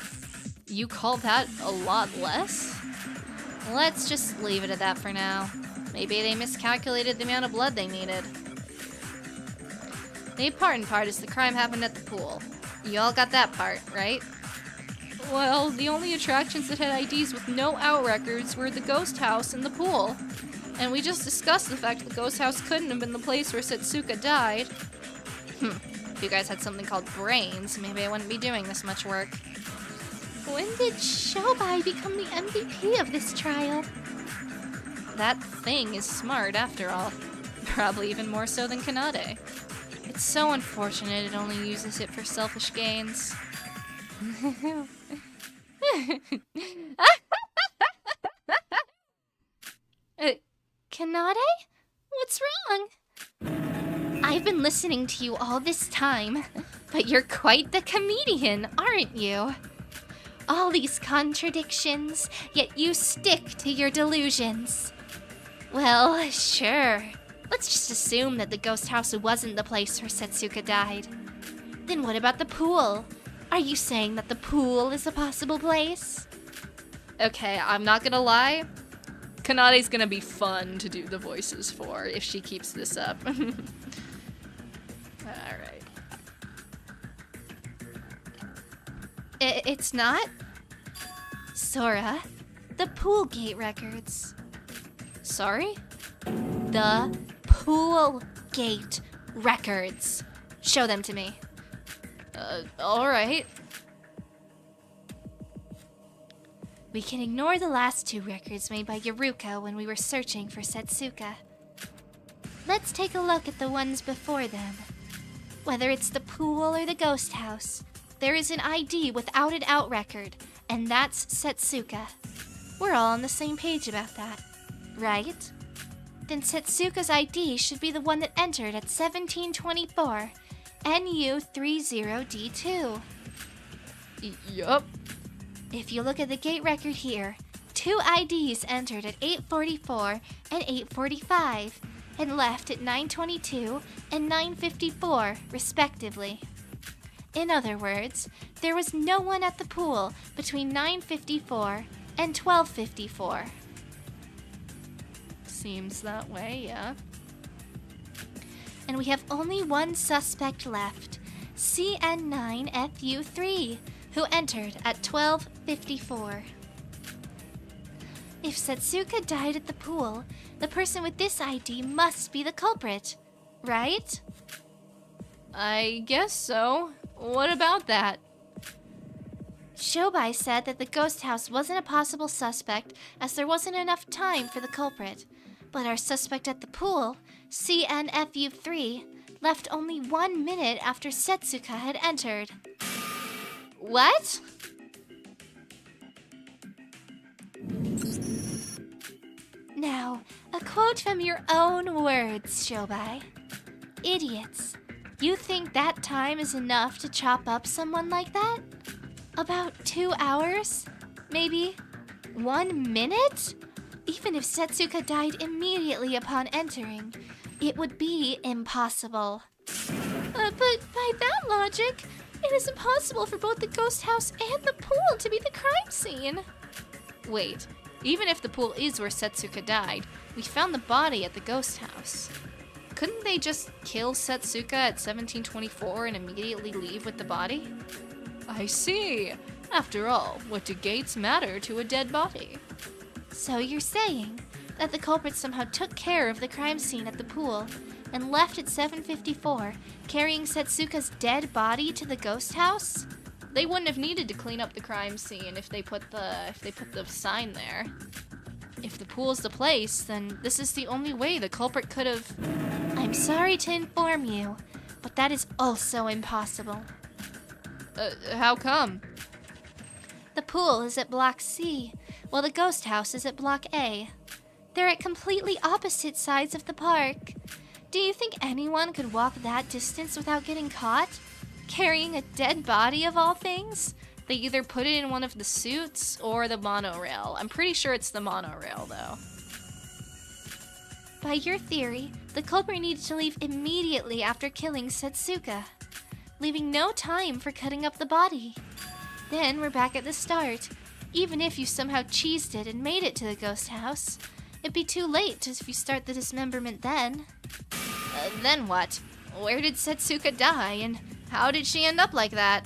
You call that a lot less? Let's just leave it at that for now. Maybe they miscalculated the amount of blood they needed. The important part is the crime happened at the pool. You all got that part, right? Well, the only attractions that had IDs with no out records were the ghost house and the pool. And we just discussed the fact the ghost house couldn't have been the place where Setsuka died. If you guys had something called brains, maybe I wouldn't be doing this much work.
When did Shobai become the MVP of this trial?
That thing is smart, after all. Probably even more so than Kanade. It's so unfortunate it only uses it for selfish gains.
Kanade? What's wrong? I've been listening to you all this time, but you're quite the comedian, aren't you? All these contradictions, yet you stick to your delusions. Well, sure. Let's just assume that the ghost house wasn't the place where Setsuka died. Then what about the pool? Are you saying that the pool is a possible place?
Okay, I'm not gonna lie. Kanade's gonna be fun to do the voices for if she keeps this up. Alright.
It's not? Sora, the pool gate records.
Sorry?
The pool gate records. Show them to me.
Alright.
We can ignore the last two records made by Yoruka when we were searching for Setsuka. Let's take a look at the ones before them. Whether it's the pool or the ghost house, there is an ID without an out record, and that's Setsuka. We're all on the same page about that, right? Then Setsuka's ID should be the one that entered at 1724, NU30D2.
Yup.
If you look at the gate record here, two IDs entered at 844 and 845, and left at 922 and 954, respectively. In other words, there was no one at the pool between 954 and 1254.
Seems that way, yeah.
And we have only one suspect left, CN9FU3, who entered at 1254. If Setsuka died at the pool, the person with this ID must be the culprit, right?
I guess so. What about that?
Shobai said that the ghost house wasn't a possible suspect as there wasn't enough time for the culprit. But our suspect at the pool, CNFU3, left only 1 minute after Setsuka had entered. What? Now, a quote from your own words, Shobai. Idiots. You think that time is enough to chop up someone like that? About 2 hours? Maybe 1 minute? Even if Setsuka died immediately upon entering, it would be impossible. But by that logic, it is impossible for both the ghost house and the pool to be the crime scene.
Wait, even if the pool is where Setsuka died, we found the body at the ghost house. couldn't they just kill Setsuka at 1724 and immediately leave with the body?
I see. After all, what do gates matter to a dead body?
So you're saying that the culprit somehow took care of the crime scene at the pool and left at 7:54, carrying Setsuka's dead body to the ghost house?
They wouldn't have needed to clean up the crime scene if they put the sign there. If the pool's the place, then this is the only way the culprit could have...
I'm sorry to inform you, but that is also impossible.
How come?
The pool is at Block C, while the ghost house is at Block A. They're at completely opposite sides of the park. Do you think anyone could walk that distance without getting caught? Carrying a dead body of all things?
They either put it in one of the suits or the monorail. I'm pretty sure it's the monorail, though.
By your theory, the culprit needed to leave immediately after killing Setsuka, leaving no time for cutting up the body. Then we're back at the start. Even if you somehow cheesed it and made it to the ghost house, it'd be too late if you start the dismemberment then.
Then what? Where did Setsuka die, and how did she end up like that?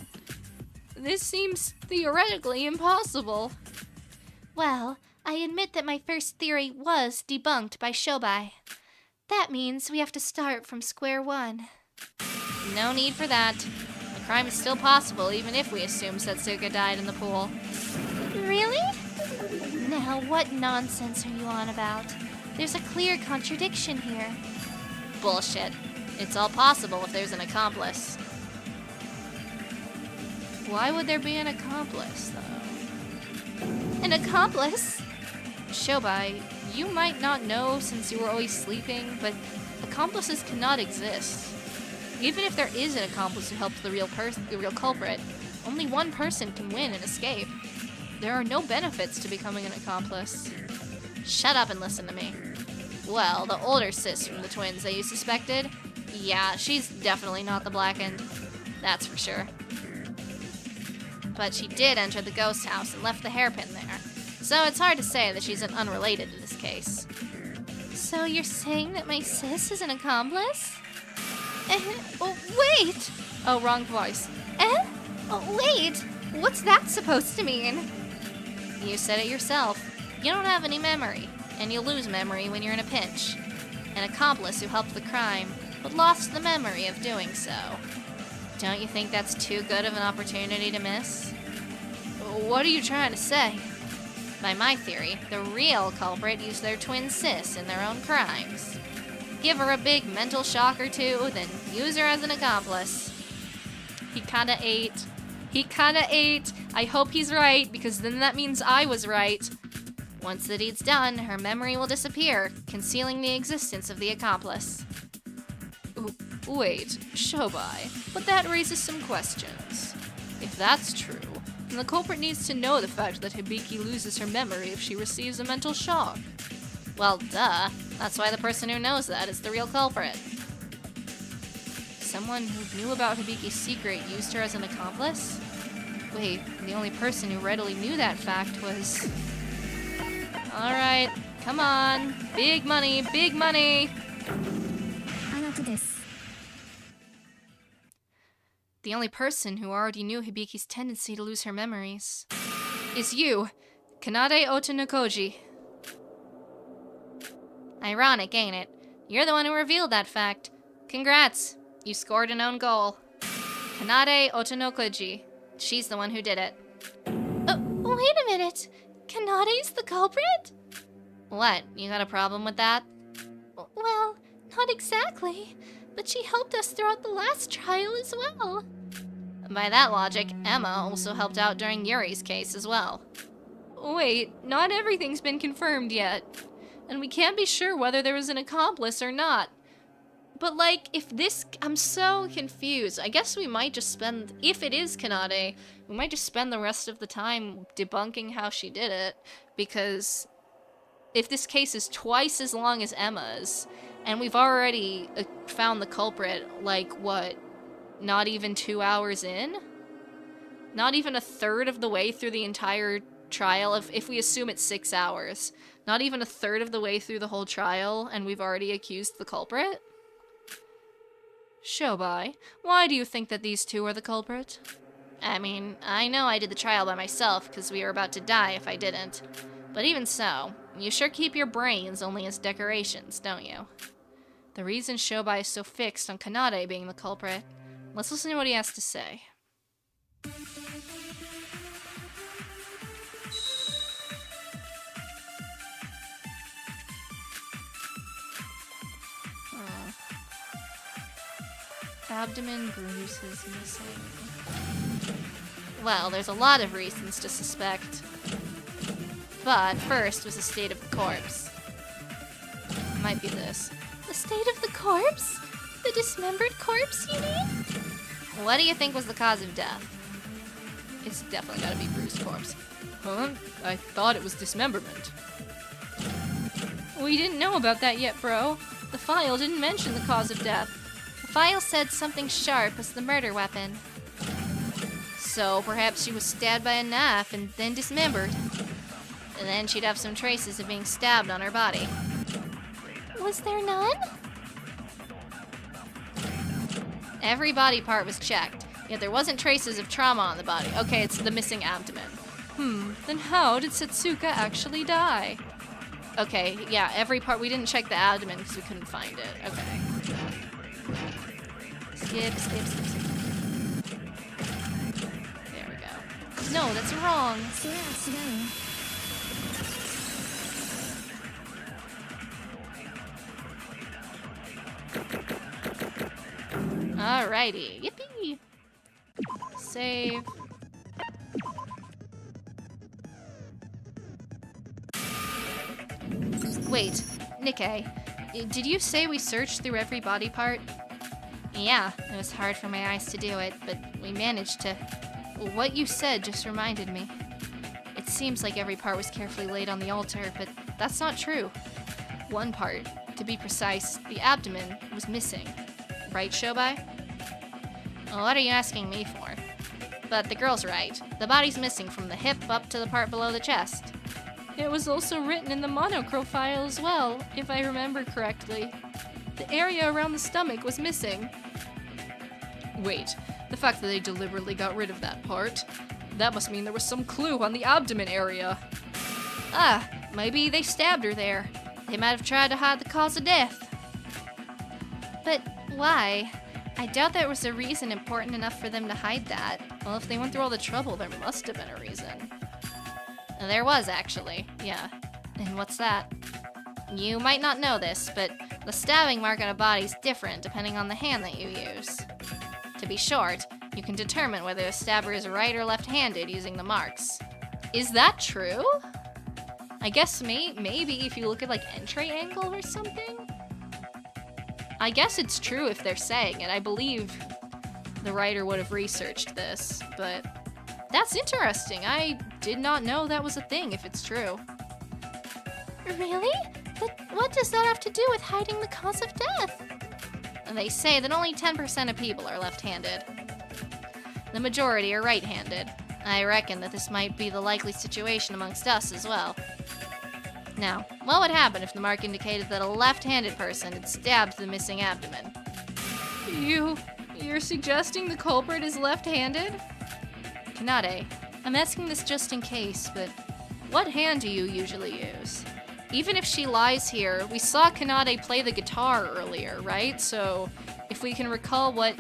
This seems theoretically impossible.
Well, I admit that my first theory was debunked by Shobai. That means we have to start from square one.
No need for that. The crime is still possible even if we assume Setsuka died in the pool.
Really? Now, what nonsense are you on about? There's a clear contradiction here.
Bullshit. It's all possible if there's an accomplice.
Why would there be an accomplice, though?
An accomplice?
Shobai, you might not know since you were always sleeping, but accomplices cannot exist. Even if there is an accomplice who helps the real culprit, only one person can win and escape. There are no benefits to becoming an accomplice.
Shut up and listen to me. Well, the older sis from the twins that you suspected, yeah, she's definitely not the Blackened. That's for sure. But she did enter the ghost house and left the hairpin there, so it's hard to say that she's unrelated to this case.
So you're saying that my sis is an accomplice? Oh, wait!
Oh, wrong voice.
Oh, wait! What's that supposed to mean?
You said it yourself. You don't have any memory, and you lose memory when you're in a pinch. An accomplice who helped the crime, but lost the memory of doing so. Don't you think that's too good of an opportunity to miss?
What are you trying to say?
By my theory, the real culprit used their twin sis in their own crimes. Give her a big mental shock or two, then use her as an accomplice.
He kinda ate. I hope he's right, because then that means I was right.
Once the deed's done, her memory will disappear, concealing the existence of the accomplice.
Wait, Shobai, but that raises some questions. If that's true, then the culprit needs to know the fact that Hibiki loses her memory if she receives a mental shock.
Well, duh. That's why the person who knows that is the real culprit.
Someone who knew about Hibiki's secret used her as an accomplice? Wait, the only person who readily knew that fact was... Alright, come on. Big money, big money! The only person who already knew Hibiki's tendency to lose her memories is you, Kanade Otonokoji.
Ironic, ain't it? You're the one who revealed that fact. Congrats, you scored an own goal. Kanade Otonokoji. She's the one who did it.
Wait a minute. Kanade's the culprit?
What, you got a problem with that?
Well, not exactly. But she helped us throughout the last trial as well.
By that logic, Emma also helped out during Yuri's case as well.
Wait, not everything's been confirmed yet. And we can't be sure whether there was an accomplice or not. But like, I'm so confused. I guess we might just spend, if it is Kanade, we might just spend the rest of the time debunking how she did it. Because if this case is twice as long as Emma's, and we've already found the culprit, like, what, not even 2 hours in? Not even a third of the way through the entire trial, if we assume it's 6 hours. Not even a third of the way through the whole trial, and we've already accused the culprit? Shobai, why do you think that these two are the culprit?
I mean, I know I did the trial by myself because we were about to die if I didn't. But even so, you sure keep your brains only as decorations, don't you?
The reason Shobai is so fixed on Kanade being the culprit. Let's listen to what he has to say. Abdomen bruises missing.
Well, there's a lot of reasons to suspect. But first was the state of the corpse.
Might be this.
The state of the corpse? The dismembered corpse, you mean?
What do you think was the cause of death?
It's definitely gotta be bruised corpse. Huh? I thought it was dismemberment. We didn't know about that yet, bro. The file didn't mention the cause of death.
The file said something sharp was the murder weapon. So perhaps she was stabbed by a knife and then dismembered. And then she'd have some traces of being stabbed on her body.
Was there none?
Every body part was checked, yet there wasn't traces of trauma on the body.
Okay, it's the missing abdomen. Then how did Setsuka actually die? Okay, yeah, every part. We didn't check the abdomen because we couldn't find it. Okay. Skip. There we go. No, that's wrong. Alrighty. Yippee! Save. Wait, Nikkei, did you say we searched through every body part?
Yeah, it was hard for my eyes to do it, but we managed to.
What you said just reminded me. It seems like every part was carefully laid on the altar, but that's not true. One part, to be precise, the abdomen, was missing. Right, Shobai?
Well, what are you asking me for? But the girl's right. The body's missing from the hip up to the part below the chest.
It was also written in the monochrome file as well, if I remember correctly. The area around the stomach was missing. Wait, the fact that they deliberately got rid of that part, that must mean there was some clue on the abdomen area. Ah, maybe they stabbed her there.
They might have tried to hide the cause of death. But why? I doubt there was a reason important enough for them to hide that.
Well, if they went through all the trouble, there must have been a reason.
There was, actually.
Yeah. And what's that?
You might not know this, but the stabbing mark on a body is different depending on the hand that you use. To be short, you can determine whether the stabber is right or left-handed using the marks.
Is that true? I guess maybe if you look at like entry angle or something? I guess it's true if they're saying it. I believe the writer would have researched this, but that's interesting. I did not know that was a thing if it's true.
Really? But what does that have to do with hiding the cause of death?
And they say that only 10% of people are left-handed. The majority are right-handed. I reckon that this might be the likely situation amongst us as well. Now, what would happen if the mark indicated that a left-handed person had stabbed the missing abdomen?
You're suggesting the culprit is left-handed? Kanade, I'm asking this just in case, but what hand do you usually use? Even if she lies here, we saw Kanade play the guitar earlier, right? So if we can recall what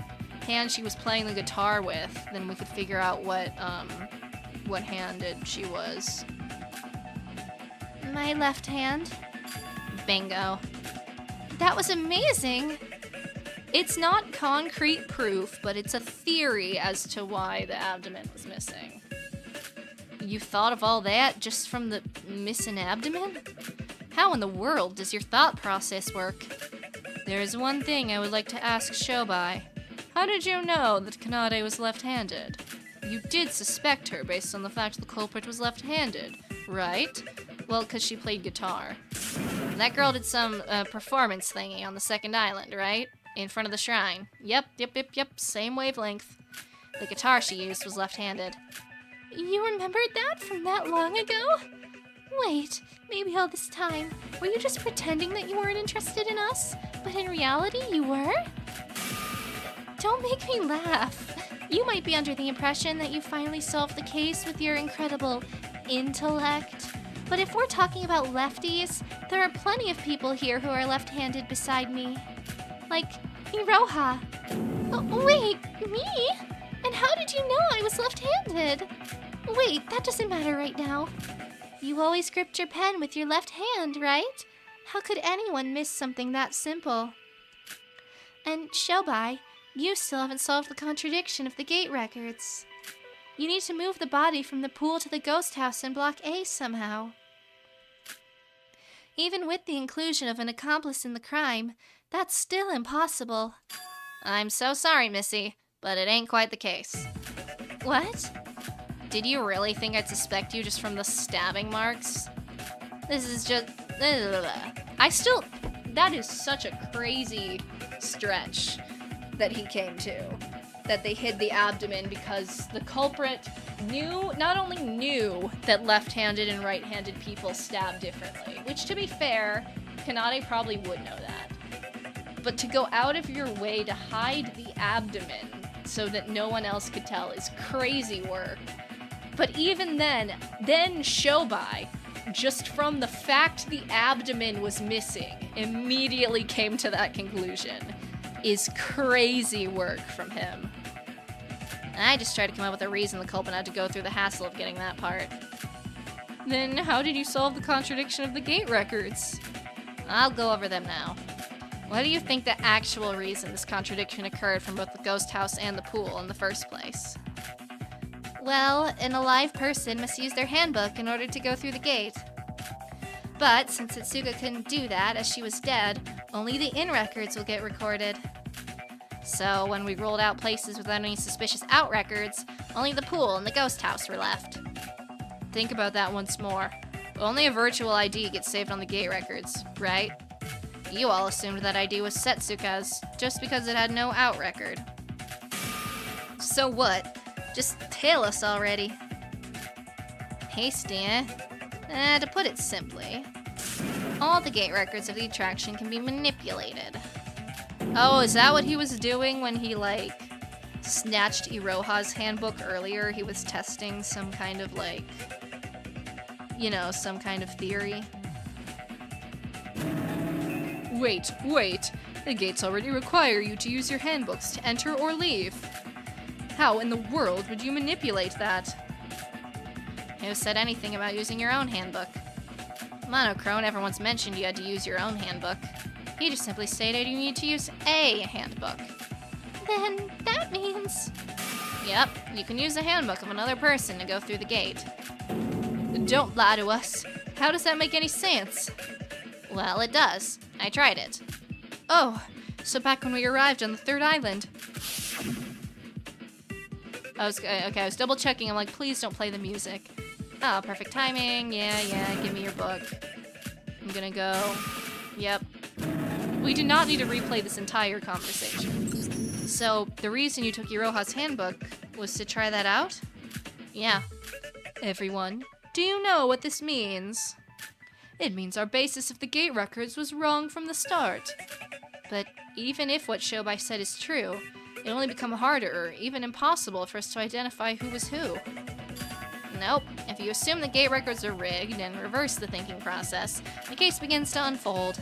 hand she was playing the guitar with, then we could figure out what handed she was.
My left hand.
Bingo.
That was amazing.
It's not concrete proof, but it's a theory as to why the abdomen was missing. You thought of all that just from the missing abdomen? How in the world does your thought process work? There's one thing I would like to ask Shobai. How did you know that Kanade was left-handed? You did suspect her based on the fact the culprit was left-handed, right? Well, because she played guitar.
That girl did some performance thingy on the second island, right? In front of the shrine. Yep, same wavelength. The guitar she used was left-handed.
You remembered that from that long ago? Wait, maybe all this time, were you just pretending that you weren't interested in us? But in reality, you were? Don't make me laugh. You might be under the impression that you finally solved the case with your incredible intellect. But if we're talking about lefties, there are plenty of people here who are left-handed beside me. Like Iroha. Oh, wait, me? And how did you know I was left-handed? Wait, that doesn't matter right now. You always gripped your pen with your left hand, right? How could anyone miss something that simple? And Shobai, you still haven't solved the contradiction of the gate records. You need to move the body from the pool to the ghost house in Block A somehow. Even with the inclusion of an accomplice in the crime, that's still impossible.
I'm so sorry, Missy, but it ain't quite the case.
What?
Did you really think I'd suspect you just from the stabbing marks? This is just...
That is such a crazy stretch that he came to. That they hid the abdomen because the culprit not only knew that left-handed and right-handed people stab differently, which to be fair, Kanade probably would know that. But to go out of your way to hide the abdomen so that no one else could tell is crazy work. But even then Shobai, just from the fact the abdomen was missing, immediately came to that conclusion. Is crazy work from him.
I just tried to come up with a reason the culprit had to go through the hassle of getting that part.
Then how did you solve the contradiction of the gate records?
I'll go over them now. What do you think the actual reason this contradiction occurred from both the ghost house and the pool in the first place?
Well, an alive person must use their handbook in order to go through the gate. But since Itsuka couldn't do that as she was dead, only the in records will get recorded.
So when we ruled out places without any suspicious out records, only the pool and the ghost house were left. Think about that once more. Only a virtual ID gets saved on the gate records, right? You all assumed that ID was Setsuka's just because it had no out record. So what? Just tell us already. Hasty, eh? To put it simply, all the gate records of the attraction can be manipulated.
Oh, is that what he was doing when he, snatched Iroha's handbook earlier? He was testing some kind of, some kind of theory? Wait. The gates already require you to use your handbooks to enter or leave. How in the world would you manipulate that?
Who said anything about using your own handbook? Monochrome never once mentioned you had to use your own handbook. He just simply stated you need to use a handbook.
Then that means...
Yep, you can use the handbook of another person to go through the gate.
Don't lie to us. How does that make any sense?
Well, it does. I tried it.
Oh, so back when we arrived on the third island. I was double checking. I'm like, please don't play the music.
Oh, perfect timing. Yeah,
Give me your book. I'm gonna go. Yep. We do not need to replay this entire conversation. So, the reason you took Iroha's handbook was to try that out?
Yeah.
Everyone, do you know what this means? It means our basis of the gate records was wrong from the start. But even if what Shobai said is true, it'll only become harder or even impossible for us to identify who was who.
Nope. If you assume the gate records are rigged and reverse the thinking process, the case begins to unfold.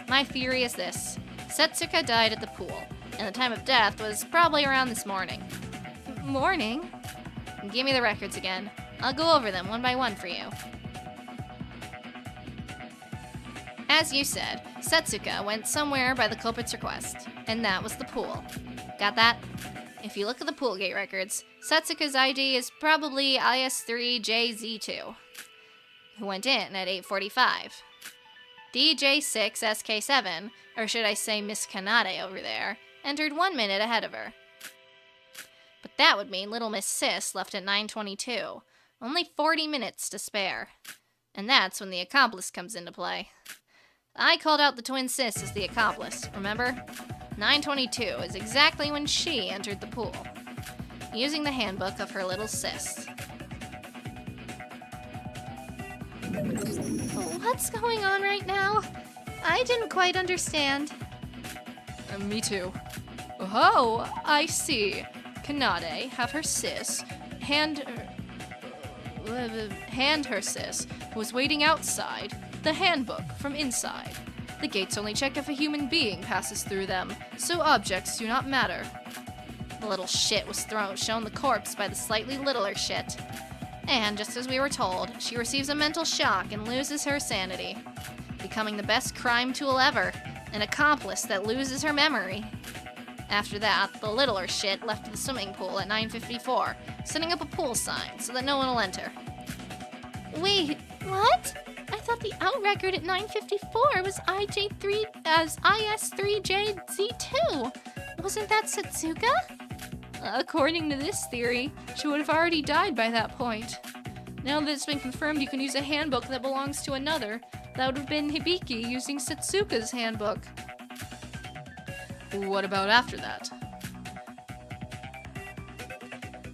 My theory is this. Setsuka died at the pool, and the time of death was probably around this morning.
Morning?
Give me the records again. I'll go over them one by one for you. As you said, Setsuka went somewhere by the culprit's request, and that was the pool. Got that? If you look at the pool gate records, Setsuka's ID is probably IS3JZ2, who went in at 8:45. DJ6SK7, or should I say Miss Kanade over there, entered 1 minute ahead of her. But that would mean Little Miss Sis left at 9:22, only 40 minutes to spare. And that's when the accomplice comes into play. I called out the twin sis as the accomplice, remember? 9:22 is exactly when she entered the pool, using the handbook of her little sis.
What's going on right now? I didn't quite understand.
Me too.
Oh, I see. Kanade have her sis hand her sis, who was waiting outside, the handbook from inside. The gates only check if a human being passes through them, so objects do not matter. The little shit was shown the corpse by the slightly littler shit. And just as we were told, she receives a mental shock and loses her sanity, becoming the best crime tool ever, an accomplice that loses her memory. After that, the littler shit left the swimming pool at 9:54, setting up a pool sign so that no one will enter.
Wait, what? I thought the out record at 9:54 was IS3JZ2. Wasn't that Setsuka?
According to this theory, she would have already died by that point. Now that it's been confirmed you can use a handbook that belongs to another, that would have been Hibiki using Setsuka's handbook. What about after that?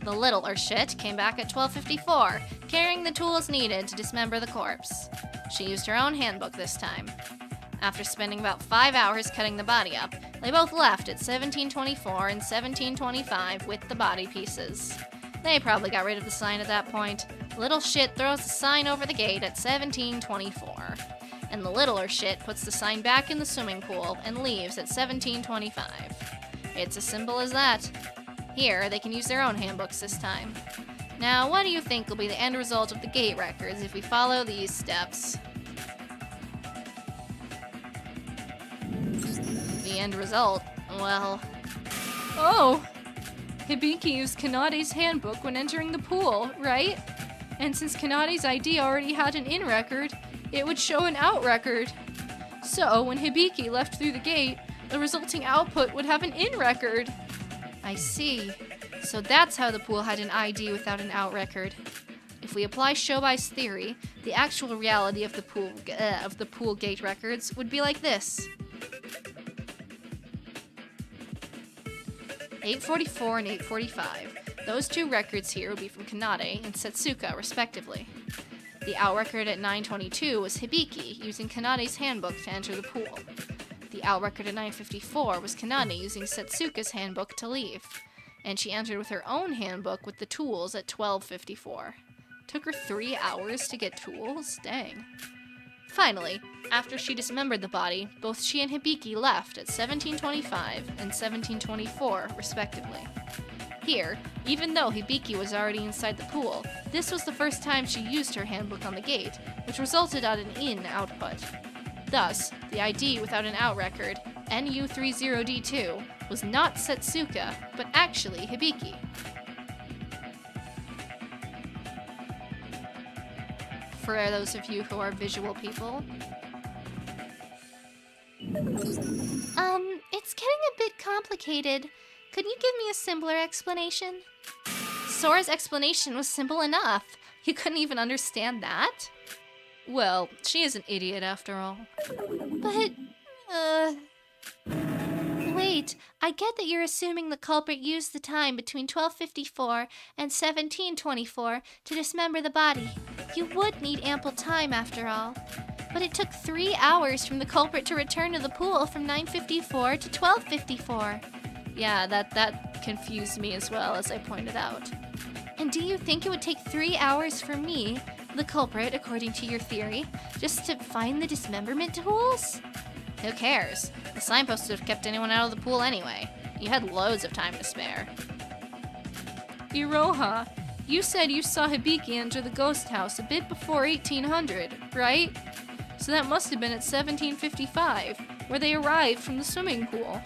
The littler shit came back at 12:54, carrying the tools needed to dismember the corpse. She used her own handbook this time. After spending about 5 hours cutting the body up, they both left at 17:24 and 17:25 with the body pieces. They probably got rid of the sign at that point. Little shit throws the sign over the gate at 17:24. And the littler shit puts the sign back in the swimming pool and leaves at 17:25. It's as simple as that. Here, they can use their own handbooks this time. Now, what do you think will be the end result of the gate records if we follow these steps? The end result? Well... Oh! Hibiki used Kanade's handbook when entering the pool, right? And since Kanade's ID already had an in record, it would show an out record. So, when Hibiki left through the gate, the resulting output would have an in record. I see. So that's how the pool had an ID without an out record. If we apply Shobai's theory, the actual reality of the pool gate records would be like this. 8:44 and 8:45. Those two records here would be from Kanade and Setsuka, respectively. The out record at 9:22 was Hibiki using Kanade's handbook to enter the pool. The out record at 9:54 was Kanade using Setsuka's handbook to leave. And she entered with her own handbook with the tools at 12:54. Took her 3 hours to get tools? Dang. Finally, after she dismembered the body, both she and Hibiki left at 17:25 and 17:24, respectively. Here, even though Hibiki was already inside the pool, this was the first time she used her handbook on the gate, which resulted on an in output. Thus, the ID without an out record, NU30D2, was not Setsuka, but actually Hibiki. For those of you who are visual people.
It's getting a bit complicated. Could you give me a simpler explanation?
Sora's explanation was simple enough. You couldn't even understand that? Well, she is an idiot after all.
But, wait, I get that you're assuming the culprit used the time between 12:54 and 17:24 to dismember the body. You would need ample time after all. But it took 3 hours from the culprit to return to the pool from 9:54 to 12:54.
Yeah, that confused me as well, as I pointed out.
And do you think it would take 3 hours for me, the culprit according to your theory, just to find the dismemberment tools?
Who cares? The signpost would have kept anyone out of the pool anyway. You had loads of time to spare. Iroha, you said you saw Hibiki enter the ghost house a bit before 1800, right? So that must have been at 17:55, where they arrived from the swimming pool.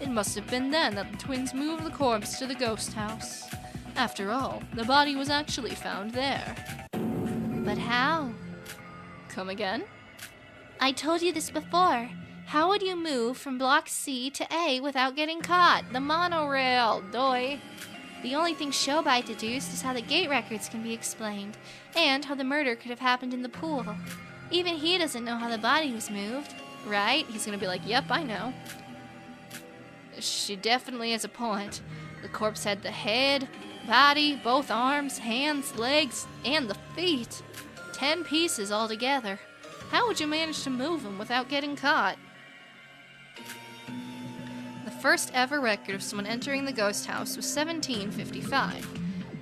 It must have been then that the twins moved the corpse to the ghost house. After all, the body was actually found there.
But how?
Come again?
I told you this before. How would you move from block C to A without getting caught?
The monorail, doy.
The only thing Shobai deduced is how the gate records can be explained, and how the murder could have happened in the pool. Even he doesn't know how the body was moved.
Right? He's gonna be like, yep, I know. She definitely has a point. The corpse had the head, body, both arms, hands, legs, and the feet. 10 pieces altogether. How would you manage to move them without getting caught? The first ever record of someone entering the ghost house was 1755.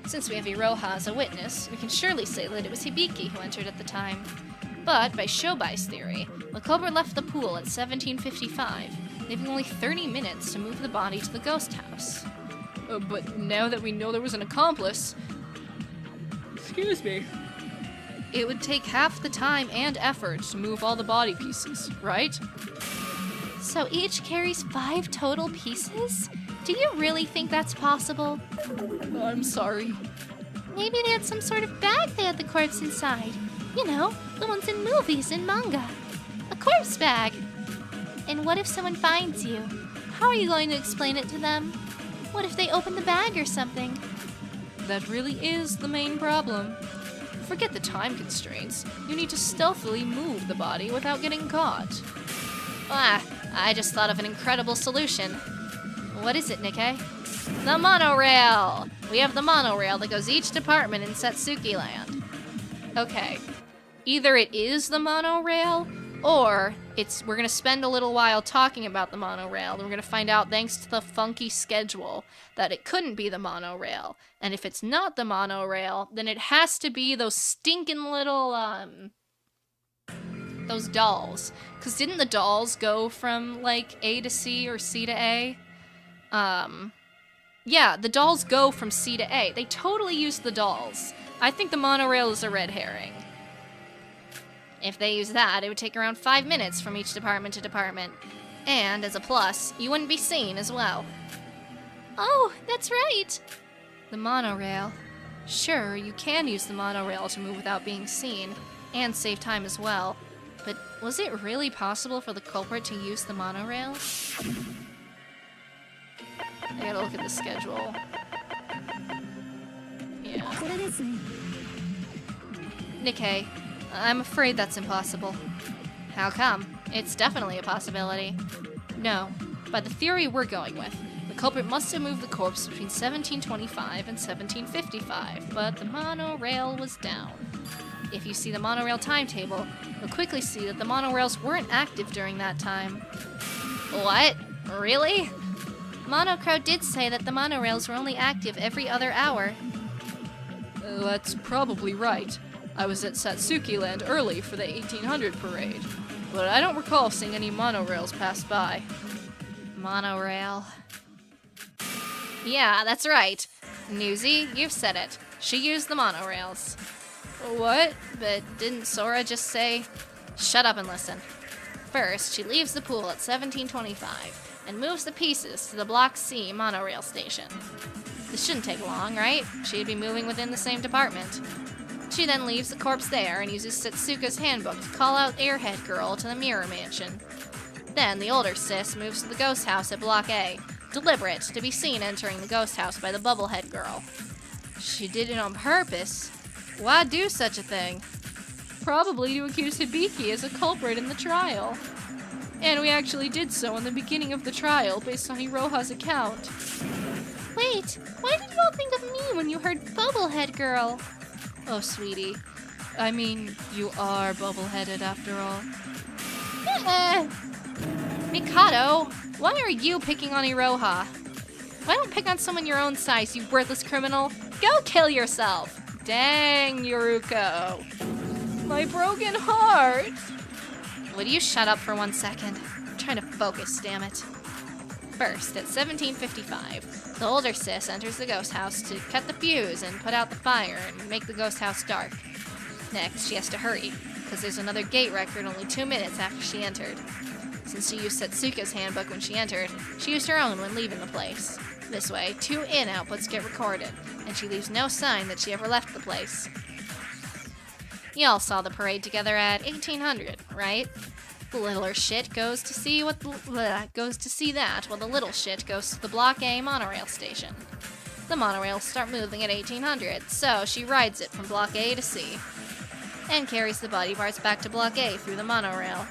Since we have Iroha as a witness, we can surely say that it was Hibiki who entered at the time. But, by Shobai's theory, the culprit left the pool at 1755, leaving only 30 minutes to move the body to the ghost house.
But now that we know there was an accomplice... Excuse me.
It would take half the time and effort to move all the body pieces, right?
So each carries 5 total pieces? Do you really think that's possible?
I'm sorry.
Maybe they had some sort of bag they had the corpse inside. You know, the ones in movies and manga. A corpse bag. And what if someone finds you? How are you going to explain it to them? What if they open the bag or something?
That really is the main problem. Forget the time constraints. You need to stealthily move the body without getting caught.
I just thought of an incredible solution. What is it, Nikkei? The monorail! We have the monorail that goes each department in Satsuki Land.
Okay. Either it is the monorail, or we're gonna spend a little while talking about the monorail, and we're gonna find out, thanks to the funky schedule, that it couldn't be the monorail. And if it's not the monorail, then it has to be those stinking little, those dolls. Because didn't the dolls go from, like, A to C or C to A? Yeah, the dolls go from C to A. They totally used the dolls. I think the monorail is a red herring.
If they use that, it would take around 5 minutes from each department to department. And, as a plus, you wouldn't be seen as well.
Oh, that's right.
The monorail. Sure, you can use the monorail to move without being seen, and save time as well. But was it really possible for the culprit to use the monorail?
I gotta look at the schedule. Yeah.
Nikkei, I'm afraid that's impossible. How come? It's definitely a possibility. No, by the theory we're going with, the culprit must have moved the corpse between 1725 and 1755, but the monorail was down. If you see the monorail timetable, you'll quickly see that the monorails weren't active during that time. What? Really?
Monocrow did say that the monorails were only active every other hour.
That's probably right. I was at Satsuki Land early for the 1800 parade, but I don't recall seeing any monorails pass by.
Monorail. Yeah, that's right. Newsy, you've said it. She used the monorails.
What?
But didn't Sora just say, shut up and listen? First, she leaves the pool at 1725 and moves the pieces to the Block C monorail station. This shouldn't take long, right? She'd be moving within the same department. She then leaves the corpse there and uses Setsuka's handbook to call out Airhead Girl to the Mirror Mansion. Then the older sis moves to the ghost house at Block A, deliberate to be seen entering the ghost house by the Bubblehead Girl. She did it on purpose. Why do such a thing?
Probably to accuse Hibiki as a culprit in the trial. And we actually did so in the beginning of the trial, based on Iroha's account.
Wait, why did you all think of me when you heard Bubblehead Girl?
Oh, sweetie. I mean, you are bubble-headed after all.
Mikado, why are you picking on Iroha? Why don't pick on someone your own size, you worthless criminal? Go kill yourself!
Dang, Yoruko. My broken heart!
Would you shut up for 1 second? I'm trying to focus, damn it. First, at 1755, the older sis enters the ghost house to cut the fuse and put out the fire and make the ghost house dark. Next, she has to hurry, because there's another gate record only 2 minutes after she entered. Since she used Setsuka's handbook when she entered, she used her own when leaving the place. This way, 2 in outputs get recorded, and she leaves no sign that she ever left the place. Y'all saw the parade together at 1800, right? The littler shit goes to see that, while the little shit goes to the Block A monorail station. The monorails start moving at 1800, so she rides it from Block A to C, and carries the body parts back to Block A through the monorail.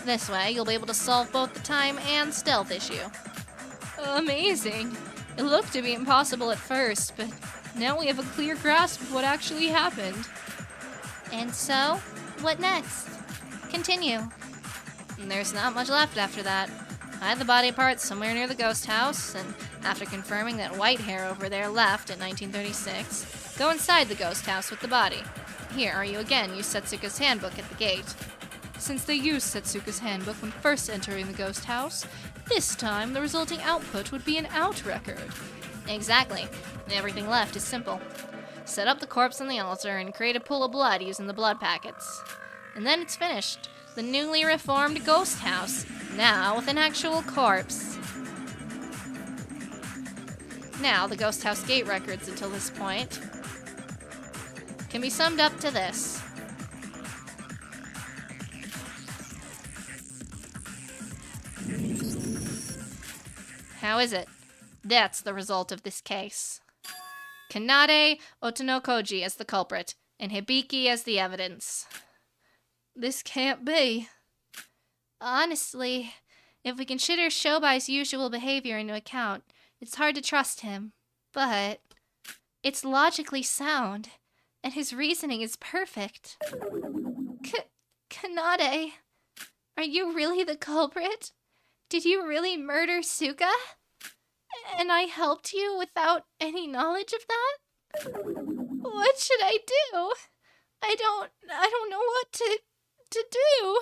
This way, you'll be able to solve both the time and stealth issue.
Amazing. It looked to be impossible at first, but now we have a clear grasp of what actually happened.
And so, what next? Continue.
And there's not much left after that. hide the body parts somewhere near the ghost house, and after confirming that white hair over there left in 1936, go inside the ghost house with the body. Here, are you again use Setsuka's handbook at the gate.
Since they used Setsuka's handbook when first entering the ghost house, this time the resulting output would be an out record.
Exactly. Everything left is simple. Set up the corpse on the altar and create a pool of blood using the blood packets. And then it's finished. The newly reformed ghost house, now with an actual corpse. Now, the ghost house gate records until this point can be summed up to this. How is it? That's the result of this case. Kanade Otonokoji as the culprit, and Hibiki as the evidence.
This can't be.
Honestly, if we consider Shobai's usual behavior into account, it's hard to trust him. But it's logically sound, and his reasoning is perfect. Kanade, are you really the culprit? Did you really murder Suka? And I helped you without any knowledge of that? What should I do? I don't know what to do.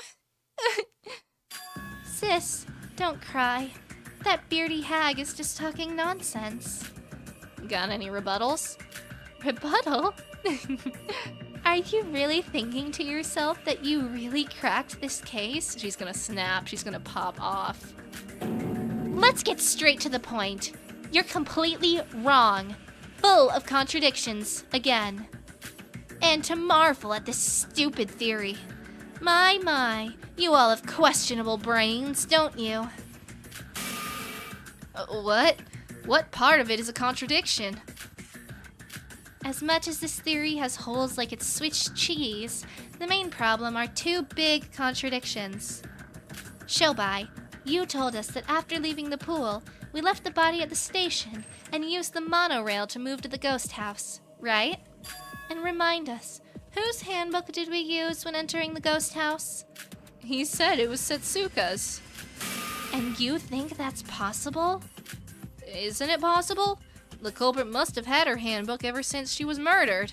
Sis, don't cry. That beardy hag is just talking nonsense.
Got any rebuttals?
Rebuttal? Are you really thinking to yourself that you really cracked this case?
She's gonna snap. She's gonna pop off.
Let's get straight to the point. You're completely wrong. Full of contradictions, again. And to marvel at this stupid theory. My, you all have questionable brains, don't you?
What? What part of it is a contradiction?
As much as this theory has holes like it's switched cheese, the main problem are two big contradictions. Shobai, you told us that after leaving the pool, we left the body at the station and used the monorail to move to the ghost house, right? And remind us, whose handbook did we use when entering the ghost house?
He said it was Setsuka's.
And you think that's possible?
Isn't it possible? The culprit must have had her handbook ever since she was murdered.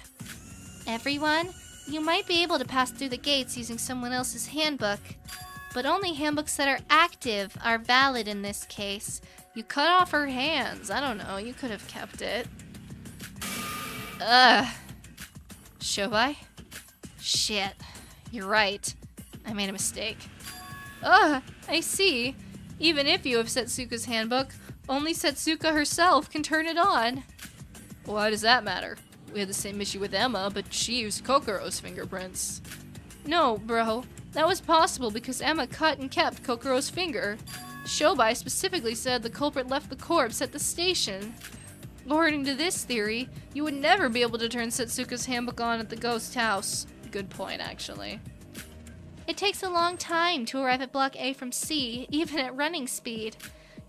Everyone, you might be able to pass through the gates using someone else's handbook, but only handbooks that are active are valid in this case.
You cut off her hands. I don't know. You could have kept it. Shobai? Shit. You're right. I made a mistake.
I see. Even if you have Setsuka's handbook, only Setsuka herself can turn it on.
Why does that matter? We had the same issue with Emma, but she used Kokoro's fingerprints.
No, bro. That was possible because Emma cut and kept Kokoro's finger. Shobai specifically said the culprit left the corpse at the station. According to this theory, you would never be able to turn Setsuka's handbook on at the ghost house.
Good point, actually.
It takes a long time to arrive at Block A from C, even at running speed.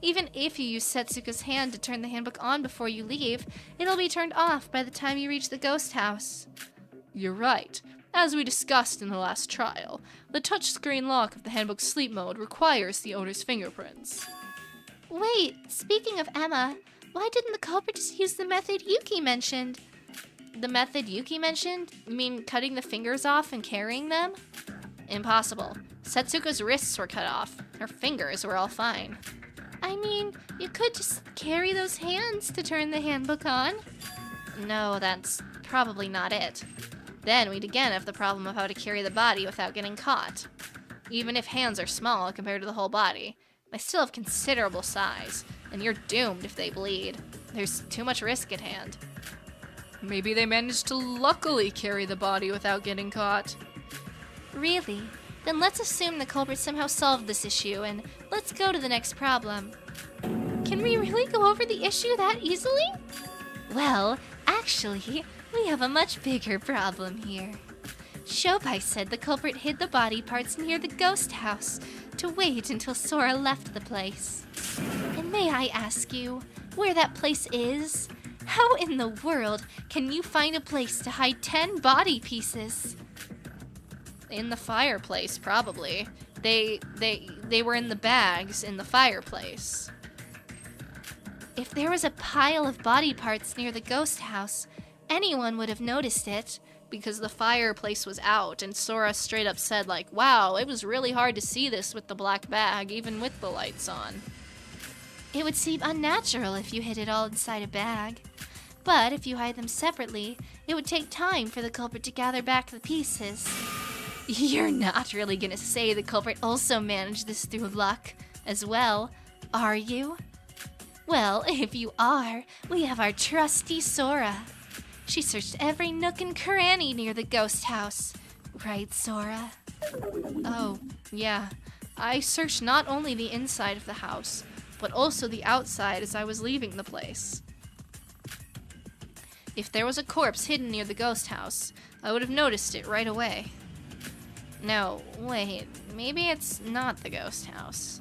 Even if you use Setsuka's hand to turn the handbook on before you leave, it'll be turned off by the time you reach the ghost house.
You're right. As we discussed in the last trial, the touchscreen lock of the handbook's sleep mode requires the owner's fingerprints.
Wait, speaking of Emma, why didn't the culprit just use the method Yuki mentioned?
The method Yuki mentioned? You mean cutting the fingers off and carrying them? Impossible. Setsuka's wrists were cut off. Her fingers were all fine.
I mean, you could just carry those hands to turn the handbook on.
No, that's probably not it. Then we'd again have the problem of how to carry the body without getting caught. Even if hands are small compared to the whole body, they still have considerable size, and you're doomed if they bleed. There's too much risk at hand.
Maybe they managed to luckily carry the body without getting caught.
Really? Then let's assume the culprit somehow solved this issue, and let's go to the next problem. Can we really go over the issue that easily? Well, actually, we have a much bigger problem here. Shobai said the culprit hid the body parts near the ghost house to wait until Sora left the place. And may I ask you where that place is? How in the world can you find a place to hide 10 body pieces?
In the fireplace, probably. They they were in the bags in the fireplace.
If there was a pile of body parts near the ghost house, anyone would have noticed it.
Because the fireplace was out, and Sora straight up said, like, wow, it was really hard to see this with the black bag, even with the lights on.
It would seem unnatural if you hid it all inside a bag. But if you hide them separately, it would take time for the culprit to gather back the pieces.
You're not really gonna say the culprit also managed this through luck as well, are you?
Well, if you are, we have our trusty Sora. She searched every nook and cranny near the ghost house. Right, Sora?
Oh, yeah. I searched not only the inside of the house, but also the outside as I was leaving the place. If there was a corpse hidden near the ghost house, I would have noticed it right away. No, wait, maybe it's not the ghost house.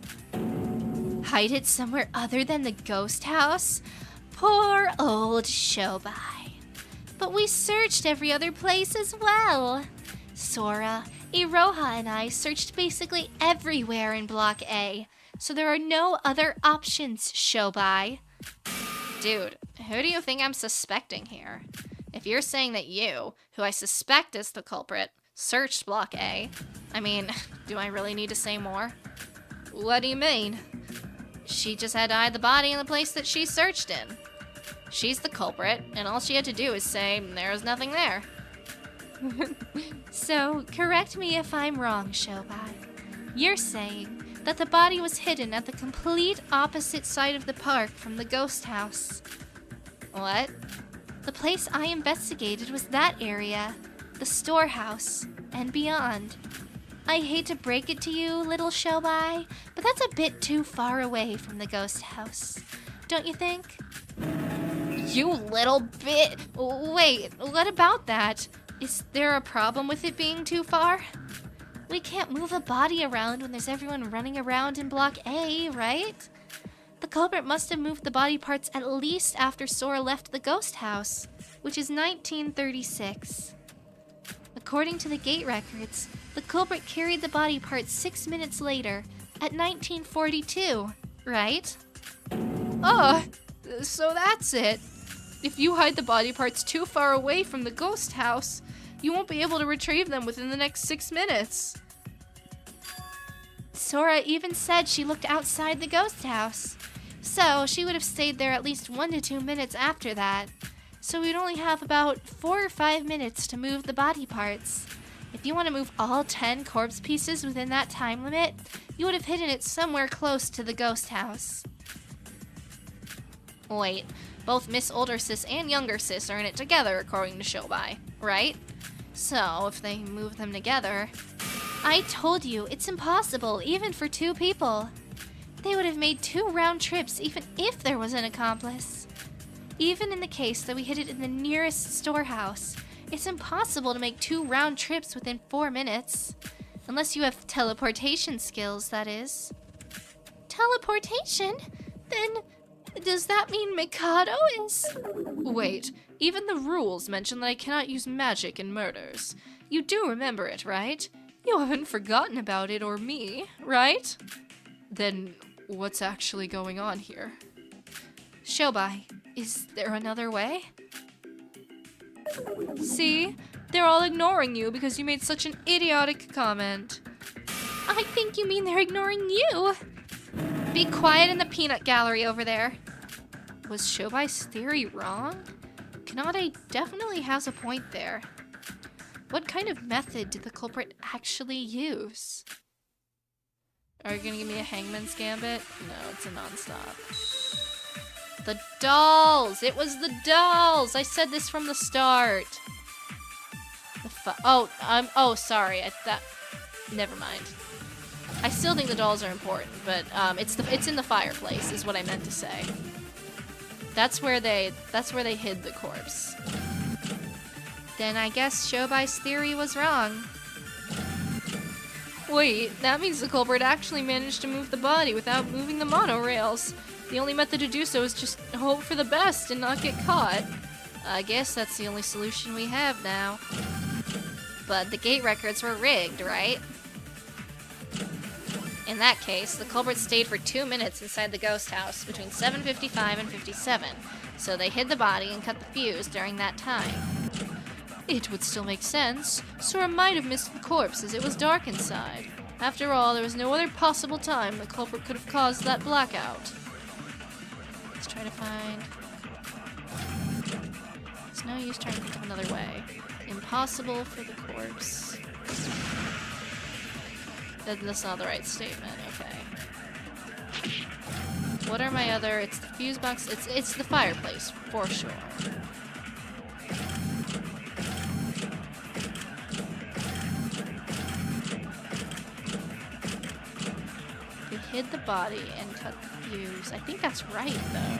Hide it somewhere other than the ghost house? Poor old Shobai. But we searched every other place as well. Sora, Iroha, and I searched basically everywhere in Block A, so there are no other options, Shobai.
Dude, who do you think I'm suspecting here? If you're saying that you, who I suspect is the culprit, searched Block A, I mean, do I really need to say more? What do you mean? She just had to hide the body in the place that she searched in. She's the culprit, and all she had to do is say, there's nothing there.
So, correct me if I'm wrong, Shobai. You're saying that the body was hidden at the complete opposite side of the park from the ghost house.
What?
The place I investigated was that area, the storehouse, and beyond. I hate to break it to you, little Shobai, but that's a bit too far away from the ghost house. Don't you think?
You little bit. Wait, what about that? Is there a problem with it being too far?
We can't move a body around when there's everyone running around in Block A, right? The culprit must have moved the body parts at least after Sora left the ghost house, which is 1936. According to the gate records, the culprit carried the body parts 6 minutes later, at 1942, right?
Oh, so that's it. If you hide the body parts too far away from the ghost house, you won't be able to retrieve them within the next 6 minutes.
Sora even said she looked outside the ghost house, so she would have stayed there at least 1 to 2 minutes after that. So we'd only have about 4 or 5 minutes to move the body parts. If you want to move all 10 corpse pieces within that time limit, you would have hidden it somewhere close to the ghost house.
Wait, both Miss Older Sis and Younger Sis are in it together according to Shobai, right? So, if they move them together...
I told you, it's impossible, even for 2 people. They would have made 2 round trips even if there was an accomplice. Even in the case that we hid it in the nearest storehouse, it's impossible to make 2 round trips within 4 minutes. Unless you have teleportation skills, that is. Teleportation? Then, does that mean Mikado is...
Wait, even the rules mention that I cannot use magic in murders. You do remember it, right? You haven't forgotten about it or me, right? Then, what's actually going on here? Shobai, is there another way? See? They're all ignoring you because you made such an idiotic comment.
I think you mean they're ignoring you.
Be quiet in the peanut gallery over there. Was Shobai's theory wrong? Kanade definitely has a point there. What kind of method did the culprit actually use? Are you gonna give me a hangman's gambit? No, it's a nonstop. The dolls! It was the dolls! I said this from the start. Oh, sorry. Never mind. I still think the dolls are important, but it's in the fireplace is what I meant to say. That's where they hid the corpse. Then I guess Shobai's theory was wrong. Wait, that means the culprit actually managed to move the body without moving the monorails. The only method to do so is just hope for the best and not get caught. I guess that's the only solution we have now. But the gate records were rigged, right? In that case, the culprit stayed for 2 minutes inside the ghost house between 7:55 and 57, so they hid the body and cut the fuse during that time. It would still make sense. Sora might have missed the corpse as it was dark inside. After all, there was no other possible time the culprit could have caused that blackout. Let's try to find... It's no use trying to think of another way. Impossible for the corpse. That's not the right statement, okay. What are my other... It's the fuse box. It's the fireplace, for sure. They hid the body and cut the fuse. I think that's right, though.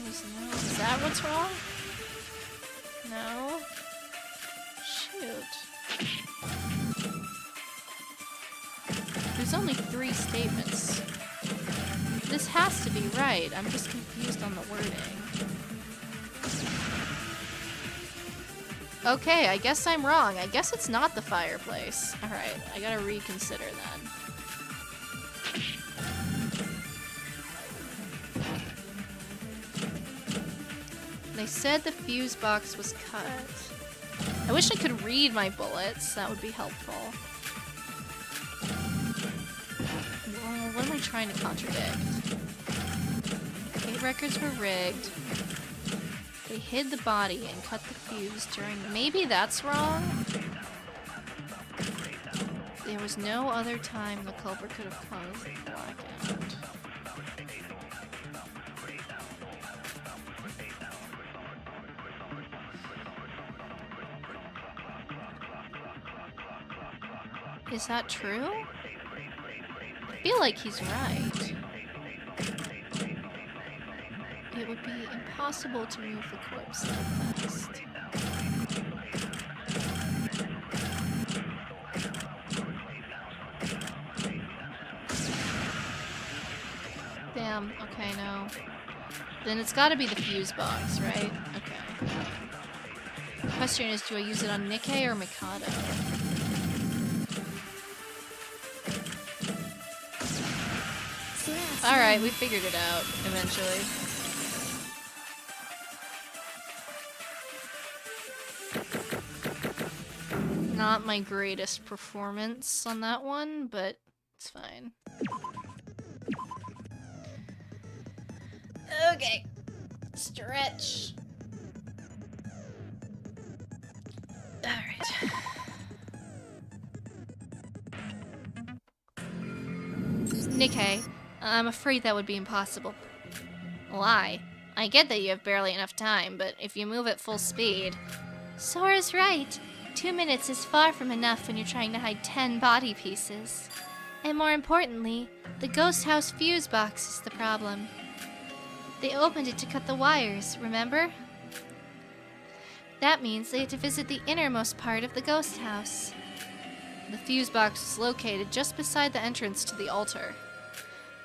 Is that what's wrong? No? Shoot. There's only 3 statements. This has to be right. I'm just confused on the wording. Okay, I guess I'm wrong. I guess it's not the fireplace. Alright, I gotta reconsider then. They said the fuse box was cut. I wish I could read my bullets. That would be helpful. Well, what am I trying to contradict? Gate records were rigged. They hid the body and cut the fuse during... Maybe that's wrong? There was no other time the culprit could have caused the blackout. Is that true? I feel like he's right. It would be impossible to move the corpse that fast. Damn, okay, no. Then it's gotta be the fuse box, right? Okay. The question is, do I use it on Nikkei or Mikado? Alright, we figured it out, eventually. Not my greatest performance on that one, but it's fine. Okay. Stretch. Alright. Nikkei, I'm afraid that would be impossible. Why? I get that you have barely enough time, but if you move at full speed...
Sora's right. 2 minutes is far from enough when you're trying to hide 10 body pieces. And more importantly, the ghost house fuse box is the problem. They opened it to cut the wires, remember? That means they had to visit the innermost part of the ghost house.
The fuse box is located just beside the entrance to the altar.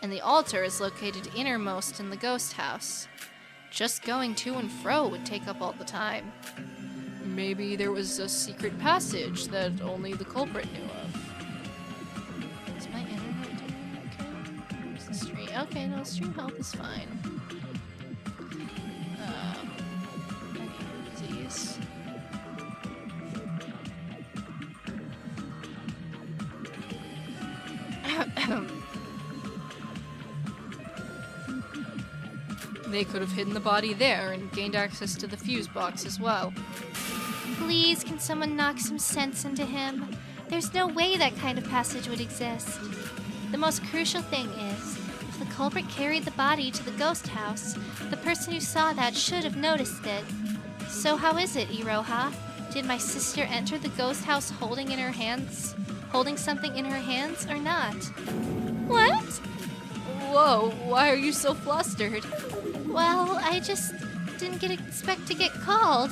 And the altar is located innermost in the ghost house. Just going to and fro would take up all the time. Maybe there was a secret passage that only the culprit knew of. Is my internet doing okay? Where's the stream? Okay, no, stream health is fine. Disease. They could have hidden the body there and gained access to the fuse box as well.
Please, can someone knock some sense into him? There's no way that kind of passage would exist. The most crucial thing is, if the culprit carried the body to the ghost house, the person who saw that should have noticed it. So how is it, Iroha? Did my sister enter the ghost house holding something in her hands, or not? What?
Whoa, why are you so flustered?
Well, I just didn't expect to get called.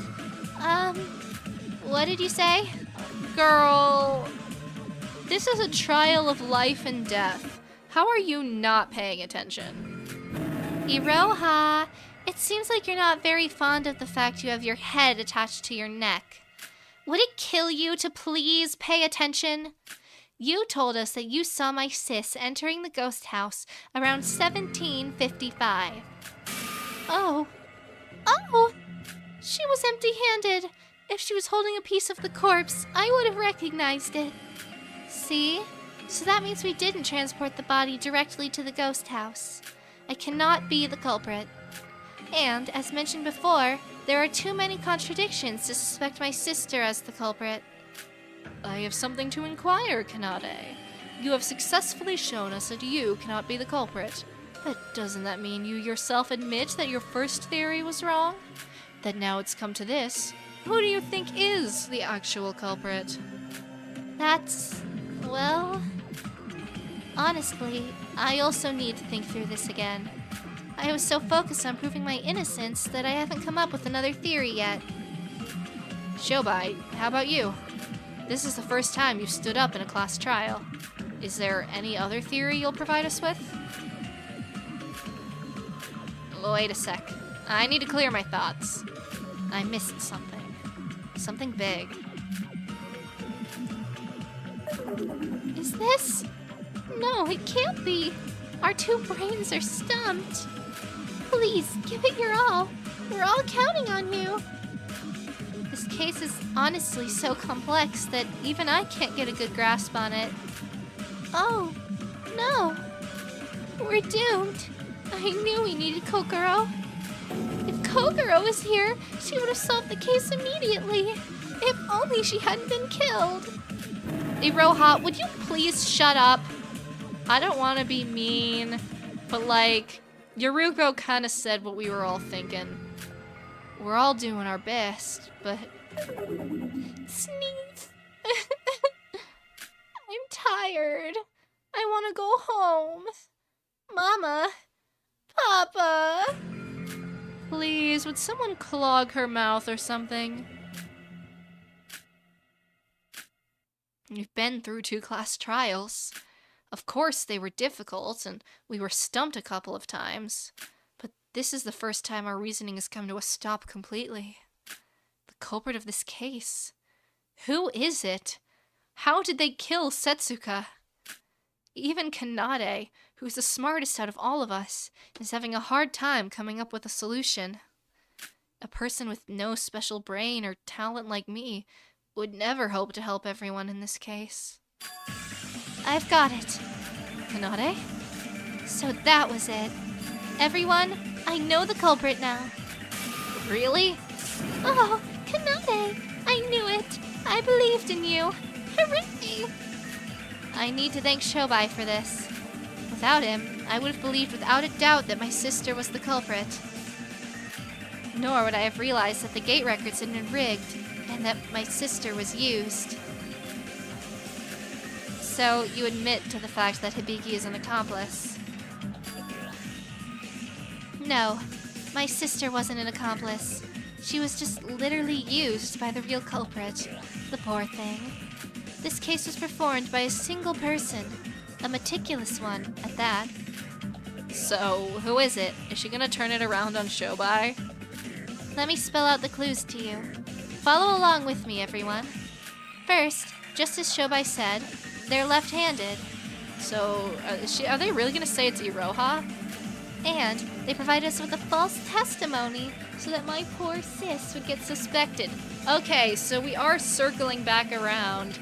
What did you say?
Girl, this is a trial of life and death. How are you not paying attention?
Iroha, it seems like you're not very fond of the fact you have your head attached to your neck. Would it kill you to please pay attention? You told us that you saw my sis entering the ghost house around 1755. Oh. Oh! She was empty-handed. If she was holding a piece of the corpse, I would have recognized it. See? So that means we didn't transport the body directly to the ghost house. I cannot be the culprit. And, as mentioned before, there are too many contradictions to suspect my sister as the culprit.
I have something to inquire, Kanade. You have successfully shown us that you cannot be the culprit. But doesn't that mean you yourself admit that your first theory was wrong? That now it's come to this, who do you think is the actual culprit?
That's... well... honestly, I also need to think through this again. I was so focused on proving my innocence that I haven't come up with another theory yet.
Shobai, how about you? This is the first time you've stood up in a class trial. Is there any other theory you'll provide us with? Wait a sec. I need to clear my thoughts. I missed something. Something big.
Is this? No, it can't be. Our two brains are stumped. Please, give it your all. We're all counting on you. This case is honestly so complex that even I can't get a good grasp on it. Oh, no. We're doomed. I knew we needed Kokoro. If Kokoro was here, she would have solved the case immediately. If only she hadn't been killed.
Iroha, would you please shut up? I don't want to be mean, but like, Yoruko kind of said what we were all thinking. We're all doing our best, but...
Sneeze. I'm tired. I want to go home. Mama. Papa.
Please, would someone clog her mouth or something? You've been through 2 class trials. Of course they were difficult, and we were stumped a couple of times. But this is the first time our reasoning has come to a stop completely. The culprit of this case. Who is it? How did they kill Setsuka? Even Kanade, who's the smartest out of all of us, is having a hard time coming up with a solution. A person with no special brain or talent like me would never hope to help everyone in this case.
I've got it.
Kanade?
So that was it. Everyone, I know the culprit now.
Really?
Oh, Kanade! I knew it! I believed in you! Hooray! I need to thank Shobai for this. Without him, I would have believed without a doubt that my sister was the culprit. Nor would I have realized that the gate records had been rigged and that my sister was used. So, you admit to the fact that Hibiki is an accomplice? No, my sister wasn't an accomplice. She was just literally used by the real culprit. The poor thing. This case was performed by a single person. A meticulous one, at that.
So, who is it? Is she gonna turn it around on Shobai?
Let me spell out the clues to you. Follow along with me, everyone. First, just as Shobai said, they're left-handed.
So, are they really gonna say it's Iroha?
And they provide us with a false testimony so that my poor sis would get suspected.
Okay, so we are circling back around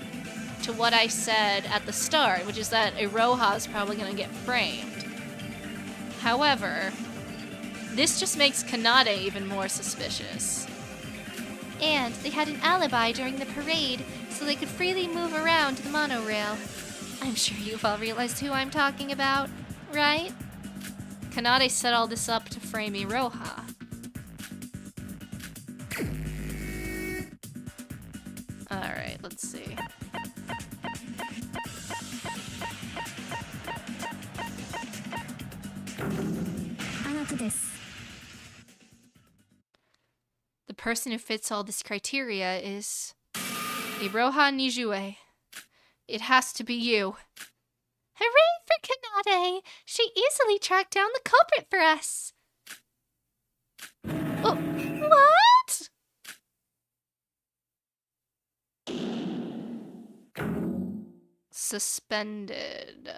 to what I said at the start, which is that Iroha is probably gonna get framed. However, this just makes Kanade even more suspicious.
And they had an alibi during the parade, so they could freely move around the monorail. I'm sure you've all realized who I'm talking about, right?
Kanade set all this up to frame Iroha. Alright, let's see. The person who fits all this criteria is Iroha Nijue. It has to be you.
Hooray for Kanade! She easily tracked down the culprit for us. Oh, what?
suspended.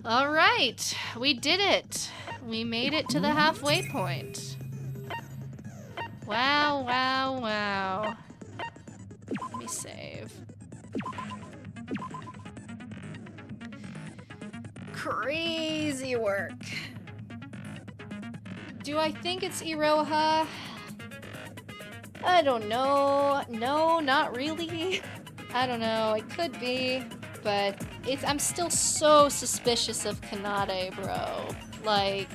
All right, we did it. We made it to the halfway point. Wow, wow, wow. Let me save. Crazy work. Do I think it's Iroha? I don't know. No, not really. I don't know. It could be, but I'm still so suspicious of Kanade, bro. Like,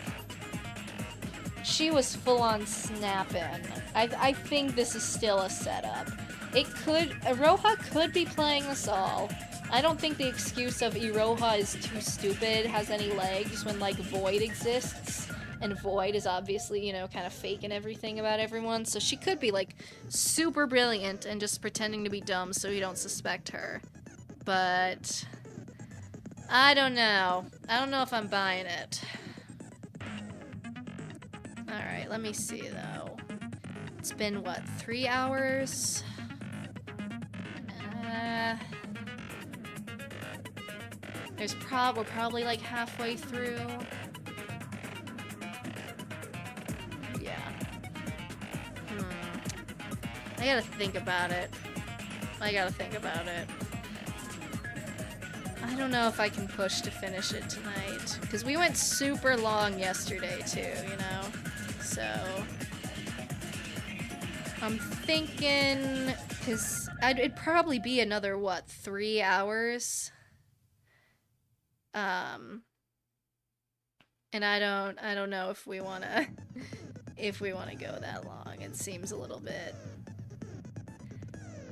she was full on snapping. I think this is still a setup. Iroha could be playing us all. I don't think the excuse of Iroha is too stupid has any legs when, like, Void exists. And Void is obviously, you know, kind of faking everything about everyone. So she could be, like, super brilliant and just pretending to be dumb so you don't suspect her. But I don't know. I don't know if I'm buying it. Alright, let me see, though. It's been, what, 3 hours? We're probably, like, halfway through. Yeah. I gotta think about it. I don't know if I can push to finish it tonight. Because we went super long yesterday, too, you know? So I'm thinking, because it'd probably be another, what, 3 hours? And I don't know if we wanna go that long. It seems a little bit.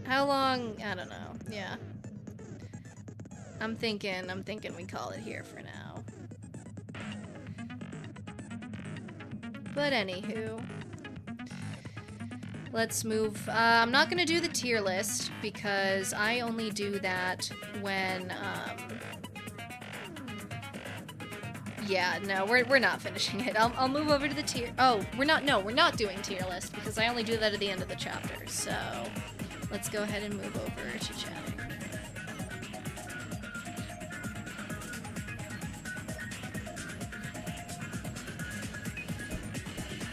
How long? I don't know. Yeah. I'm thinking we call it here for now. But anywho, let's move. I'm not gonna do the tier list because I only do that when, yeah, no, we're not finishing it. I'll move over to the tier. Oh, we're not doing tier list because I only do that at the end of the chapter. So let's go ahead and move over to chatting.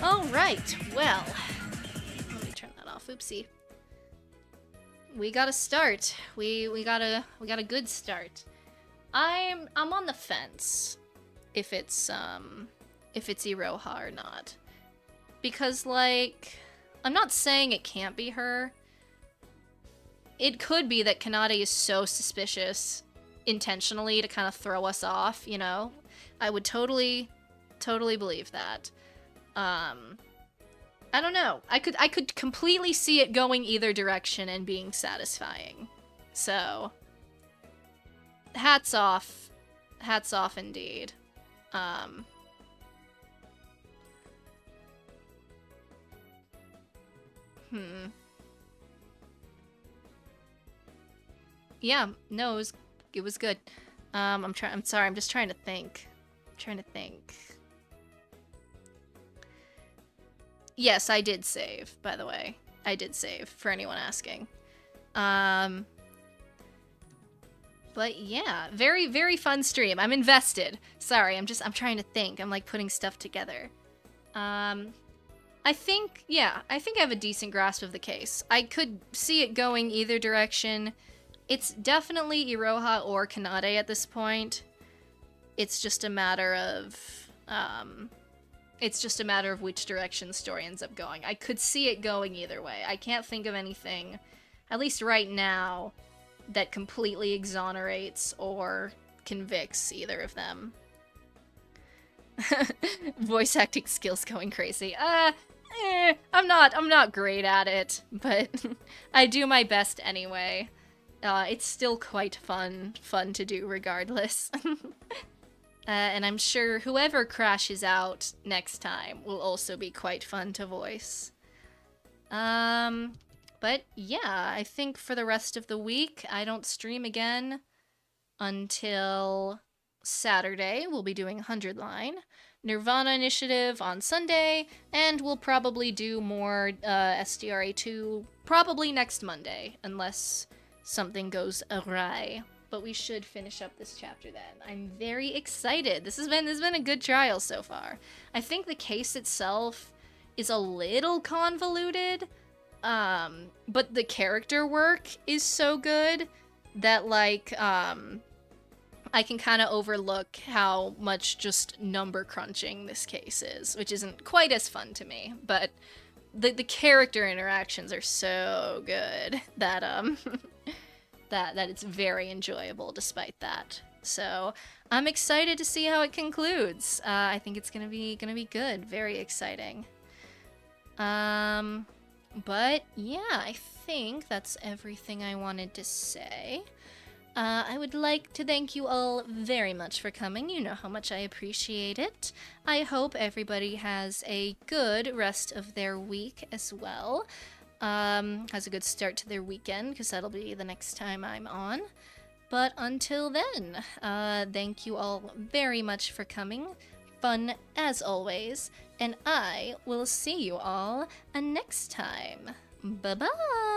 All right. Well, let me turn that off. Oopsie. We got a start. We got a good start. I'm on the fence if it's Iroha or not. Because, like, I'm not saying it can't be her. It could be that Kanade is so suspicious intentionally to kind of throw us off, you know? I would totally believe that. I don't know. I could completely see it going either direction and being satisfying. So, hats off. Hats off indeed. Yeah, no, it was good. I'm sorry, I'm just trying to think. Yes, I did save, by the way. I did save, for anyone asking. But yeah, very, very fun stream. I'm invested. Sorry, I'm trying to think. I'm, like, putting stuff together. I think I have a decent grasp of the case. I could see it going either direction. It's definitely Iroha or Kanade at this point. It's just a matter of, which direction the story ends up going. I could see it going either way. I can't think of anything, at least right now, that completely exonerates or convicts either of them. Voice acting skills going crazy. I'm not great at it, but I do my best anyway. It's still quite fun to do regardless. And I'm sure whoever crashes out next time will also be quite fun to voice. But yeah, I think for the rest of the week, I don't stream again until Saturday. We'll be doing 100 Line. Nirvana Initiative on Sunday, and we'll probably do more SDRA2 probably next Monday, unless something goes awry. But we should finish up this chapter then. I'm very excited. This has been a good trial so far. I think the case itself is a little convoluted, but the character work is so good that, like, I can kind of overlook how much just number crunching this case is, which isn't quite as fun to me, but the character interactions are so good that, that it's very enjoyable despite that. So I'm excited to see how it concludes. I think it's gonna be good. Very exciting. But yeah, I think that's everything I wanted to say. I would like to thank you all very much for coming. You know how much I appreciate it. I hope everybody has a good rest of their week as well. Has a good start to their weekend, because that'll be the next time I'm on. But until then, thank you all very much for coming. Fun as always, and I will see you all next time. Bye-bye!